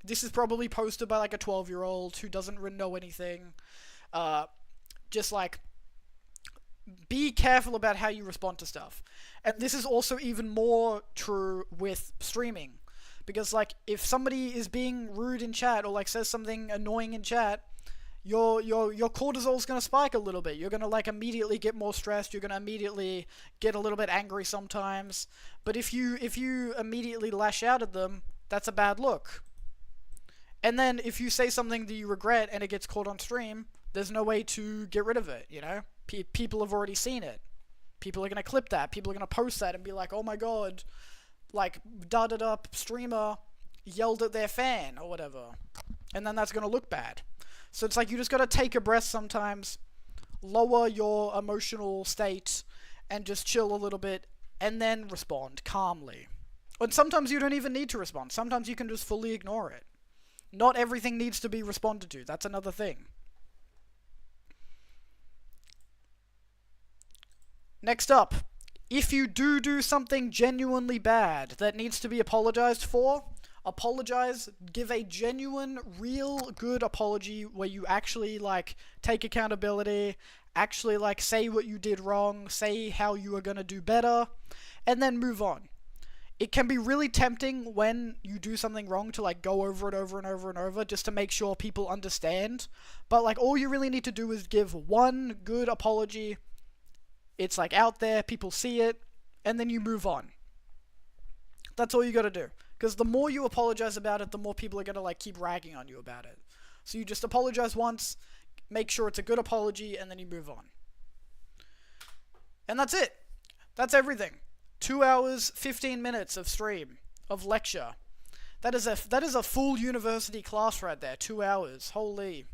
this is probably posted by, a 12-year-old who doesn't really know anything. Just, be careful about how you respond to stuff. And this is also even more true with streaming. Because, like, if somebody is being rude in chat or, like, says something annoying in chat, your cortisol's gonna spike a little bit. You're gonna, like, immediately get more stressed. You're gonna immediately get a little bit angry sometimes. But if you immediately lash out at them, that's a bad look. And then if you say something that you regret and it gets caught on stream, there's no way to get rid of it, you know? People have already seen it. People are gonna clip that. People are gonna post that and be like, oh my god, like, da-da-da streamer yelled at their fan or whatever. And then that's gonna look bad. So it's like you just gotta take a breath sometimes, lower your emotional state, and just chill a little bit, and then respond calmly. And sometimes you don't even need to respond. Sometimes you can just fully ignore it. Not everything needs to be responded to. That's another thing. Next up, if you do something genuinely bad that needs to be apologized for, apologize, give a genuine, real good apology where you actually, like, take accountability, actually, like, say what you did wrong, say how you are gonna do better, and then move on. It can be really tempting when you do something wrong to, like, go over it over and over and over just to make sure people understand, but, like, all you really need to do is give one good apology. It's, like, out there, people see it, and then you move on. That's all you gotta do. Because the more you apologize about it, the more people are gonna, like, keep ragging on you about it. So you just apologize once, make sure it's a good apology, and then you move on. And that's it. That's everything. 2 hours, 15 minutes of stream, of lecture. That is a full university class right there, 2 hours. Holy.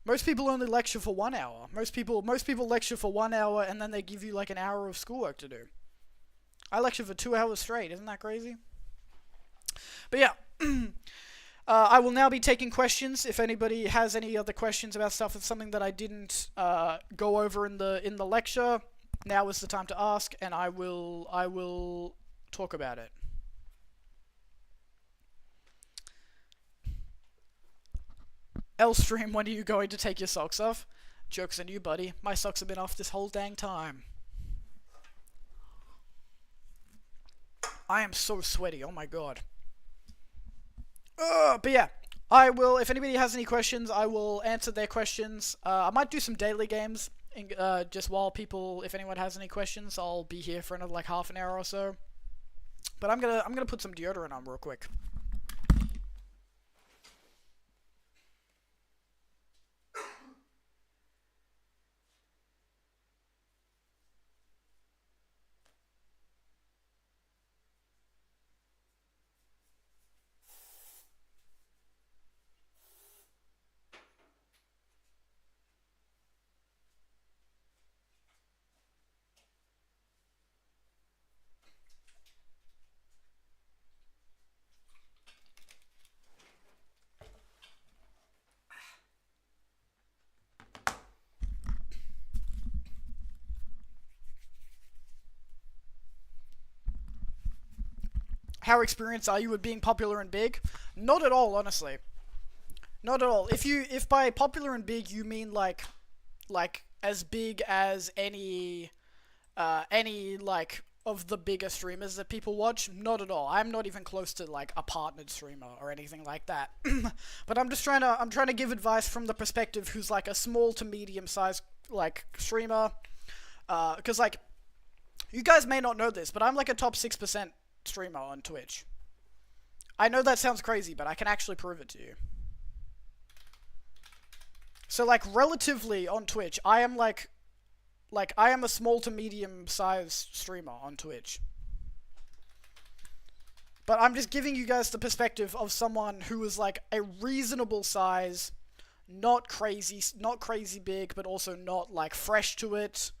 Most people only lecture for 1 hour. Most people lecture for 1 hour and then they give you, like, an hour of schoolwork to do. I lecture for 2 hours straight. Isn't that crazy? But yeah, I will now be taking questions. If anybody has any other questions about stuff, it's something that I didn't go over in the lecture. Now is the time to ask, and I will talk about it. Restream, when are you going to take your socks off? Joke's on you, buddy. My socks have been off this whole dang time. I am so sweaty, oh my god. But yeah, I will, if anybody has any questions, I will answer their questions. I might do some daily games, just while people, if anyone has any questions, I'll be here for another, like, half an hour or so. But I'm gonna put some deodorant on real quick. How experienced are you with being popular and big? Not at all, honestly. Not at all. If by popular and big you mean like as big as any like of the bigger streamers that people watch, not at all. I'm not even close to, like, a partnered streamer or anything like that. But I'm trying to give advice from the perspective who's, like, a small to medium sized, like, streamer. Cause, like, you guys may not know this, but I'm, like, a top 6% streamer on Twitch. I know that sounds crazy, but I can actually prove it to you. So, like, relatively on Twitch, I am, like, I am a small to medium sized streamer on Twitch. But I'm just giving you guys the perspective of someone who is, like, a reasonable size, not crazy big, but also not, like, fresh to it.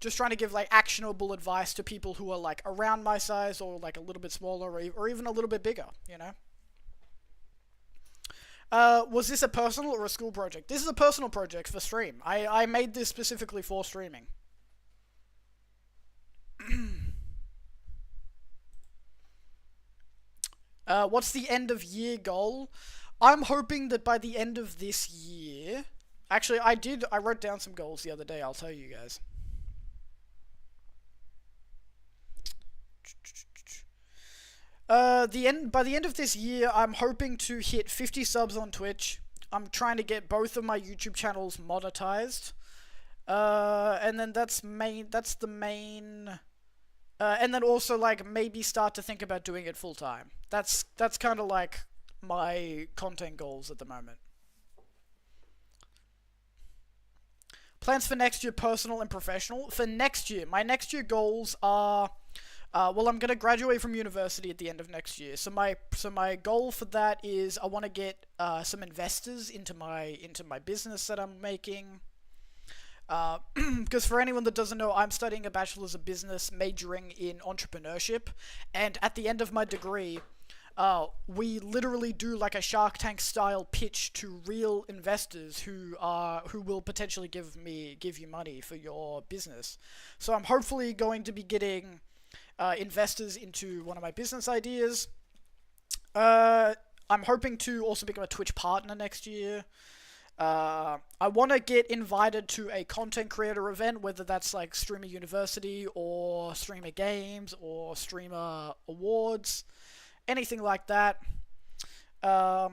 Just trying to give, like, actionable advice to people who are, like, around my size or, like, a little bit smaller or even a little bit bigger, you know? Was this a personal or a school project? This is a personal project for stream. I made this specifically for streaming. What's the end of year goal? I'm hoping that by the end of this year, Actually, I wrote down some goals the other day. I'll tell you guys. By the end of this year, I'm hoping to hit 50 subs on Twitch. I'm trying to get both of my YouTube channels monetized. And then that's the main, and then also, like, maybe start to think about doing it full time. That's kind of like my content goals at the moment. Plans for next year, personal and professional. For next year, my next year goals are, well, I'm gonna graduate from university at the end of next year. So my goal for that is I want to get some investors into my business that I'm making. Because for anyone that doesn't know, I'm studying a bachelor's of business, majoring in entrepreneurship, and at the end of my degree, we literally do like a Shark Tank style pitch to real investors who will potentially give you money for your business. So I'm hopefully going to be getting investors into one of my business ideas. I'm hoping to also become a Twitch partner next year. I want to get invited to a content creator event, whether that's like Streamer University or Streamer Games or Streamer Awards, anything like that. I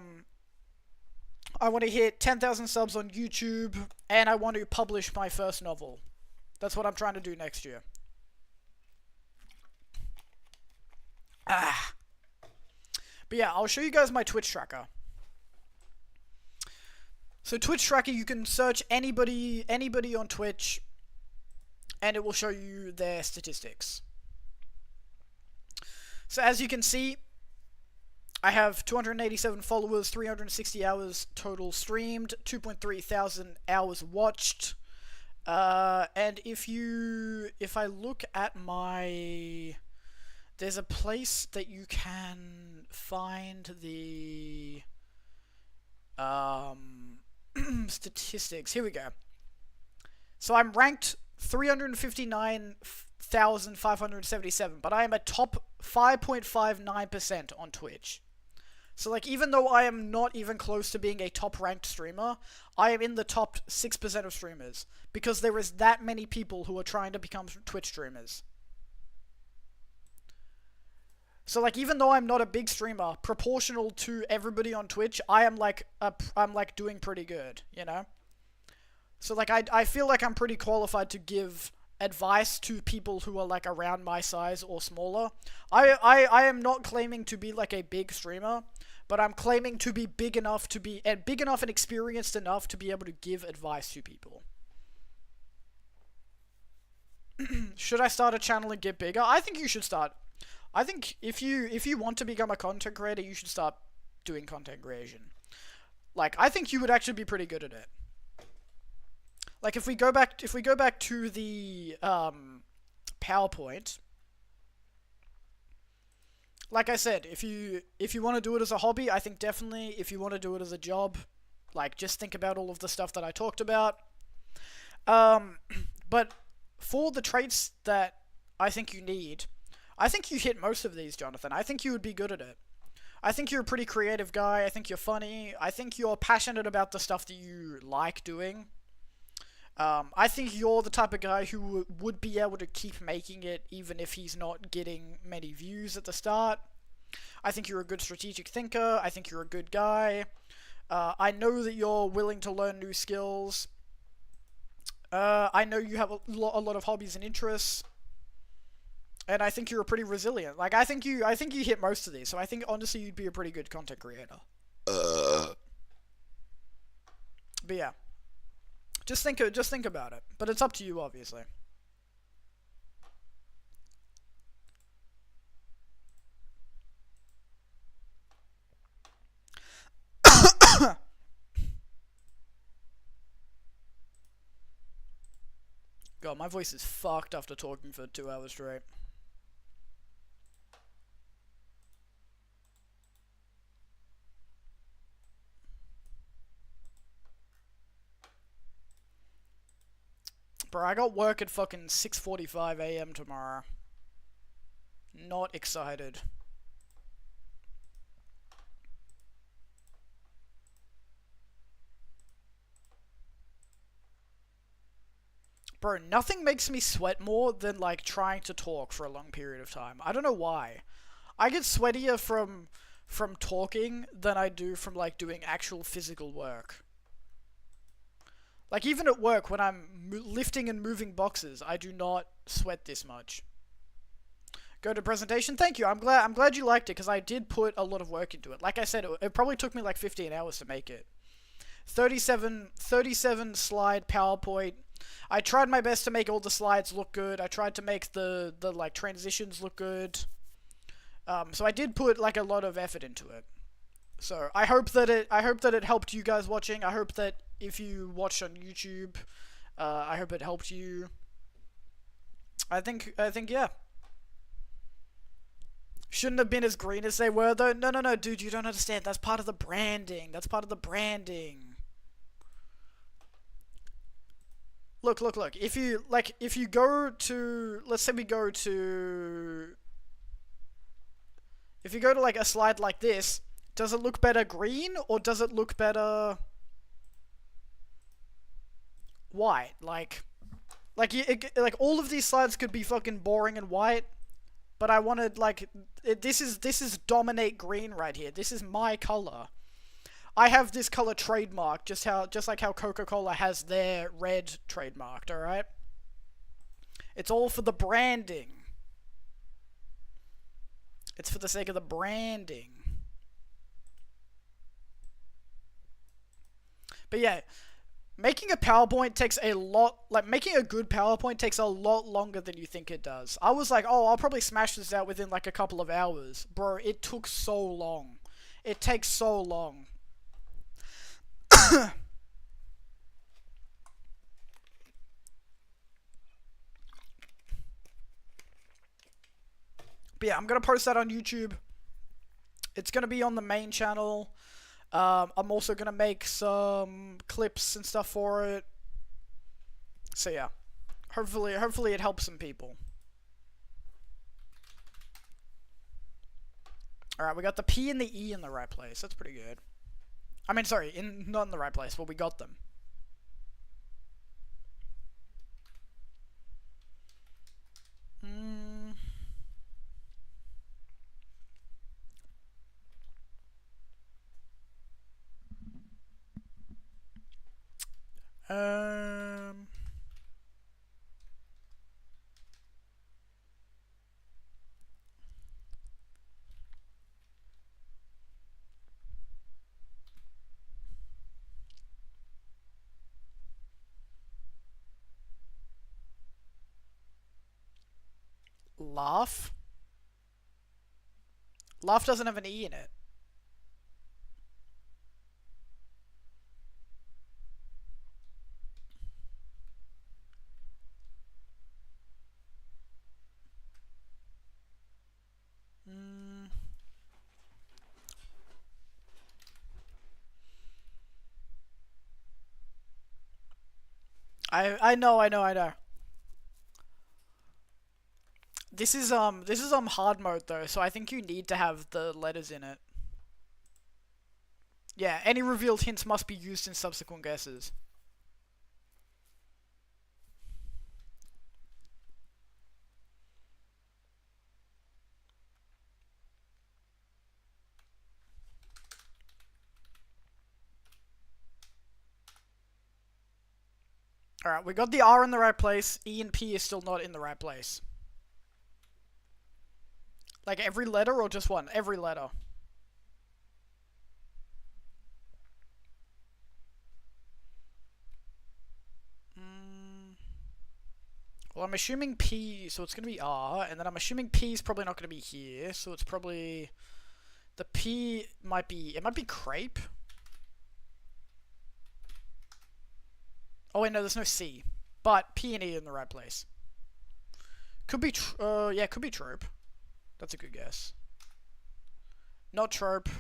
want to hit 10,000 subs on YouTube, and I want to publish my first novel. That's what I'm trying to do next year. But yeah, I'll show you guys my Twitch tracker. So Twitch tracker, you can search anybody on Twitch, and it will show you their statistics. So as you can see, I have 287 followers, 360 hours total streamed, 2.3 thousand hours watched. And if I look at my, there's a place that you can find the statistics. Here we go. So I'm ranked 359,577, but I am a top 5.59% on Twitch. So, like, even though I am not even close to being a top ranked streamer, I am in the top 6% of streamers, because there is that many people who are trying to become Twitch streamers. So, like, even though I'm not a big streamer, proportional to everybody on Twitch, I'm doing pretty good, you know? So, like, I feel like I'm pretty qualified to give advice to people who are, like, around my size or smaller. I am not claiming to be, like, a big streamer, but I'm claiming to be big enough and experienced enough to be able to give advice to people. Should I start a channel and get bigger? I think you should start. I think if you want to become a content creator, you should start doing content creation. Like, I think you would actually be pretty good at it. Like, if we go back to the PowerPoint, like I said, if you want to do it as a hobby, I think definitely. If you want to do it as a job, like, just think about all of the stuff that I talked about. But for the traits that I think you need, I think you hit most of these, Jonathan. I think you would be good at it. I think you're a pretty creative guy. I think you're funny. I think you're passionate about the stuff that you like doing. I think you're the type of guy who would be able to keep making it even if he's not getting many views at the start. I think you're a good strategic thinker. I think you're a good guy. I know that you're willing to learn new skills. I know you have a lot of hobbies and interests. And I think you're pretty resilient. Like, I think you hit most of these. So I think, honestly, you'd be a pretty good content creator. But yeah. Just think about it. But it's up to you, obviously. God, my voice is fucked after talking for 2 hours straight. Bro, I got work at fucking 6:45 AM tomorrow. Not excited. Bro, nothing makes me sweat more than, like, trying to talk for a long period of time. I don't know why. I get sweatier from talking than I do from, like, doing actual physical work. Like, even at work, when I'm lifting and moving boxes, I do not sweat this much. Go to presentation. Thank you. I'm glad you liked it, because I did put a lot of work into it. Like I said, it probably took me like 15 hours to make it. 37 slide PowerPoint. I tried my best to make all the slides look good. I tried to make the like transitions look good. So I did put like a lot of effort into it. So I hope that it helped you guys watching. I hope that if you watched on YouTube, I hope it helped you. I think yeah. Shouldn't have been as green as they were though. No, dude, you don't understand. That's part of the branding. That's part of the branding. Look. If you go to, let's say we go to, if you go to like a slide like this, does it look better green or does it look better white? Like all of these slides could be fucking boring and white, but I wanted like this is dominate green right here. This is my color. I have this color trademarked, just like how Coca-Cola has their red trademarked, alright? It's all for the branding. It's for the sake of the branding. But yeah, making a PowerPoint takes a lot, like making a good PowerPoint takes a lot longer than you think it does. I was like, oh, I'll probably smash this out within like a couple of hours. Bro, it took so long. It takes so long. But yeah, I'm gonna post that on YouTube. It's gonna be on the main channel. I'm also gonna make some clips and stuff for it. So yeah, hopefully it helps some people. All right, we got the P and the E in the right place. That's pretty good. I mean, sorry, not in the right place, but we got them. Laugh? Laugh doesn't have an E in it. I know. This is hard mode though, so I think you need to have the letters in it. Yeah, any revealed hints must be used in subsequent guesses. Alright, we got the R in the right place. E and P is still not in the right place. Like every letter or just one? Every letter. Well, I'm assuming P, so it's going to be R, and then I'm assuming P is probably not going to be here, so it's probably... The P might be... It might be crepe. Oh wait, no, there's no C. But P and E in the right place. Could be, yeah, could be trope. That's a good guess. Not trope.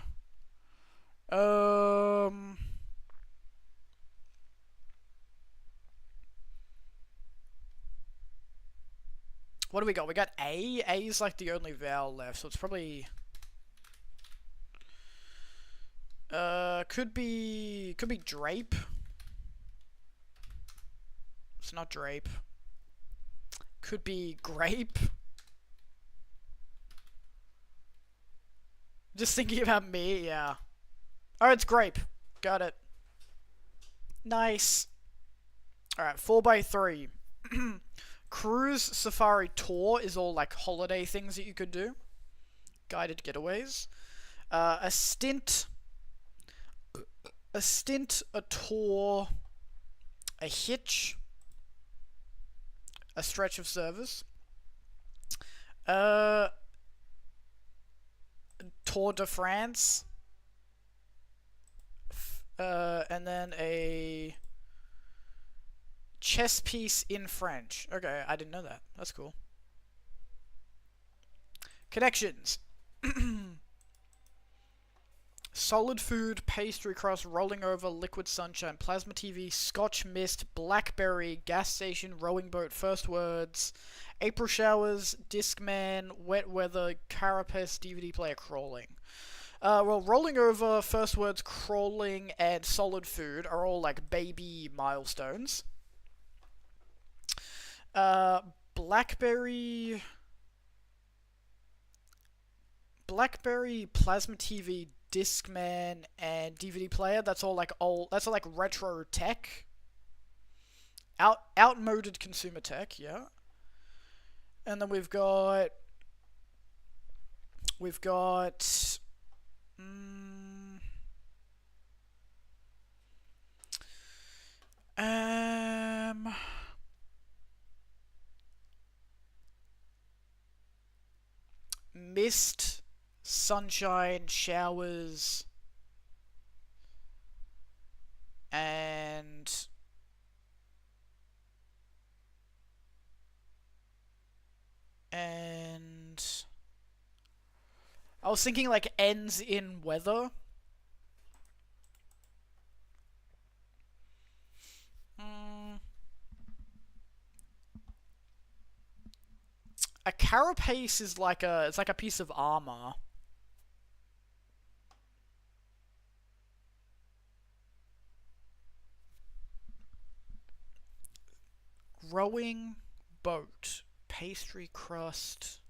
What do we got? We got A. A is like the only vowel left, so it's probably... could be drape. It's not drape. Could be grape. Just thinking about me, yeah. Oh, it's grape. Got it. Nice. Alright, 4x3. Cruise Safari Tour is all like holiday things that you could do. Guided getaways. A stint, a tour, a hitch, a stretch of service, Tour de France, and then a chess piece in French. Okay, I didn't know that. That's cool. Connections. Solid food, pastry crust, rolling over, liquid sunshine, plasma TV, Scotch mist, blackberry, gas station, rowing boat, first words, April showers, Discman, wet weather, carapace, DVD player, crawling. Well, rolling over, first words, crawling, and solid food are all like baby milestones. Blackberry, plasma TV, Discman, and DVD player. That's all like old. That's all like retro tech. Outmoded consumer tech. Yeah. And then we've got. Mist, sunshine, showers, and I was thinking like ends in weather. A carapace is like it's like a piece of armor. Rowing boat, pastry crust.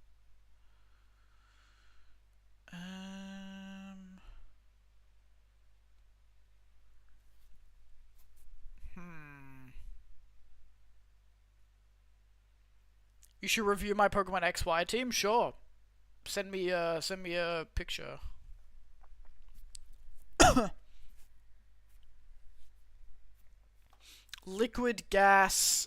You should review my Pokemon XY team? Sure. Send me a picture. Liquid gas.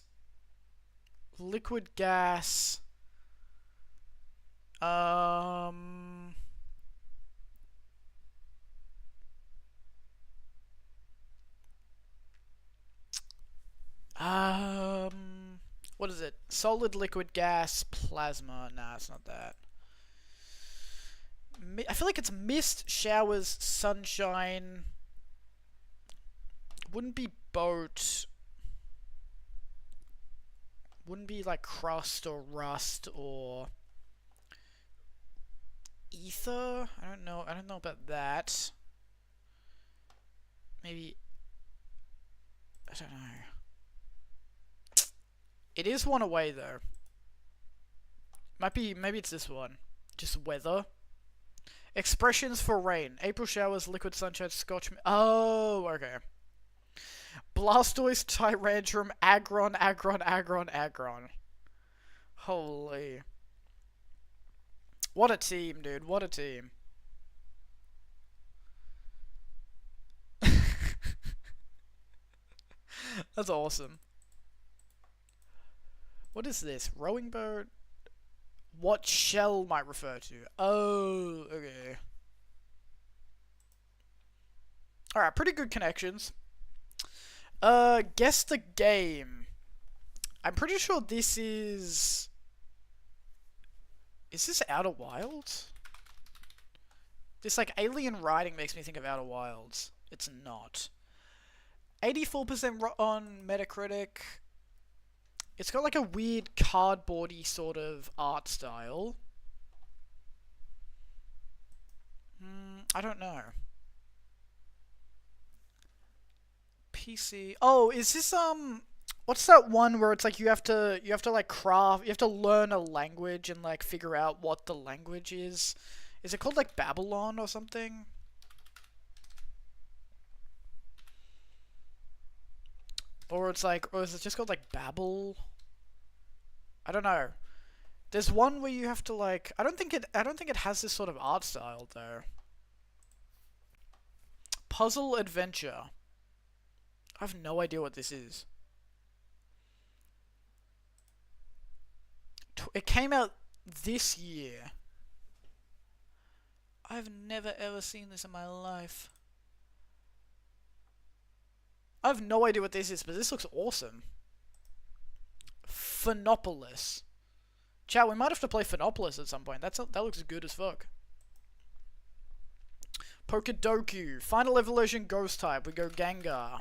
What is it? Solid, liquid, gas, plasma. Nah, it's not that. I feel like it's mist, showers, sunshine. Wouldn't be boat. Wouldn't be like crust or rust or ether. I don't know about that. Maybe. I don't know. It is one away though. Maybe it's this one. Just weather. Expressions for rain. April showers, liquid sunshine, Scotch. Oh, okay. Blastoise, Tyrantrum, Aggron. Holy. What a team, dude. What a team. That's awesome. What is this? Rowing boat? What shell might refer to? Oh, okay. Alright, pretty good connections. Guess the game. I'm pretty sure this is... Is this Outer Wilds? This, like, alien writing makes me think of Outer Wilds. It's not. 84% on Metacritic. It's got, like, a weird cardboardy sort of art style. I don't know. PC. Oh, is this, What's that one where it's like you have to like craft, you have to learn a language and like figure out what the language is? Is it called like Babylon or something? Or it's like, or is it just called like Babel? I don't know. There's one where you have to like, I don't think it has this sort of art style though. Puzzle adventure. I have no idea what this is. It came out this year. I've never ever seen this in my life. I have no idea what this is, but this looks awesome. Phenopolis. Chat, we might have to play Phenopolis at some point. That looks good as fuck. Pokedoku. Final evolution ghost type. We go Gengar.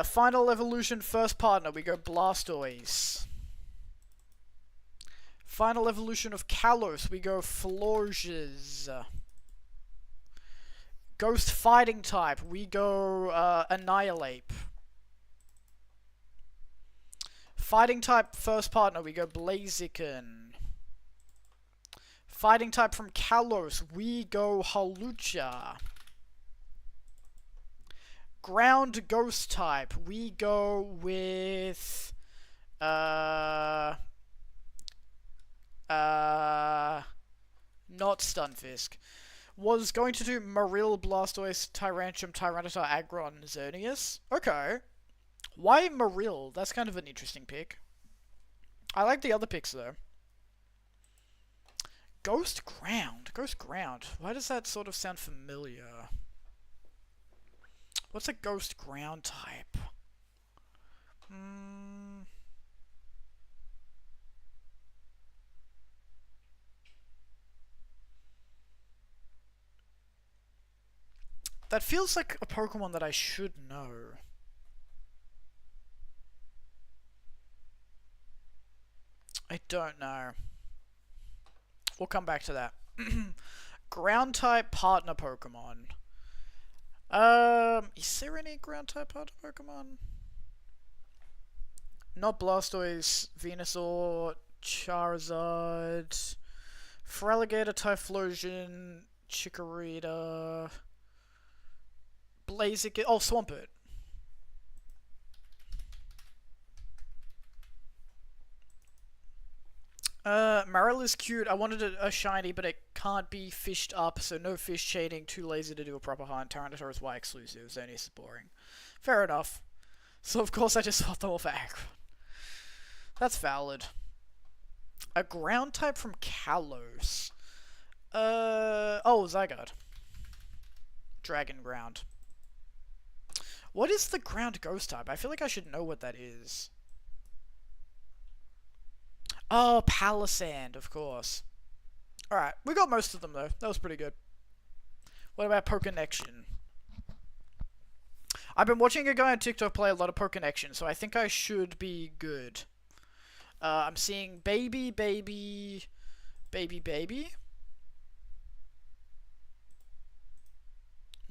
Final evolution first partner. We go Blastoise. Final evolution of Kalos. We go Florges. Ghost fighting type. We go Annihilate. Fighting type first partner. We go Blaziken. Fighting type from Kalos. We go Hawlucha. Ground ghost type. We go with not Stunfisk. Was going to do Marill, Blastoise, Tyrantrum, Tyranitar, Aggron, Xerneas. Okay. Why Marill? That's kind of an interesting pick. I like the other picks though. Ghost Ground. Ghost Ground. Why does that sort of sound familiar? What's a Ghost Ground type? That feels like a Pokemon that I should know. I don't know. We'll come back to that. Ground type partner Pokemon. Is there any ground type partner Pokemon? Not Blastoise, Venusaur, Charizard, Feraligatr, Typhlosion, Chikorita, Blaziken. Oh, Swampert. Marill is cute. I wanted a shiny, but it can't be fished up, so no fish shading. Too lazy to do a proper hunt. Tyranitar is Y exclusive. Xerneas is boring. Fair enough. So of course I just swapped them all for Aggron. That's valid. A ground type from Kalos. Oh, Zygarde. Dragon ground. What is the ground ghost type? I feel like I should know what that is. Oh, Palisand, of course. Alright, we got most of them, though. That was pretty good. What about Pokenection? I've been watching a guy on TikTok play a lot of Pokenection, so I think I should be good. I'm seeing baby.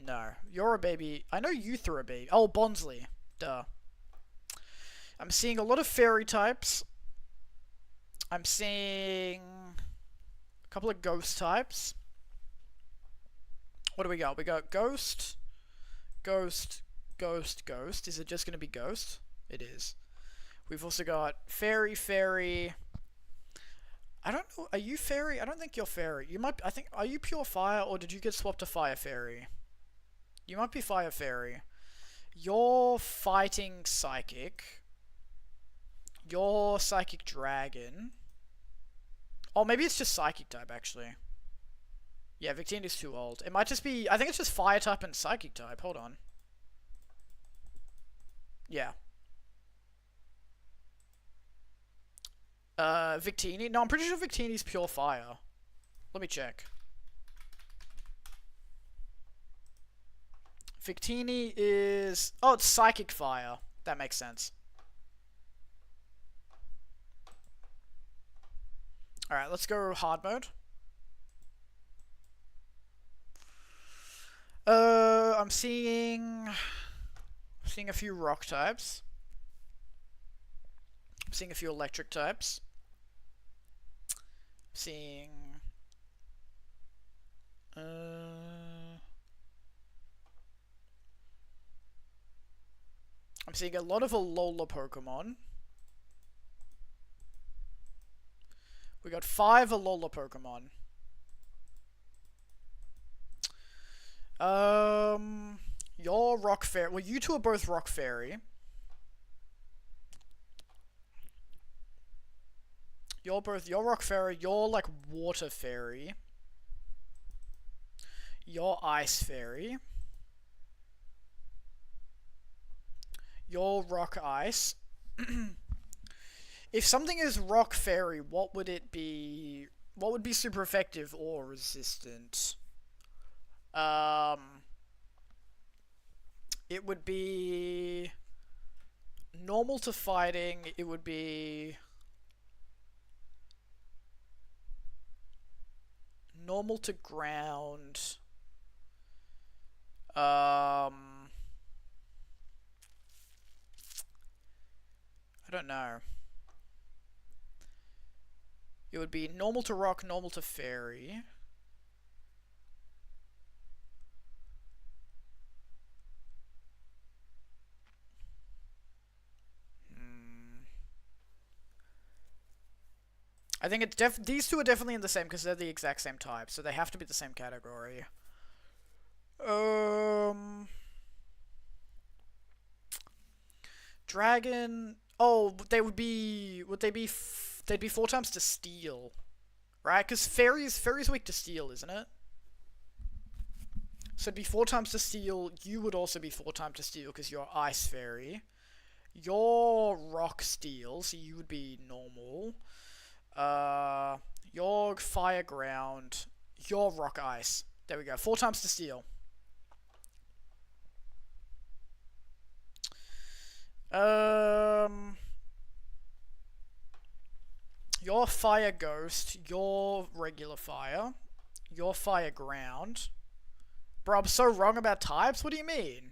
No, you're a baby. I know you threw a baby. Oh, Bonsley. Duh. I'm seeing a lot of fairy types. I'm seeing a couple of ghost types. What do we got? We got ghost, ghost. Is it just going to be ghost? It is. We've also got fairy. I don't know. Are you fairy? I don't think you're fairy. You might. I think. Are you pure fire, or did you get swapped to fire fairy? You might be fire fairy. You're fighting psychic. You're psychic dragon. Oh, maybe it's just psychic type actually. Yeah, Victini's too old. It might just be. I think it's just fire type and psychic type. Hold on. Yeah. Victini? No, I'm pretty sure Victini's pure fire. Let me check. Victini is... Oh, it's psychic fire. That makes sense. Alright, let's go hard mode. I'm seeing... seeing a few rock types. I'm seeing a few electric types. I'm seeing... I'm seeing a lot of Alola Pokemon. We got 5 Alola Pokemon. You're Rock Fairy. Well, you two are both Rock Fairy. You're Rock Fairy. You're like Water Fairy. You're Ice Fairy. You're Rock Ice. If something is Rock Fairy, what would it be? What would be super effective or resistant? It would be normal to fighting. It would be normal to ground. I don't know. It would be normal to rock, normal to fairy. I think it's these two are definitely in the same because they're the exact same type, so they have to be the same category. Dragon. Oh, they would be. Would they be? They'd be 4 times to steel, right? Because fairy's weak to steel, isn't it? So it'd be 4 times to steel. You would also be 4 times to steel because you're ice fairy. You're rock steel, so you would be normal. You're fire ground. You're rock ice. There we go. 4 times to steel. You're fire ghost. You're regular fire. You're fire ground. Bro, I'm so wrong about types. What do you mean?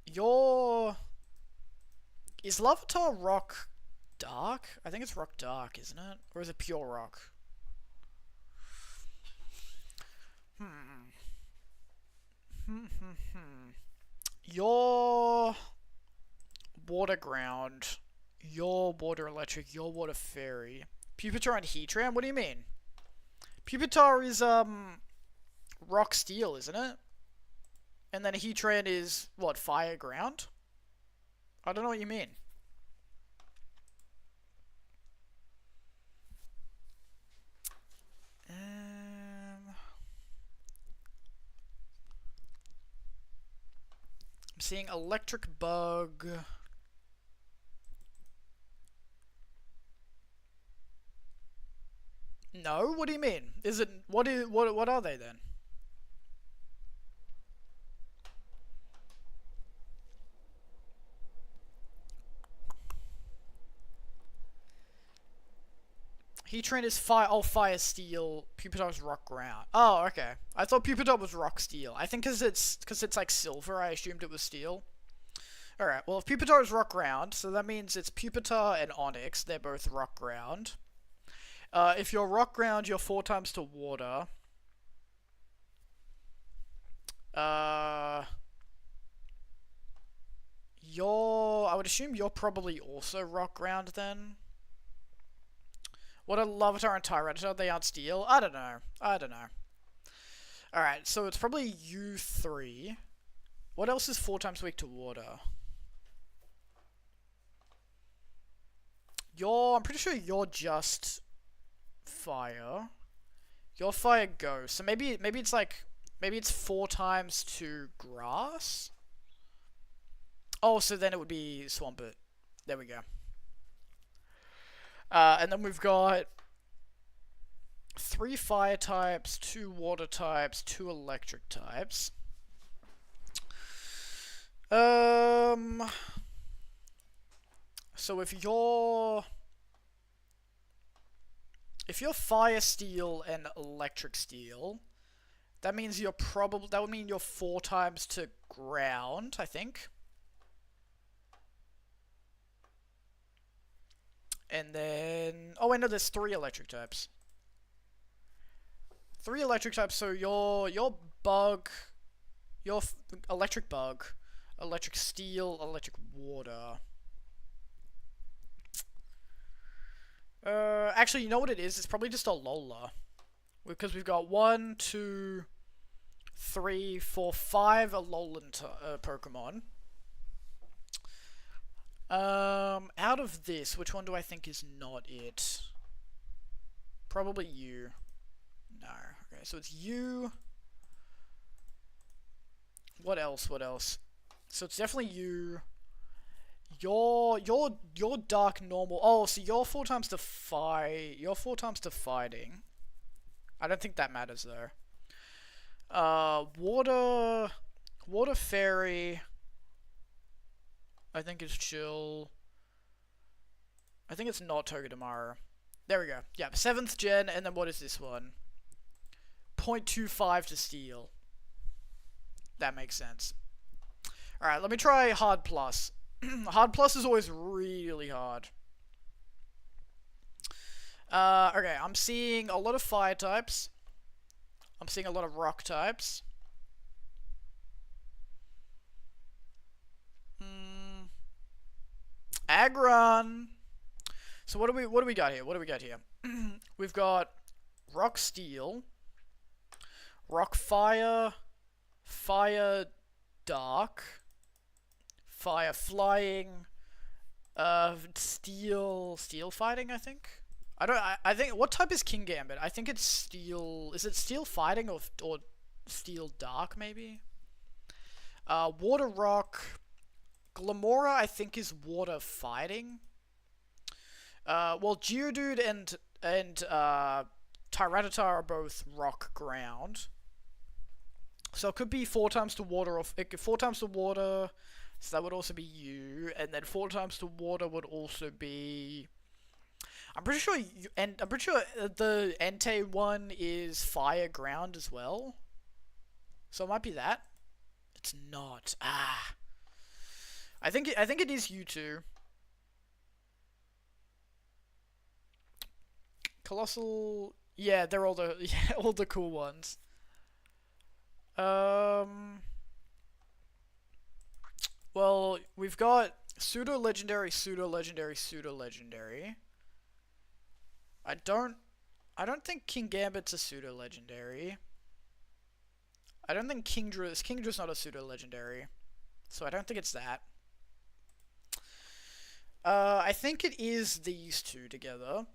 You're... Is Larvitar rock dark? I think it's rock dark, isn't it? Or is it pure rock? You're water ground. You're water electric. You're water fairy. Pupitar and Heatran? What do you mean? Pupitar is rock steel, isn't it? And then Heatran is what, fire ground? I don't know what you mean. I'm seeing electric bug. No, what do you mean? Is it what are they then? Heatran is fire. Oh, fire steel. Pupitar's rock ground. Oh, okay. I thought Pupitar was rock steel. I think because it's like silver. I assumed it was steel. All right. Well, if Pupitar is rock ground, so that means it's Pupitar and Onyx. They're both rock ground. If you're rock ground, you're 4 times to water. I would assume you're probably also rock ground then. What are Larvitar and Tyranitar? They aren't steel? I don't know. Alright, so it's probably you 3. What else is 4 times weak to water? I'm pretty sure you're just fire. You're fire ghost. So maybe it's 4 times to grass? Oh, so then it would be Swampert. There we go. And then we've got 3 fire types, 2 water types, 2 electric types. So if you're fire steel and electric steel, That means you're probably, that would mean you're 4 times to ground, I think. And then, oh wait, no, there's 3 electric types. 3 electric types, so your bug, your electric bug, electric steel, electric water. Actually, you know what it is? It's probably just a Lola. Because we've got 1, 2, 3, 4, 5 Alolan Pokemon. Out of this, which one do I think is not it? Probably you. No. Okay, so it's you. What else? What else? So it's definitely you. Your dark normal. Oh, so you're 4 times to fight. You're 4 times to fighting. I don't think that matters though. Water fairy. I think it's chill. I think it's not Togedemaru. There we go. Yeah, 7th gen, and then what is this one? 0.25 to steel. That makes sense. Alright, let me try hard plus. Hard plus is always really hard. Okay, I'm seeing a lot of fire types. I'm seeing a lot of rock types. Aggron. So what do we got here? What do we got here? We've got rock steel, rock fire, fire dark, fire flying, steel fighting, I think. I think, what type is King Gambit? I think it's steel. Is it steel fighting or steel dark maybe? Water rock. Glamora, I think, is water fighting. Well, Geodude and Tyranitar are both rock ground. So it could be 4 times to water, or 4 times to water. So that would also be you, and then 4 times to water would also be. I'm pretty sure the Entei one is fire ground as well. So it might be that. It's not. I think it is you two. Colossal. Yeah, they're all the all the cool ones. Well, we've got pseudo legendary, pseudo legendary, pseudo legendary. I don't think King Gambit's a pseudo legendary. I don't think Kingdra's not a pseudo legendary. So I don't think it's that. I think it is these two together.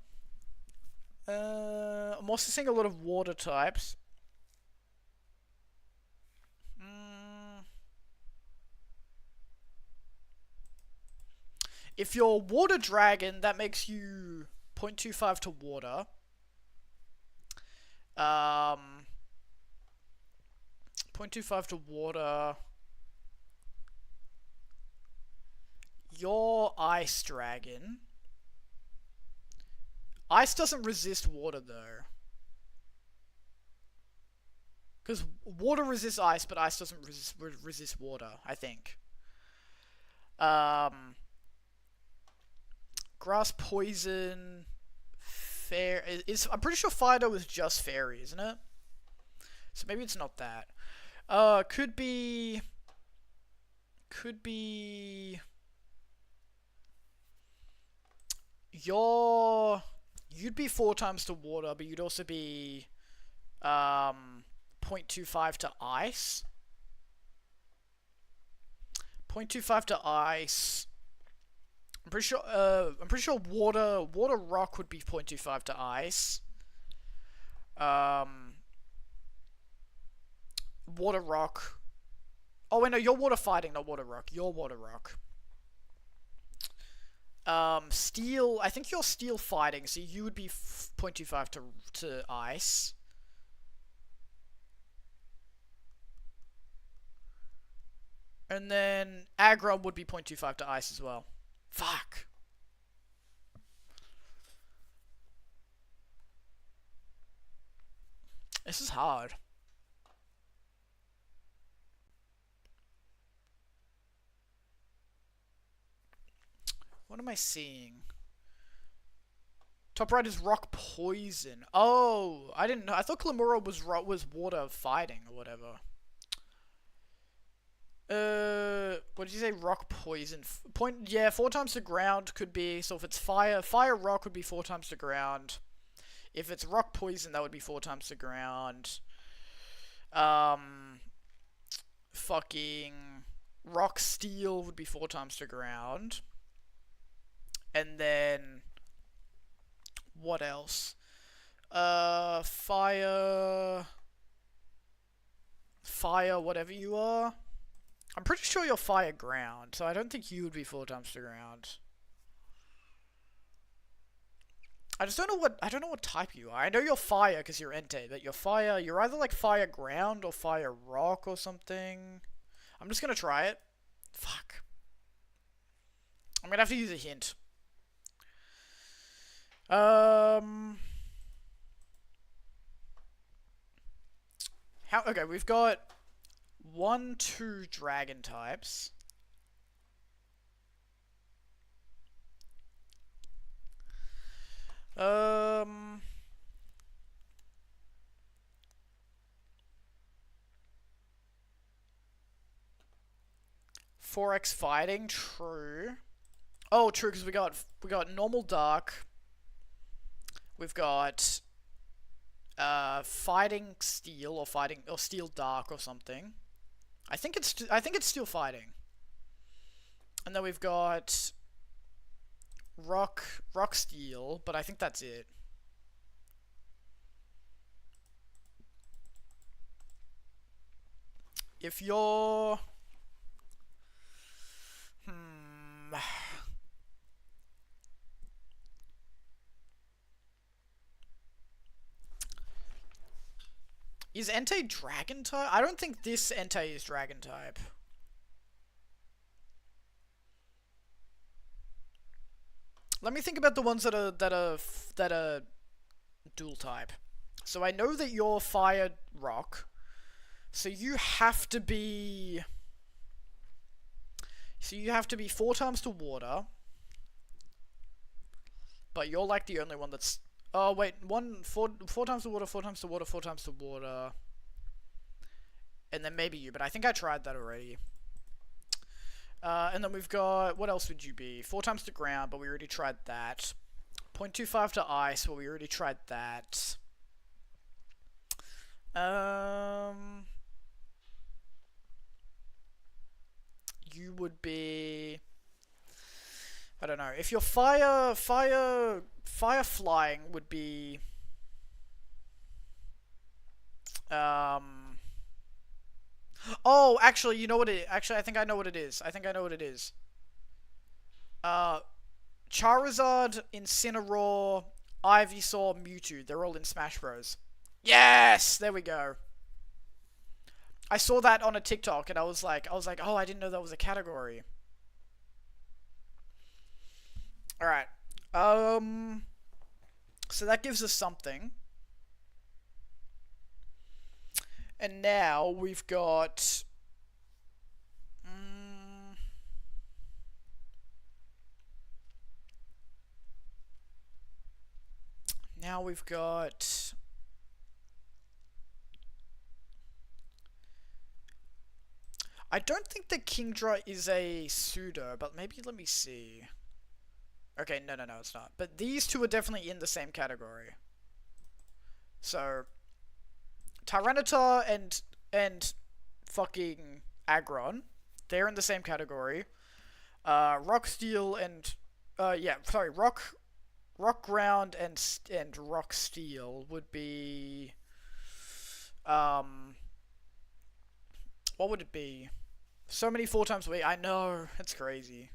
I'm also seeing a lot of water types. If you're water dragon, that makes you 0.25 to water. 0.25 to water. Your ice dragon. Ice doesn't resist water though. Because water resists ice, but ice doesn't resist water, I think. Grass poison. I'm pretty sure Fido is just fairy, isn't it? So maybe it's not that. Could be. You'd be 4 times to water, but you'd also be 0.25 to ice. 0.25 to ice. I'm pretty sure water rock would be 0.25 to ice. Water rock. Oh wait, no, you're water fighting, not water rock. You're water rock. Steel. I think you're steel fighting, so you would be 0.25 to ice. And then aggro would be 0.25 to ice as well. Fuck. This is hard. What am I seeing? Top right is rock poison. Oh, I didn't know. I thought Clamora was water fighting or whatever. What did you say? Rock poison. Yeah, 4 times the ground could be. So if it's fire rock would be 4 times the ground. If it's rock poison, that would be 4 times the ground. Fucking rock steel would be 4 times the ground. And then what else? Fire, whatever you are. I'm pretty sure you're fire ground, so I don't think you would be 4 times the ground. I just don't know what type you are. I know you're fire because you're Entei, but you're either like fire ground or fire rock or something. I'm just gonna try it. Fuck. I'm gonna have to use a hint. Okay, we've got 1, 2 dragon types. Um, 4x fighting, true. Oh, true, because we got normal dark. We've got fighting steel or steel dark or something. I think it's steel fighting. And then we've got rock steel, but I think that's it. If you're Is Entei dragon type? I don't think this Entei is dragon type. Let me think about the ones that are dual type. So I know that you're fire rock. So you have to be 4 times to water. But you're like the only one that's... Oh wait, 4 times to water, 4 times to water, 4 times to water. And then maybe you, but I think I tried that already. And then we've got, what else would you be? 4 times to ground, but we already tried that. 0.25 to ice, well we already tried that. You would be... I don't know. If you're fire flying would be... Oh, actually, you know what it is. Actually, I think I know what it is. Charizard, Incineroar, Ivysaur, Mewtwo. They're all in Smash Bros. Yes! There we go. I saw that on a TikTok and I was like, oh, I didn't know that was a category. Alright. So that gives us something. And now we've got... now we've got... I don't think the Kingdra is a pseudo, but maybe let me see. Okay, no, it's not. But these two are definitely in the same category. So... Tyranitar and fucking Aggron, they're in the same category. Rock Steel and Rock Ground and Rock Steel would be what would it be? So many 4 times weight. I know, it's crazy.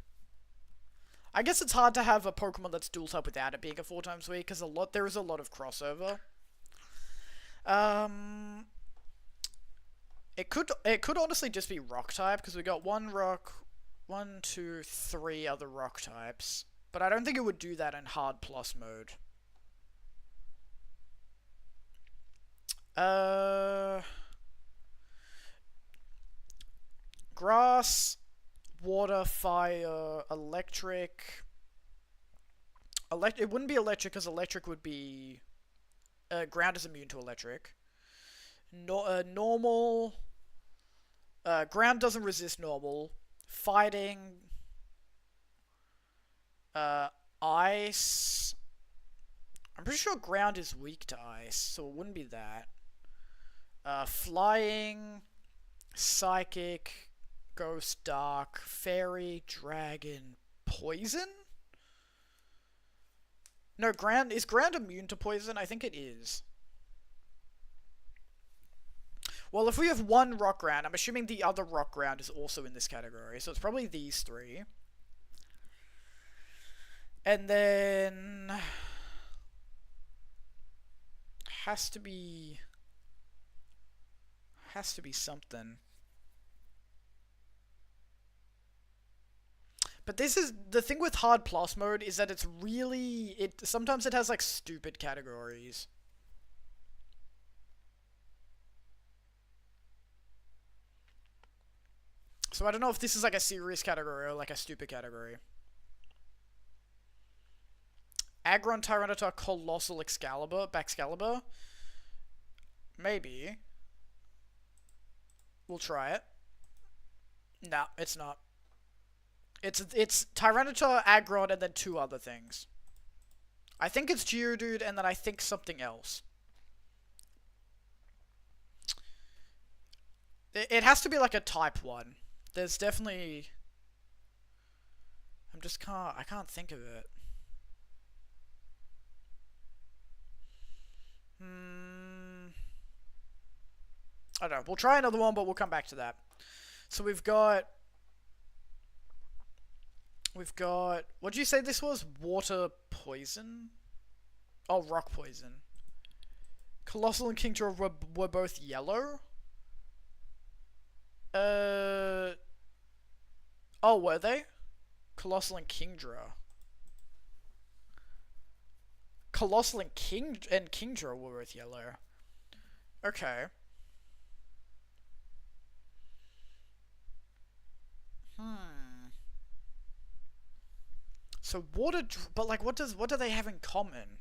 I guess it's hard to have a Pokemon that's dual type without it being a 4 times weight because there is a lot of crossover. It could honestly just be rock type because we got 1, 2, 3 other rock types, but I don't think it would do that in hard plus mode. Grass, water, fire, electric. It wouldn't be electric because electric would be... ground is immune to electric. Normal... ground doesn't resist normal. Fighting... ice... I'm pretty sure ground is weak to ice, so it wouldn't be that. Flying... Psychic... Ghost, dark, fairy, dragon, poison? No, is ground immune to poison? I think it is. Well, if we have one rock ground, I'm assuming the other rock ground is also in this category, so it's probably these three. And then... Has to be something. But this is the thing with hard plus mode is that it's really sometimes it has like stupid categories. So I don't know if this is like a serious category or like a stupid category. Aggron Tyranitar Colossal Baxcalibur. Maybe. We'll try it. No, it's not. It's Tyranitar, Aggron, and then two other things. I think it's Geodude, and then I think something else. It has to be like a type 1. There's definitely... I can't think of it. I don't know. We'll try another one, but we'll come back to that. So we've got... what did you say this was? Water poison? Oh, rock poison. Colossal and Kingdra were both yellow? Oh, were they? Colossal and Kingdra. Colossal and Kingdra were both yellow. Okay. So but like what do they have in common?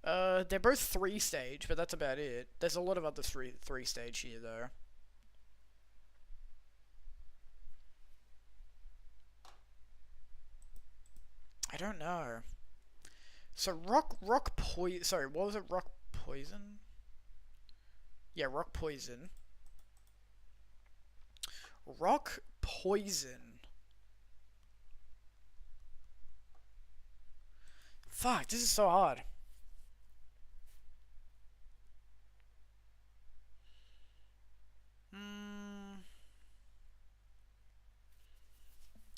They're both 3-stage, but that's about it. There's a lot of other 3-stage here though. I don't know. So sorry, what was it? Rock poison? Yeah, rock poison. Rock poison. Fuck, this is so hard.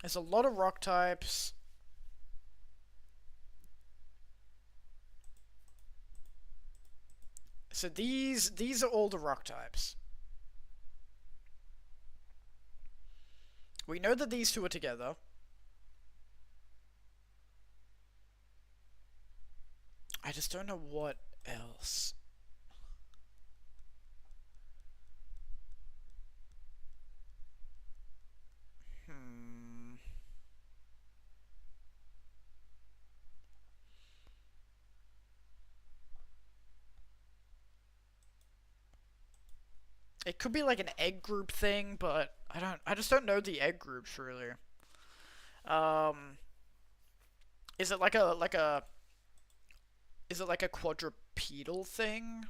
There's a lot of rock types. So these are all the rock types. We know that these two are together. I just don't know what else. It could be like an egg group thing, but I just don't know the egg groups really. Is it like a quadrupedal thing?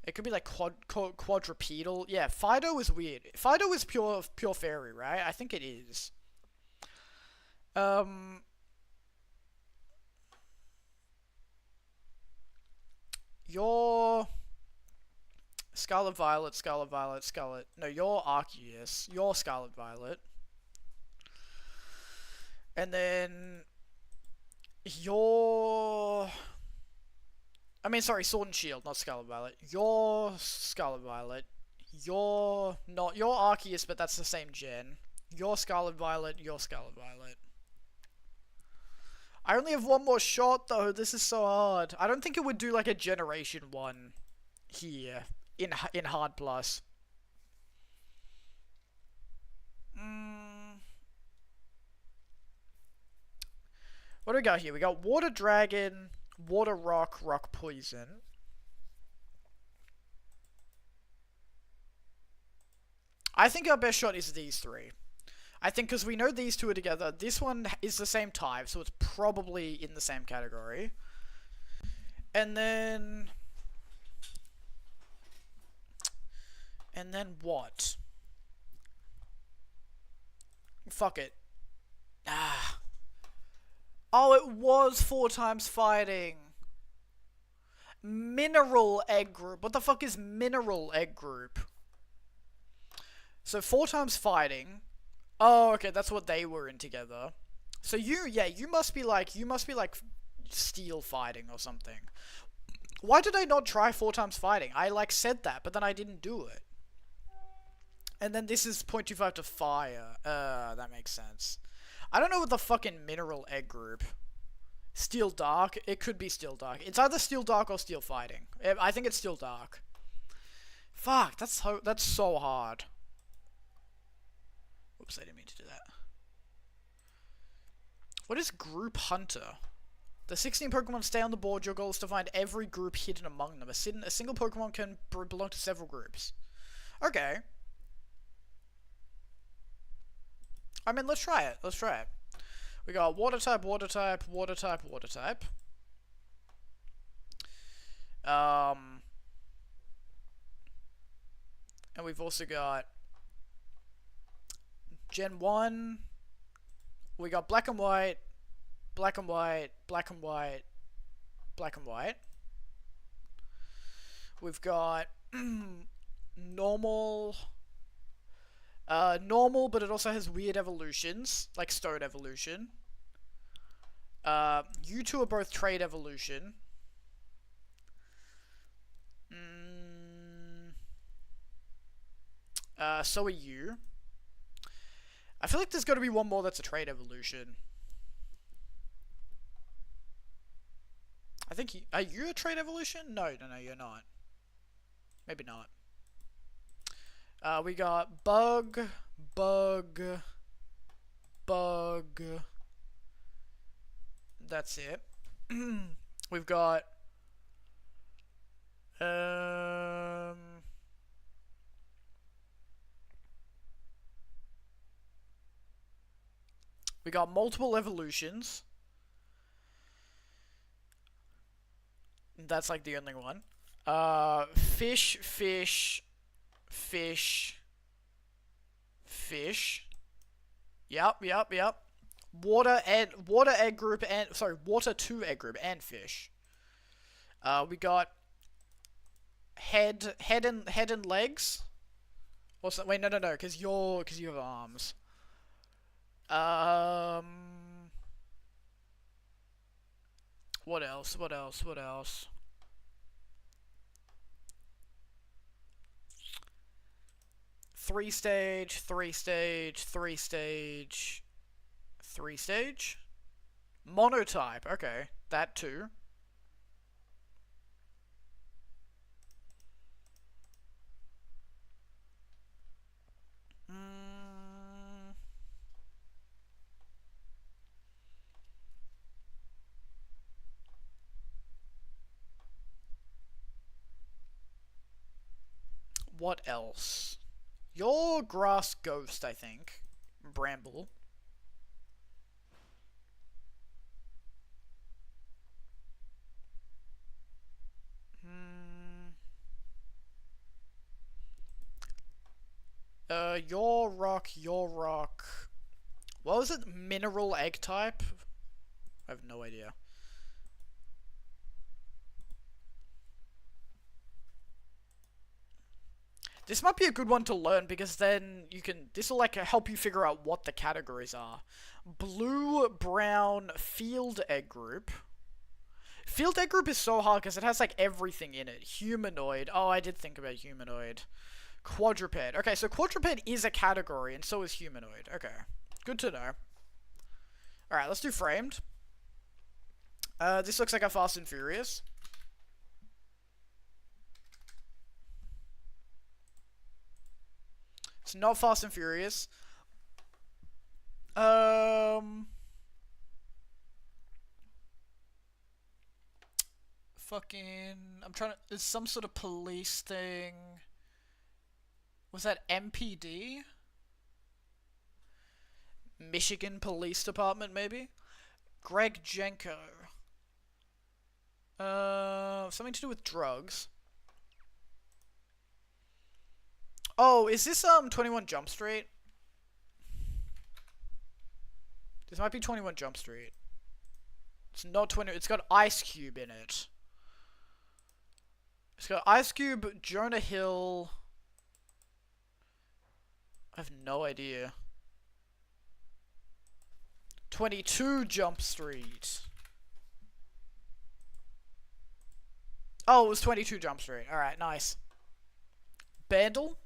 It could be like quadrupedal. Yeah, Fido is weird. Fido is pure fairy, right? I think it is. Your Scarlet Violet. No, you're Arceus. You're Scarlet Violet. And then your... sorry, Sword and Shield, not Scarlet Violet. You're Scarlet Violet. You're not... You're Arceus, but that's the same gen. You're Scarlet Violet. You're Scarlet Violet. I only have one more shot, though. This is so hard. I don't think it would do, like, a Generation 1 here in Hard Plus. What do we got here? We got water dragon, water rock, rock poison. I think our best shot is these three. I think because we know these two are together. This one is the same type, so it's probably in the same category. And then what? Fuck it. Ah. Oh, it was 4 times fighting. Mineral egg group. What the fuck is mineral egg group? So 4 times fighting. Oh, okay, that's what they were in together. So you must be like steel fighting or something. Why did I not try 4 times fighting? I like said that, but then I didn't do it. And then this is 0.25 to fire. That makes sense. I don't know what the fucking mineral egg group. Steel dark? It could be steel dark. It's either steel dark or steel fighting. I think it's steel dark. Fuck, that's so hard. Oops, I didn't mean to do that. What is group hunter? The 16 Pokemon stay on the board. Your goal is to find every group hidden among them. A single Pokemon can belong to several groups. Okay. I mean, let's try it. Let's try it. We got water type, water type, water type, water type. And we've also got Gen 1. We got black and white, black and white, black and white, black and white. We've got normal. Normal, but it also has weird evolutions, like Stone Evolution. You two are both Trade Evolution. So are you. I feel like there's got to be one more that's a Trade Evolution. I think are you a Trade Evolution? No, you're not. Maybe not. We got bug, bug, bug. That's it. We've got we got multiple evolutions. That's like the only one. Fish, fish, fish, fish. Yep. Water egg group and water 2 egg group and fish. We got head and legs. What's that? Wait, no, because you have arms. What else? 3 stage, 3 stage, 3 stage, 3 stage? Monotype, okay. That too. What else? Your grass ghost, I think. Bramble. Your rock. What was it? Mineral egg type? I have no idea. This might be a good one to learn because then this will like help you figure out what the categories are. Blue, brown, field egg group. Field egg group is so hard because it has like everything in it. Humanoid. Oh, I did think about humanoid. Quadruped. Okay, so quadruped is a category and so is humanoid. Okay, good to know. Alright, let's do framed. This looks like a Fast and Furious. It's not Fast and Furious. fucking... I'm trying to... There's some sort of police thing. Was that MPD? Michigan Police Department, maybe? Greg Jenko. Something to do with drugs. Oh, is this, 21 Jump Street? This might be 21 Jump Street. It's not 20, it's got Ice Cube in it. It's got Ice Cube, Jonah Hill. I have no idea. 22 Jump Street. Oh, it was 22 Jump Street. Alright, nice. Bandle?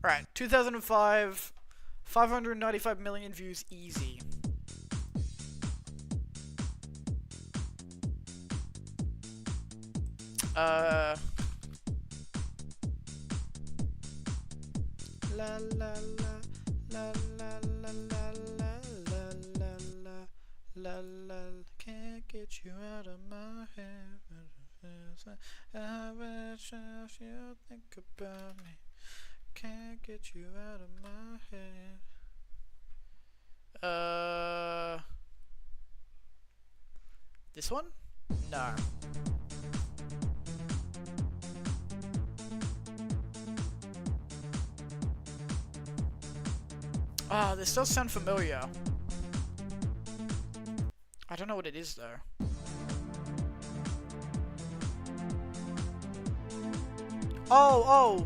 Alright, 2005, 595 million views, easy. La la la la la la la la la, can't get you out of my head. I wish you think about me. Can't get you out of my head. This one? No. Ah, this does sound familiar. I don't know what it is though. Oh,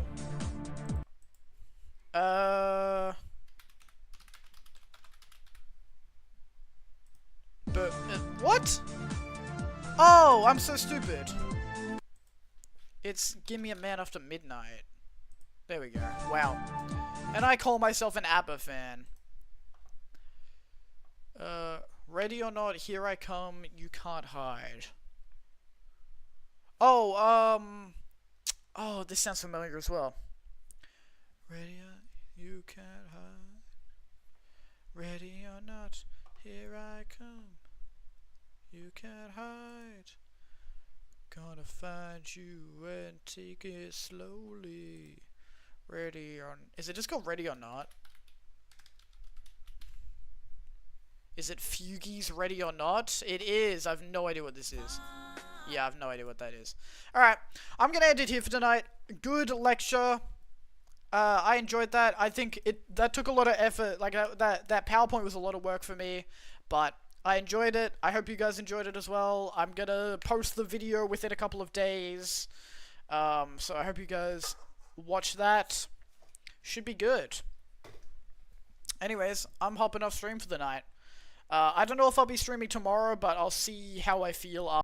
but, what? Oh, I'm so stupid. It's Give Me a Man After Midnight. There we go. Wow. And I call myself an ABBA fan. Ready or Not, Here I Come, You Can't Hide. Oh, oh, this sounds familiar as well. Ready or you can't hide. Ready or not, here I come. You can't hide. Gonna find you and take it slowly. Ready or... Is it just called Ready or Not? Is it Fugees Ready or Not? It is. I have no idea what this is. Yeah, I have no idea what that is. Alright, I'm gonna end it here for tonight. Good lecture. I enjoyed that. I think that took a lot of effort. Like, that PowerPoint was a lot of work for me. But I enjoyed it. I hope you guys enjoyed it as well. I'm gonna post the video within a couple of days. So I hope you guys watch that. Should be good. Anyways, I'm hopping off stream for the night. I don't know if I'll be streaming tomorrow, but I'll see how I feel after.